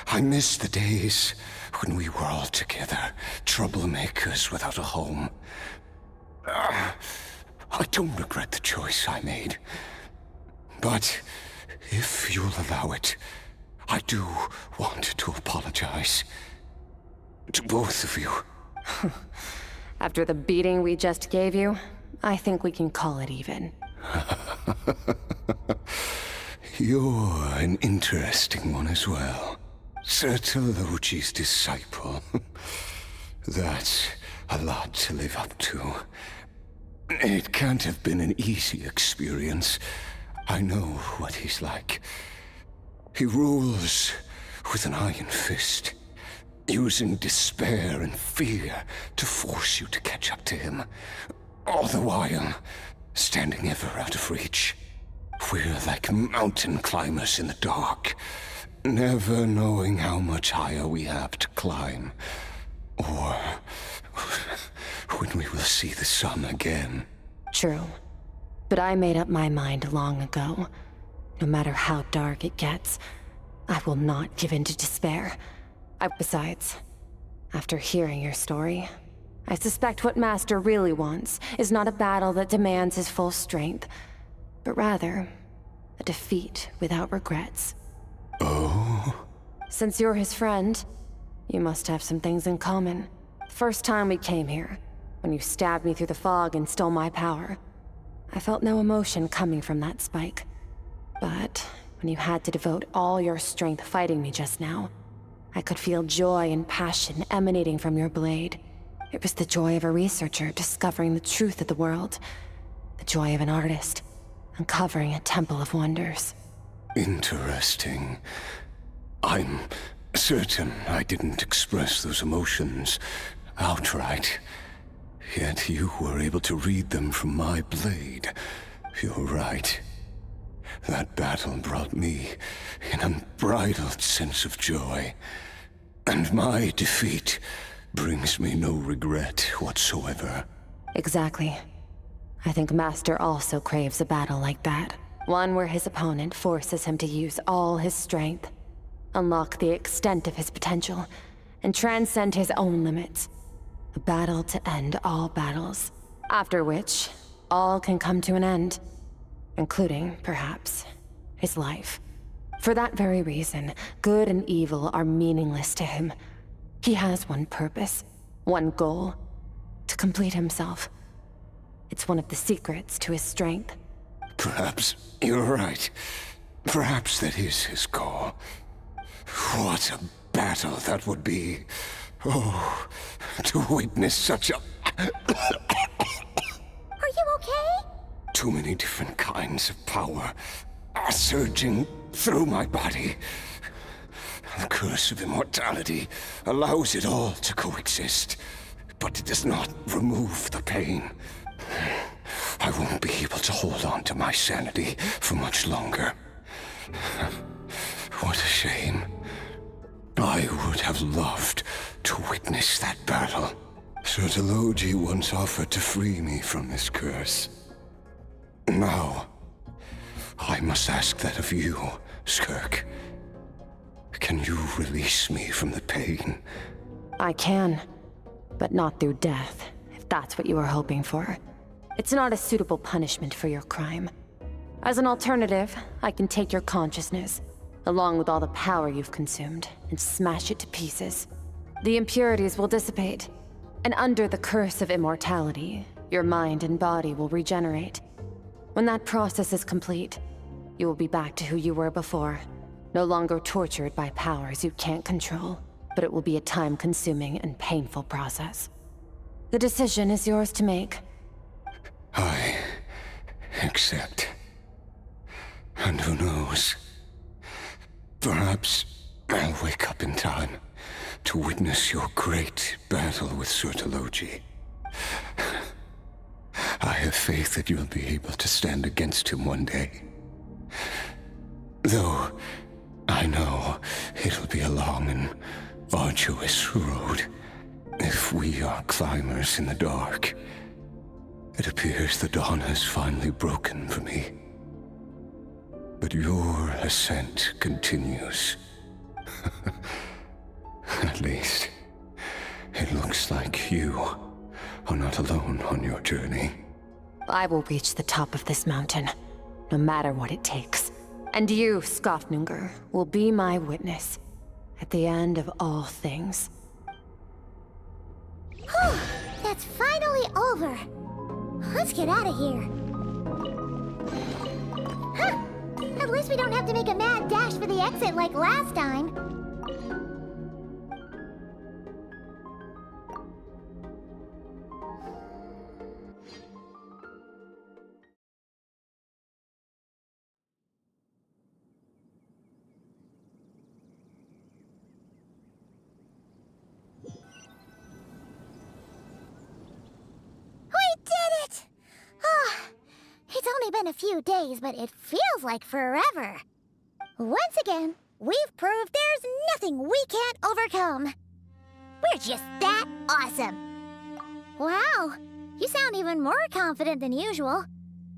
I miss the days when we were all together, troublemakers without a home. I don't regret the choice I made. But if you'll allow it, I do want to apologize. To both of you. After the beating we just gave you, I think we can call it even. You're an interesting one as well. Sertologi's disciple. That's a lot to live up to. It can't have been an easy experience. I know what he's like. He rules with an iron fist, using despair and fear to force you to catch up to him, all the while standing ever out of reach. We're like mountain climbers in the dark, never knowing how much higher we have to climb, or when we will see the sun again. True. But I made up my mind long ago. No matter how dark it gets, I will not give in to despair. Besides, after hearing your story, I suspect what Master really wants is not a battle that demands his full strength, but rather a defeat without regrets. Oh? Since you're his friend, you must have some things in common. First time we came here, when you stabbed me through the fog and stole my power, I felt no emotion coming from that spike. But when you had to devote all your strength fighting me just now, I could feel joy and passion emanating from your blade. It was the joy of a researcher discovering the truth of the world. The joy of an artist uncovering a temple of wonders. Interesting. I'm certain I didn't express those emotions outright. Yet you were able to read them from my blade. You're right. That battle brought me an unbridled sense of joy. And my defeat brings me no regret whatsoever. Exactly. I think Master also craves a battle like that. One where his opponent forces him to use all his strength, unlock the extent of his potential, and transcend his own limits. A battle to end all battles. After which, all can come to an end. Including, perhaps, his life. For that very reason, good and evil are meaningless to him. He has one purpose, one goal: to complete himself. It's one of the secrets to his strength. Perhaps you're right. Perhaps that is his call. What a battle that would be. Oh, to witness such a... Are you okay? Too many different kinds of power are surging through my body. The curse of immortality allows it all to coexist, but it does not remove the pain. I won't be able to hold on to my sanity for much longer. What a shame. I would have loved to witness that battle. Sertologi once offered to free me from this curse. Now, I must ask that of you, Skirk. Can you release me from the pain? I can, but not through death, if that's what you were hoping for. It's not a suitable punishment for your crime. As an alternative, I can take your consciousness, along with all the power you've consumed, and smash it to pieces. The impurities will dissipate, and under the curse of immortality, your mind and body will regenerate. When that process is complete, you will be back to who you were before, No longer tortured by powers you can't control, but it will be a time-consuming and painful process. The decision is yours to make. I accept. And who knows? Perhaps I'll wake up in time to witness your great battle with Surtologi. I have faith that you'll be able to stand against him one day. Though I know it'll be a long and arduous road if we are climbers in the dark. It appears the dawn has finally broken for me. But your ascent continues. At least, it looks like you are not alone on your journey. I will reach the top of this mountain, no matter what it takes. And you, Skofnunger, will be my witness at the end of all things. Whew, that's finally over. Let's get out of here. Huh! At least we don't have to make a mad dash for the exit like last time. It's only been a few days, but it feels like forever. Once again, we've proved there's nothing we can't overcome. We're just that awesome. Wow, you sound even more confident than usual.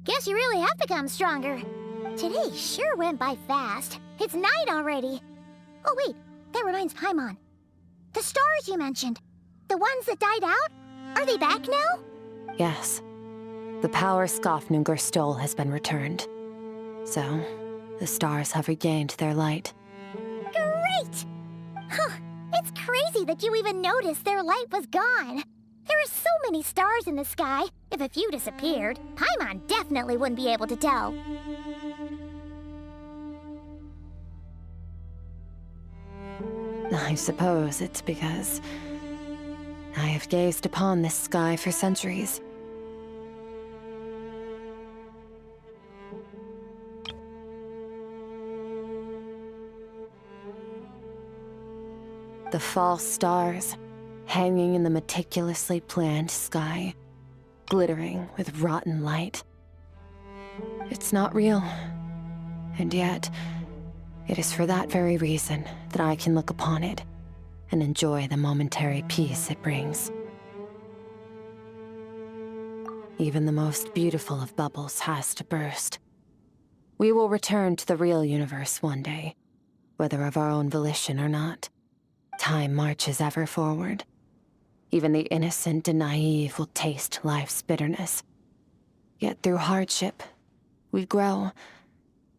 Guess you really have become stronger. Today sure went by fast. It's night already. Oh wait, that reminds Paimon. The stars you mentioned, the ones that died out, are they back now? Yes. The power Skofnunger stole has been returned. So, the stars have regained their light. Great! Huh, it's crazy that you even noticed their light was gone. There are so many stars in the sky. If a few disappeared, Paimon definitely wouldn't be able to tell. I suppose it's because I have gazed upon this sky for centuries. The false stars, hanging in the meticulously planned sky, glittering with rotten light. It's not real, and yet, it is for that very reason that I can look upon it and enjoy the momentary peace it brings. Even the most beautiful of bubbles has to burst. We will return to the real universe one day, whether of our own volition or not. Time marches ever forward. Even the innocent and naive will taste life's bitterness. Yet through hardship, we grow,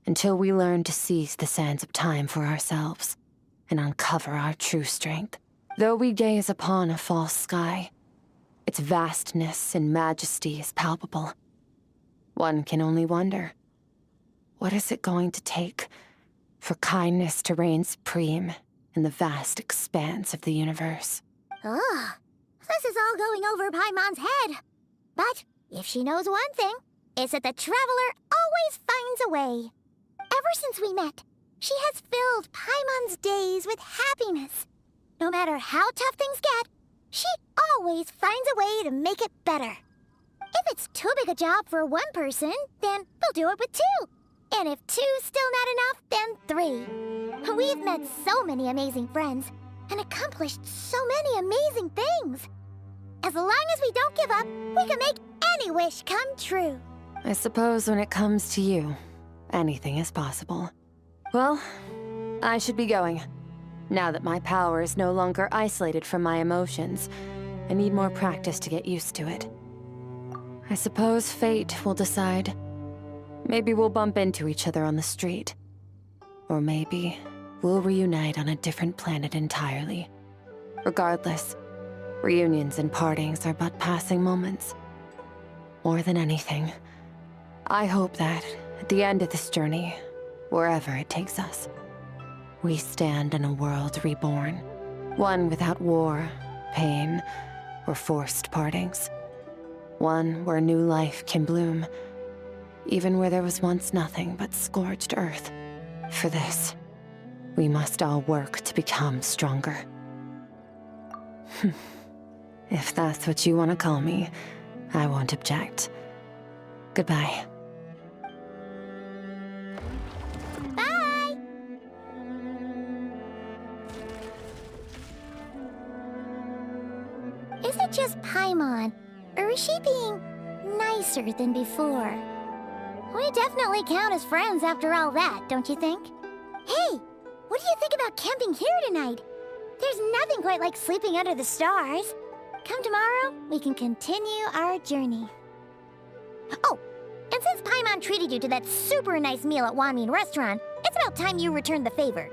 until we learn to seize the sands of time for ourselves and uncover our true strength. Though we gaze upon a false sky, its vastness and majesty is palpable. One can only wonder, what is it going to take for kindness to reign supreme in the vast expanse of the universe? Ugh, this is all going over Paimon's head. But if she knows one thing, it's that the Traveler always finds a way. Ever since we met, she has filled Paimon's days with happiness. No matter how tough things get, she always finds a way to make it better. If it's too big a job for one person, then we'll do it with two. And if two's still not enough, then 3. We've met so many amazing friends and accomplished so many amazing things. As long as we don't give up, we can make any wish come true. I suppose when it comes to you, anything is possible. Well, I should be going. Now that my power is no longer isolated from my emotions, I need more practice to get used to it. I suppose fate will decide. Maybe we'll bump into each other on the street. Or maybe we'll reunite on a different planet entirely. Regardless, reunions and partings are but passing moments. More than anything, I hope that, at the end of this journey, wherever it takes us, We stand in a world reborn. One without war, pain, or forced partings. One where new life can bloom, even where there was once nothing but scorched earth. For this, we must all work to become stronger. If that's what you want to call me, I won't object. Goodbye. Bye! Is it just Paimon, or is she being nicer than before? We definitely count as friends after all that, don't you think? Hey, what do you think about camping here tonight? There's nothing quite like sleeping under the stars. Come tomorrow, we can continue our journey. Oh, and since Paimon treated you to that super nice meal at Wanmin Restaurant, it's about time you returned the favor.